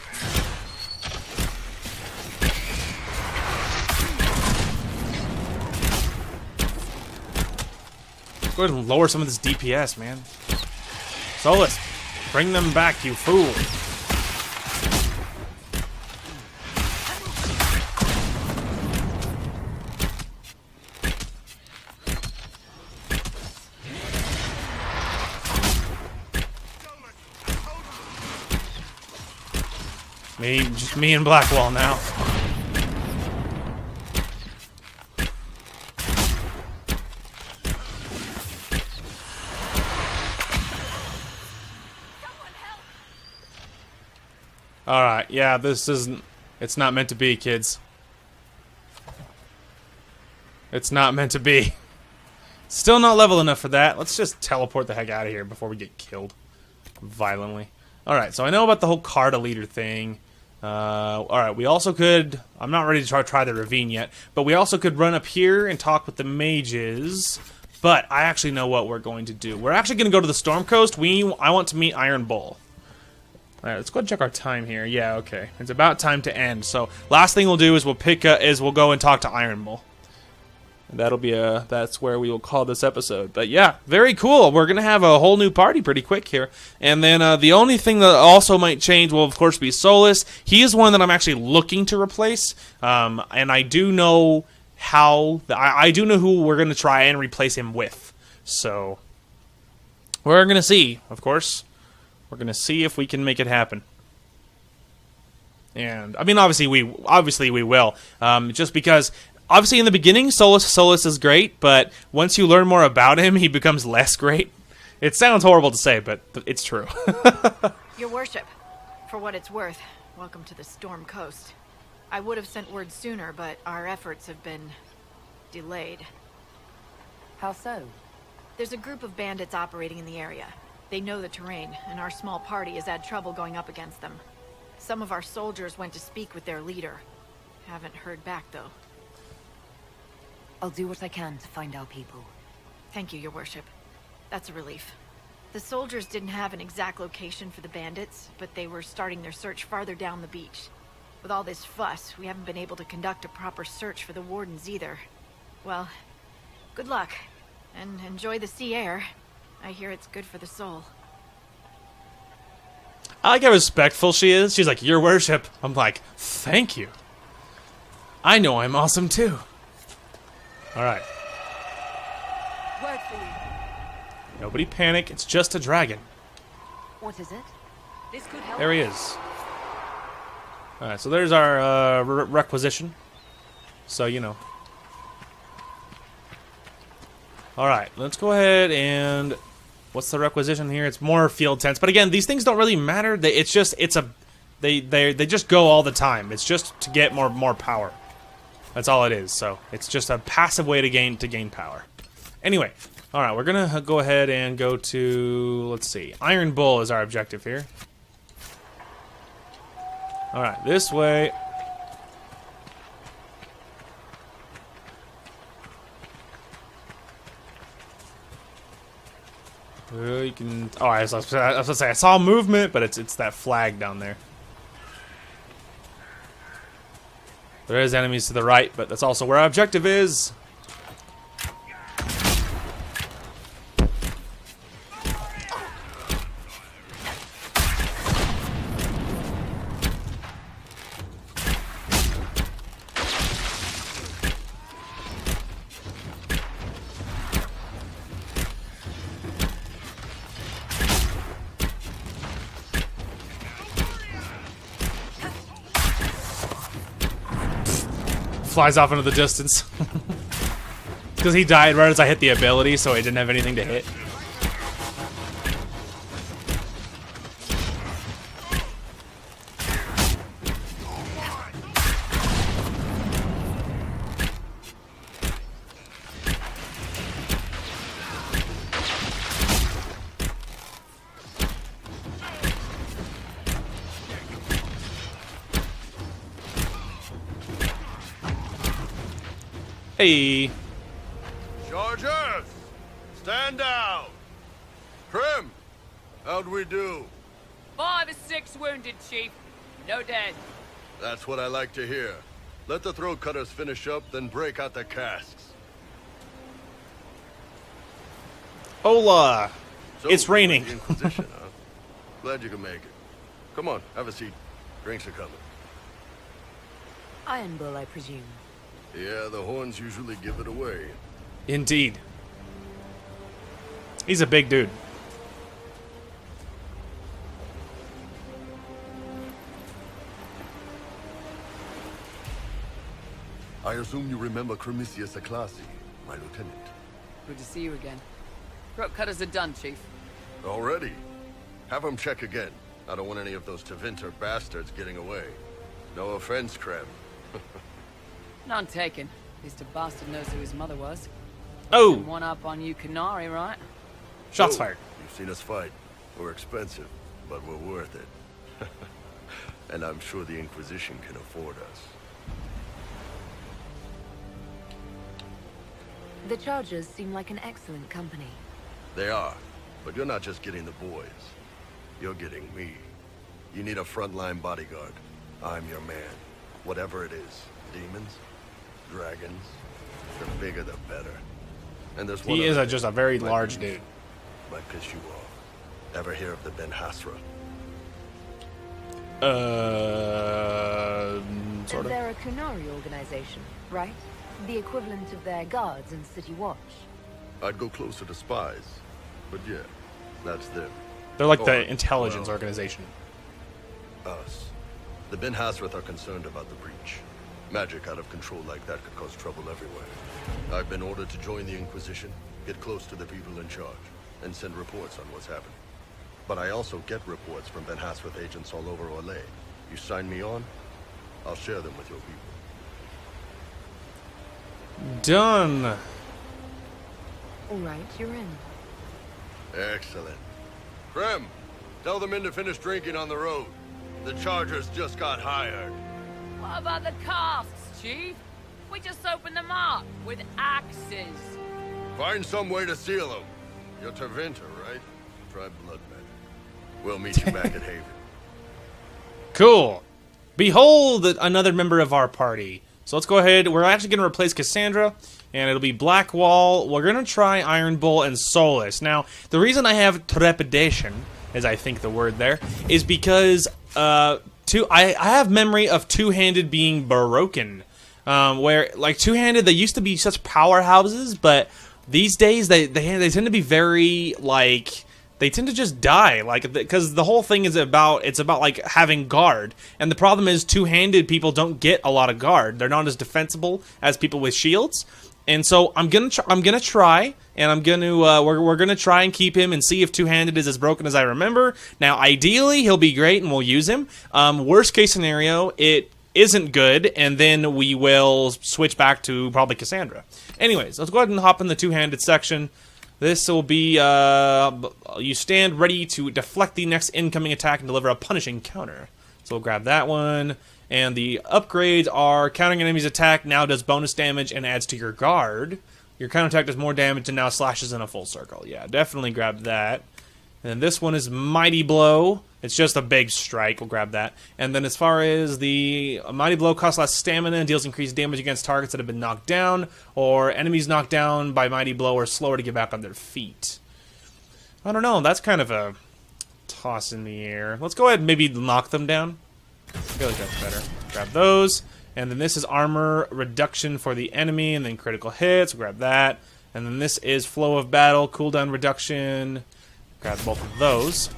Go ahead and lower some of this DPS, man. Solus, bring them back, you fool. Just me and Blackwall now. Alright, yeah, it's not meant to be, kids. It's not meant to be. Still not level enough for that. Let's just teleport the heck out of here before we get killed violently. Alright, so I know about the whole Carta leader thing. Alright, we also could... I'm not ready to try the ravine yet, but we also could run up here and talk with the mages. But I actually know what we're going to do. We're actually going to go to the Storm Coast. I want to meet Iron Bull. Alright, let's go and check our time here. Yeah, okay. It's about time to end. So, last thing we'll do is we'll go and talk to Iron Bull. And that'll be that's where we will call this episode. But yeah, very cool. We're going to have a whole new party pretty quick here. And then the only thing that also might change will, of course, be Solus. He is one that I'm actually looking to replace. And I do know I do know who we're going to try and replace him with. So, we're going to see, of course. We're going to see if we can make it happen. And, I mean, obviously we will. Just because... Obviously, in the beginning, Solus is great, but once you learn more about him, he becomes less great. It sounds horrible to say, but it's true. Your worship, for what it's worth, welcome to the Storm Coast. I would have sent word sooner, but our efforts have been delayed. How so? There's a group of bandits operating in the area. They know the terrain, and our small party has had trouble going up against them. Some of our soldiers went to speak with their leader. Haven't heard back, though. I'll do what I can to find our people. Thank you, Your Worship. That's a relief. The soldiers didn't have an exact location for the bandits, but they were starting their search farther down the beach. With all this fuss, we haven't been able to conduct a proper search for the wardens either. Well, good luck, and enjoy the sea air. I hear it's good for the soul. I like how respectful she is. She's like, Your Worship. I'm like, thank you. I know I'm awesome too. Alright. Nobody panic, it's just a dragon. What is it? This could help. There he is. Alright, so there's our requisition. So, you know. Alright, let's go ahead and... What's the requisition here? It's more field tents. But again, these things don't really matter. They just go all the time. It's just to get more power. That's all it is. So it's just a passive way to gain power. Anyway, all right, we're gonna go ahead and go to, let's see, Iron Bull is our objective here. All right, this way. You can. Oh, I was gonna say I saw movement, but it's that flag down there. There is enemies to the right, but that's also where our objective is. Flies off into the distance. Because he died right as I hit the ability, so I didn't have anything to hit. Hey. Chargers! Stand down! Prim! How'd we do? 5 or 6 wounded, Chief. No dead. That's what I like to hear. Let the throat cutters finish up, then break out the casks. Hola! So, it's raining. The Inquisition, huh? Glad you can make it. Come on, have a seat. Drinks are coming. Iron Bull, I presume. Yeah, the horns usually give it away. Indeed. He's a big dude. I assume you remember Cremisius Aclassi, my lieutenant. Good to see you again. Throat cutters are done, Chief. Already? Have him check again. I don't want any of those Tevinter bastards getting away. No offense, Krem. None taken. At least a bastard knows who his mother was. Oh! One up on you, Canary, right? Shots fired. You've seen us fight. We're expensive, but we're worth it. And I'm sure the Inquisition can afford us. The Chargers seem like an excellent company. They are, but you're not just getting the boys. You're getting me. You need a frontline bodyguard. I'm your man. Whatever it is. Demons, dragons, the bigger the better. And there's one He is other just a thing. very large dude. Might piss you off. Ever hear of the Ben Hasra? Sort of. They're a Kunari organization, right? The equivalent of their guards in City Watch. I'd go closer to spies, but yeah, that's them. They're like Or, the intelligence well, organization. Us. The Ben Hasrath are concerned about the breach. Magic out of control like that could cause trouble everywhere. I've been ordered to join the Inquisition, get close to the people in charge, and send reports on what's happening. But I also get reports from Ben Hasrath agents all over Orlais. You sign me on, I'll share them with your people. Done. All right, you're in. Excellent. Krem, tell the men to finish drinking on the road. The Chargers just got hired. What about the casks, Chief? We just opened them up with axes. Find some way to seal them. You're Tervinter, right? Try blood magic. We'll meet you back at Haven. Cool. Behold, another member of our party. So let's go ahead. We're actually going to replace Cassandra, and it'll be Blackwall. We're going to try Iron Bull and Solus. Now, the reason I have trepidation, as I think the word there, is because I have memory of two-handed being broken. Where, like, two-handed, they used to be such powerhouses, but these days they tend to be very, like... They tend to just die, like, because the whole thing is about, it's about, like, having guard. And the problem is two-handed people don't get a lot of guard. They're not as defensible as people with shields. And so I'm gonna try, and I'm gonna, we're gonna try and keep him and see if two-handed is as broken as I remember. Now, ideally, he'll be great and we'll use him. Worst case scenario, it isn't good, and then we will switch back to probably Cassandra. Anyways, let's go ahead and hop in the two-handed section. This will be, you stand ready to deflect the next incoming attack and deliver a punishing counter. So we'll grab that one. And the upgrades are countering an enemy's attack now does bonus damage and adds to your guard. Your counterattack does more damage and now slashes in a full circle. Yeah, definitely grab that. And then this one is Mighty Blow. It's just a big strike. We'll grab that. And then as far as the Mighty Blow costs less stamina and deals increased damage against targets that have been knocked down, or enemies knocked down by Mighty Blow are slower to get back on their feet. I don't know. That's kind of a toss in the air. Let's go ahead and maybe knock them down. I feel like that's better. Grab those. And then this is armor reduction for the enemy, and then critical hits. We'll grab that. And then this is flow of battle, cooldown reduction. Grab both of those.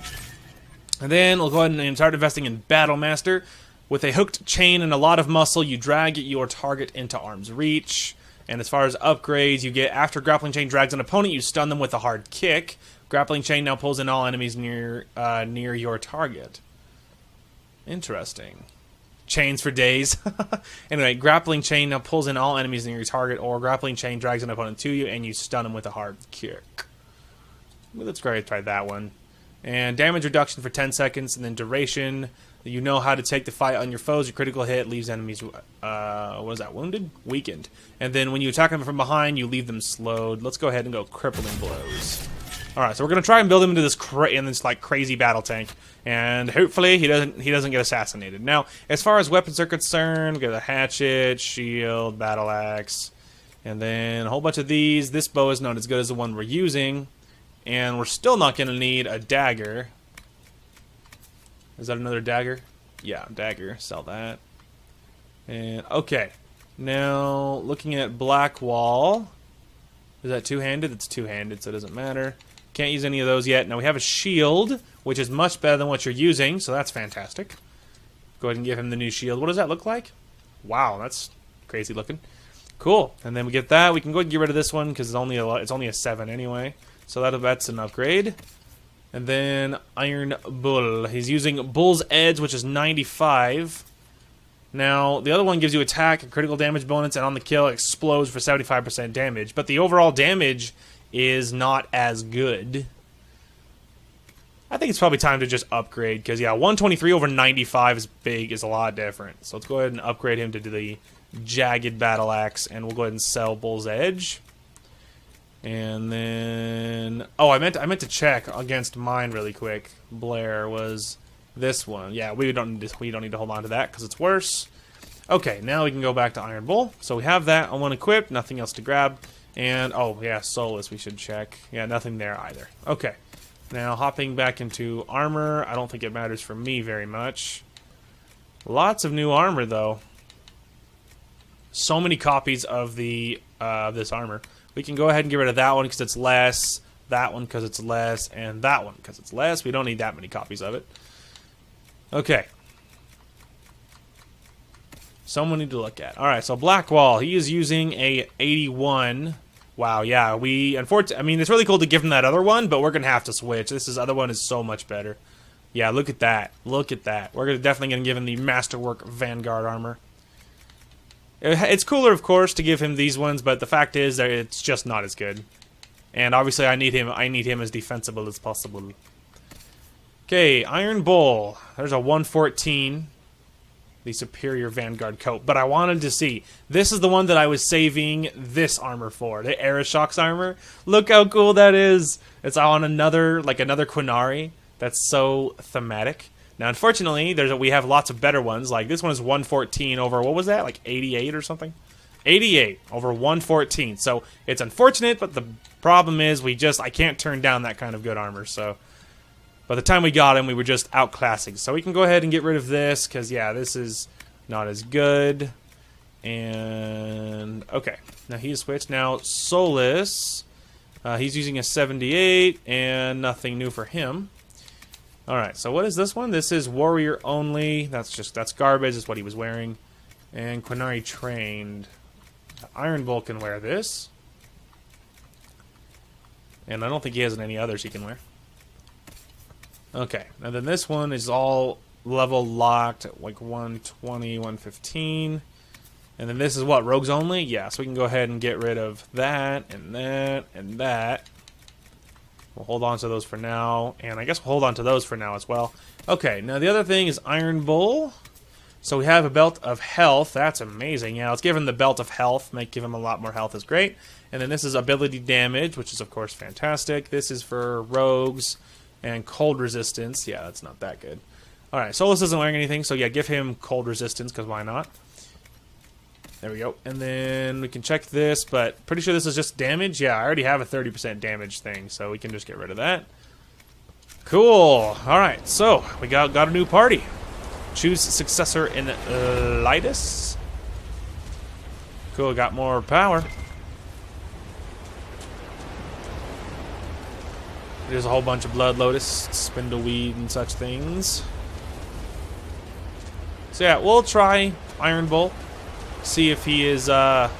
And then we'll go ahead and start investing in Battle Master. With a hooked chain and a lot of muscle, you drag your target into arm's reach. And as far as upgrades, you get after grappling chain drags an opponent, you stun them with a hard kick. Grappling chain now pulls in all enemies near your target. Interesting. Chains for days. Anyway, grappling chain now pulls in all enemies near your target, or grappling chain drags an opponent to you and you stun them with a hard kick. Well, let's go ahead and try that one. And damage reduction for 10 seconds, and then duration. You know how to take the fight on your foes. Your critical hit leaves enemies, what is that, wounded? Weakened. And then when you attack them from behind, you leave them slowed. Let's go ahead and go crippling blows. Alright, so we're going to try and build him into this like crazy battle tank. And hopefully he doesn't get assassinated. Now, as far as weapons are concerned, we got a hatchet, shield, battle axe, and then a whole bunch of these. This bow is not as good as the one we're using. And we're still not going to need a dagger. Is that another dagger? Yeah, dagger. Sell that. And, okay. Now, looking at Blackwall. Is that two-handed? It's two-handed, so it doesn't matter. Can't use any of those yet. Now, we have a shield, which is much better than what you're using, so that's fantastic. Go ahead and give him the new shield. What does that look like? Wow, that's crazy looking. Cool. And then we get that. We can go ahead and get rid of this one, because it's only a 7 anyway. So that's an upgrade. And then Iron Bull. He's using Bull's Edge, which is 95. Now, the other one gives you attack and critical damage bonus, and on the kill, it explodes for 75% damage. But the overall damage is not as good. I think it's probably time to just upgrade, because, yeah, 123 over 95 is a lot different. So let's go ahead and upgrade him to the Jagged Battle Axe, and we'll go ahead and sell Bull's Edge. And then... Oh, I meant to check against mine really quick. Blair was... this one. Yeah, we don't need to hold on to that because it's worse. Okay, now we can go back to Iron Bull. So we have that on one equipped, nothing else to grab. And, oh, yeah, Solus we should check. Yeah, nothing there either. Okay. Now, hopping back into armor. I don't think it matters for me very much. Lots of new armor, though. So many copies of the this armor. We can go ahead and get rid of that one because it's less, that one because it's less, and that one because it's less. We don't need that many copies of it. Okay. Someone need to look at. Alright, so Blackwall, he is using a 81. Wow, yeah, unfortunately, I mean, it's really cool to give him that other one, but we're going to have to switch. This other one is so much better. Yeah, look at that. Look at that. We're definitely going to give him the Masterwork Vanguard armor. It's cooler, of course, to give him these ones, but the fact is that it's just not as good. And obviously, I need him as defensible as possible. Okay, Iron Bull. There's a 114. The Superior Vanguard coat. But I wanted to see. This is the one that I was saving this armor for. The Aeroshocks armor. Look how cool that is. It's on another Quinari. That's so thematic. Now, unfortunately, we have lots of better ones. Like, this one is 114 over, what was that? Like 88 or something? 88 over 114. So, it's unfortunate, but the problem is I can't turn down that kind of good armor, so... By the time we got him, we were just outclassing. So we can go ahead and get rid of this, because, yeah, this is not as good. And, okay. Now he's switched. Now, Solus, he's using a 78, and nothing new for him. Alright, so what is this one? This is Warrior Only. That's garbage, is what he was wearing. And Quinari Trained. Iron Bull can wear this. And I don't think he has any others he can wear. Okay, and then this one is all level locked at like 120, 115. And then this is what, Rogues Only? Yeah, so we can go ahead and get rid of that, and that, and that. We'll hold on to those for now, and I guess we'll hold on to those for now as well. Okay, now the other thing is Iron Bull. So we have a Belt of Health. That's amazing. Yeah, let's give him the Belt of Health. Give him a lot more health is great. And then this is Ability Damage, which is, of course, fantastic. This is for Rogues. And cold resistance. Yeah, that's not that good. Alright, Solus isn't wearing anything, so yeah, give him cold resistance, because why not? There we go. And then we can check this, but pretty sure this is just damage. Yeah, I already have a 30% damage thing, so we can just get rid of that. Cool. Alright, so we got a new party. Choose successor in Litus. Cool, got more power. There's a whole bunch of Blood Lotus, Spindleweed, and such things. So yeah, we'll try Iron Bull. See if he is as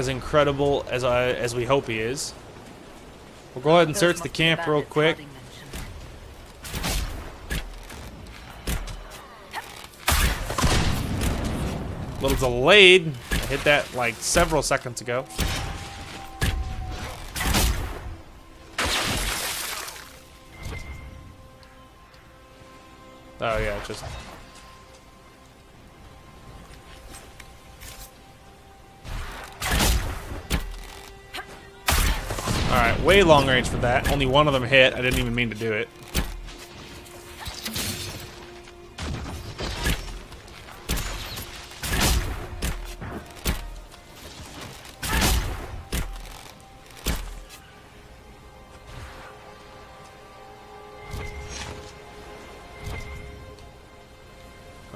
incredible as we hope he is. We'll go ahead and search the camp real quick. A little delayed. I hit that like several seconds ago. Oh yeah, just... Alright, way long range for that. Only one of them hit. I didn't even mean to do it.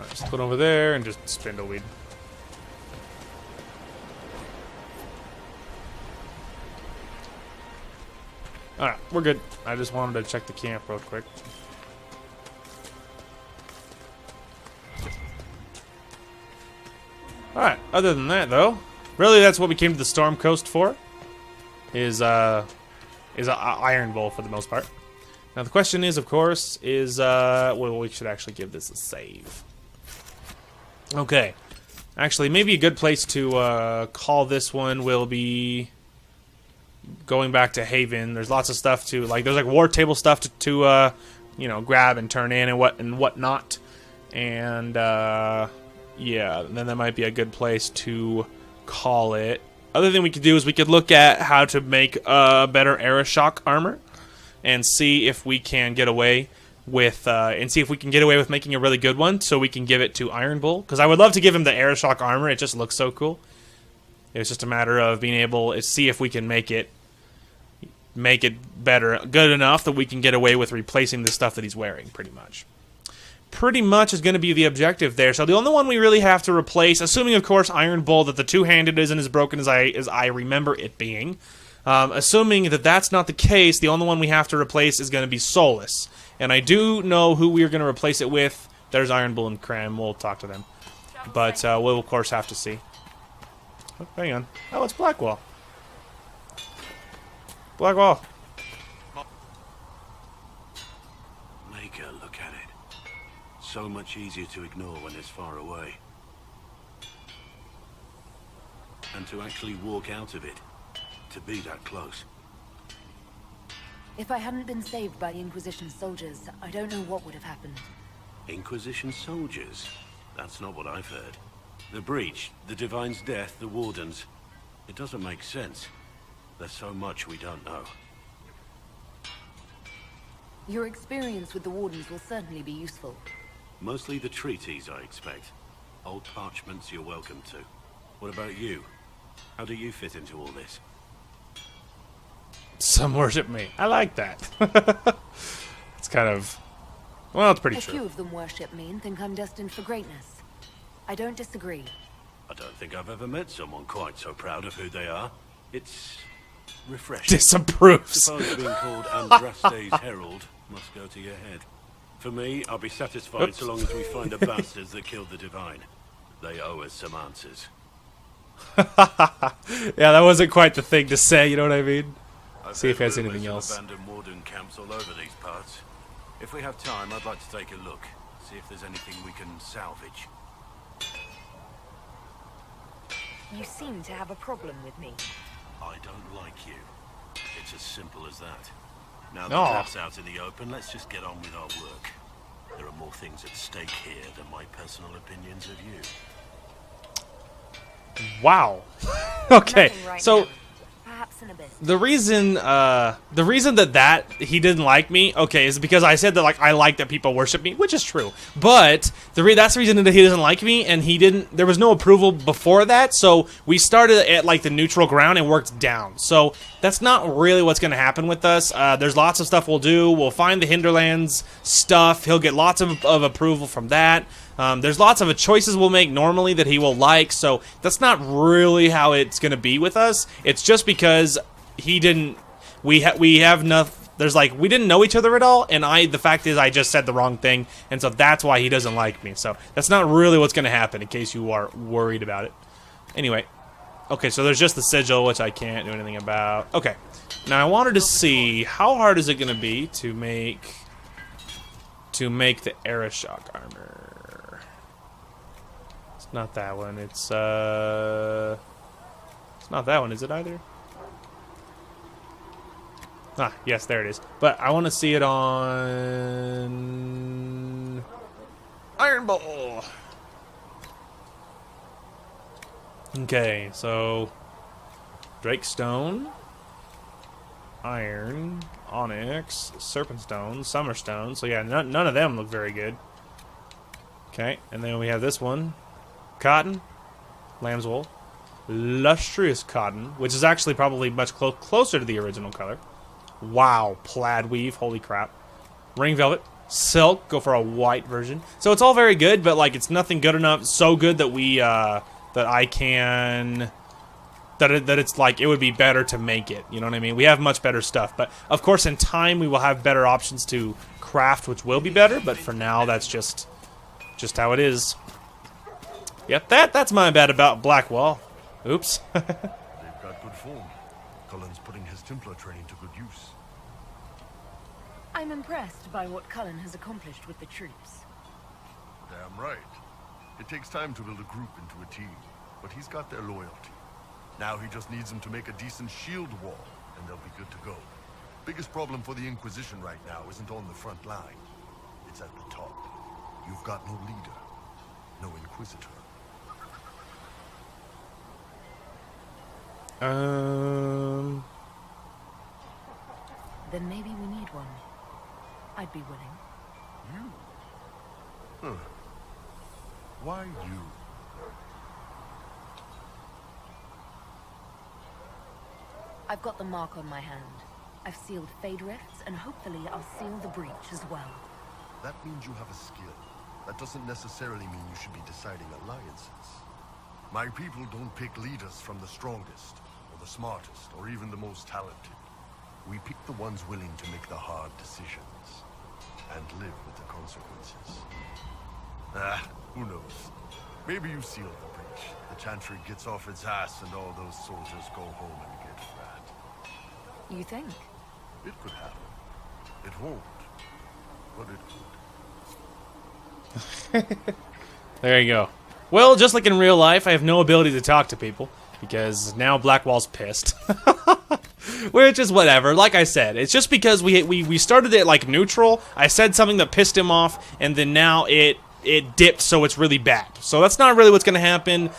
Just put over there and just Spindleweed. Alright, we're good. I just wanted to check the camp real quick. Alright, other than that though, really that's what we came to the Storm Coast for. Is a Iron Bull for the most part. Now the question is, of course, well, we should actually give this a save. Okay. Actually, maybe a good place to call this one will be going back to Haven. There's lots of stuff to like. There's like war table stuff to you know, grab and turn in and whatnot. And yeah, then that might be a good place to call it. Other thing we could do is we could look at how to make better Aeroshock armor and see if we can get away with making a really good one, so we can give it to Iron Bull. Because I would love to give him the Aeroshock armor. It just looks so cool. It's just a matter of being able to see if we can make it better, good enough that we can get away with replacing the stuff that he's wearing. Pretty much is going to be the objective there. So the only one we really have to replace, assuming of course Iron Bull that the two-handed isn't as broken as I remember it being. Assuming that that's not the case, the only one we have to replace is going to be Solus. And I do know who we are going to replace it with. There's Iron Bull and Cram. We'll talk to them. But we'll, of course, have to see. Oh, hang on. Oh, it's Blackwall. Blackwall. Maker, look at it. So much easier to ignore when it's far away. And to actually walk out of it. To be that close. If I hadn't been saved by the Inquisition soldiers, I don't know what would have happened. Inquisition soldiers? That's not what I've heard. The Breach, the Divine's death, the Wardens. It doesn't make sense. There's so much we don't know. Your experience with the Wardens will certainly be useful. Mostly the treaties, I expect. Old parchments you're welcome to. What about you? How do you fit into all this? Some worship me. I like that. It's kind of... Well, it's pretty true. A few of them worship me and think I'm destined for greatness. I don't disagree. I don't think I've ever met someone quite so proud of who they are. It's refreshing. Disapproves. Suppose being called Andraste's Herald must go to your head. For me, I'll be satisfied so long as we find the bastards that killed the Divine. They owe us some answers. Yeah, that wasn't quite the thing to say, you know what I mean? See if he has anything else. Abandoned warden camps all over these parts. If we have time, I'd like to take a look. See if there's anything we can salvage. You seem to have a problem with me. I don't like you. It's as simple as that. Now that that's out in the open, let's just get on with our work. There are more things at stake here than my personal opinions of you. Wow. Okay, Right so... now. Perhaps in a bit. The reason that he didn't like me, okay, is because I said that like I like that people worship me, which is true. But that's the reason that he doesn't like me, and there was no approval before that. So we started at like the neutral ground and worked down. So that's not really what's going to happen with us. There's lots of stuff we'll do. We'll find the Hinderlands stuff. He'll get lots of approval from that. There's lots of choices we'll make normally that he will like, so that's not really how it's going to be with us. It's just because he didn't, we didn't know each other at all, and the fact is I just said the wrong thing, and so that's why he doesn't like me. So that's not really what's going to happen, in case you are worried about it. Anyway, okay, so there's just the sigil, which I can't do anything about. Okay, now I wanted to see, how hard is it going to be to make the Aeroshock armor? Not that one. It's not that one, is it either? Ah, yes, there it is. But I want to see it on Iron Bull. Okay, so Drake Stone, Iron, Onyx, Serpent Stone, Summer Stone. So yeah, none of them look very good. Okay, and then we have this one. Cotton, lamb's wool, lustrous cotton, which is actually probably much closer to the original color. Wow, plaid weave, holy crap. Ring velvet, silk, go for a white version. So it's all very good, but like it's nothing good enough, so good that it's like it would be better to make it. You know what I mean? We have much better stuff, but of course in time we will have better options to craft, which will be better. But for now, that's just how it is. Yep, that's my bad about Blackwall. Oops. They've got good form. Cullen's putting his Templar training to good use. I'm impressed by what Cullen has accomplished with the troops. Damn right. It takes time to build a group into a team, but he's got their loyalty. Now he just needs them to make a decent shield wall, and they'll be good to go. Biggest problem for the Inquisition right now isn't on the front line. It's at the top. You've got no leader, no Inquisitor. Then maybe we need one. I'd be willing. You? Huh. Why you? I've got the mark on my hand. I've sealed Fade Rifts, and hopefully I'll seal the breach as well. That means you have a skill. That doesn't necessarily mean you should be deciding alliances. My people don't pick leaders from the strongest, or the smartest, or even the most talented. We pick the ones willing to make the hard decisions, and live with the consequences. Who knows? Maybe you seal the breach. The Chantry gets off its ass, and all those soldiers go home and get fat. You think? It could happen. It won't, but it could. There you go. Well, just like in real life, I have no ability to talk to people, because now Blackwall's pissed. Which is whatever. Like I said, it's just because we started it like neutral. I said something that pissed him off, and then now it dipped, so it's really bad. So that's not really what's going to happen.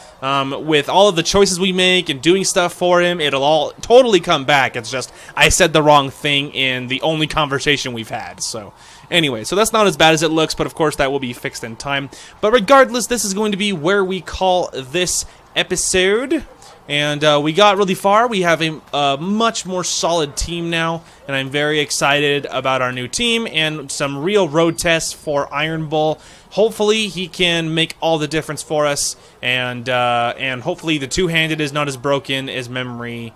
With all of the choices we make and doing stuff for him, it'll all totally come back. It's just I said the wrong thing in the only conversation we've had. So anyway, so that's not as bad as it looks, but of course that will be fixed in time. But regardless, this is going to be where we call this episode. And we got really far. We have a much more solid team now, and I'm very excited about our new team and some real road tests for Iron Bull. Hopefully he can make all the difference for us, and hopefully the two-handed is not as broken as memory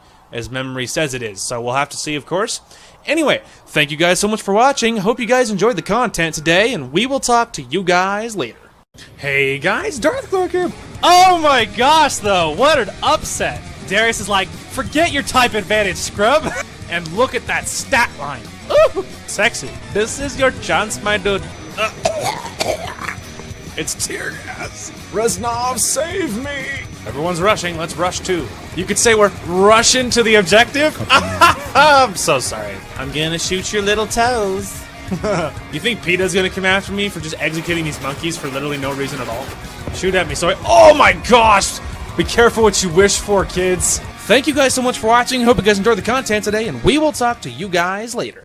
says it is. So we'll have to see, of course. Anyway, thank you guys so much for watching. Hope you guys enjoyed the content today, and we will talk to you guys later. Hey guys, Darth Clark here. Oh my gosh, though, what an upset. Darius is like, forget your type advantage, scrub. And look at that stat line. Ooh, sexy. This is your chance, my dude. It's tear gas. Reznov, save me. Everyone's rushing. Let's rush too. You could say we're rushing to the objective. I'm so sorry. I'm gonna shoot your little toes. You think PETA's gonna come after me for just executing these monkeys for literally no reason at all? Shoot at me, so oh my gosh! Be careful what you wish for, kids. Thank you guys so much for watching. Hope you guys enjoyed the content today, and we will talk to you guys later.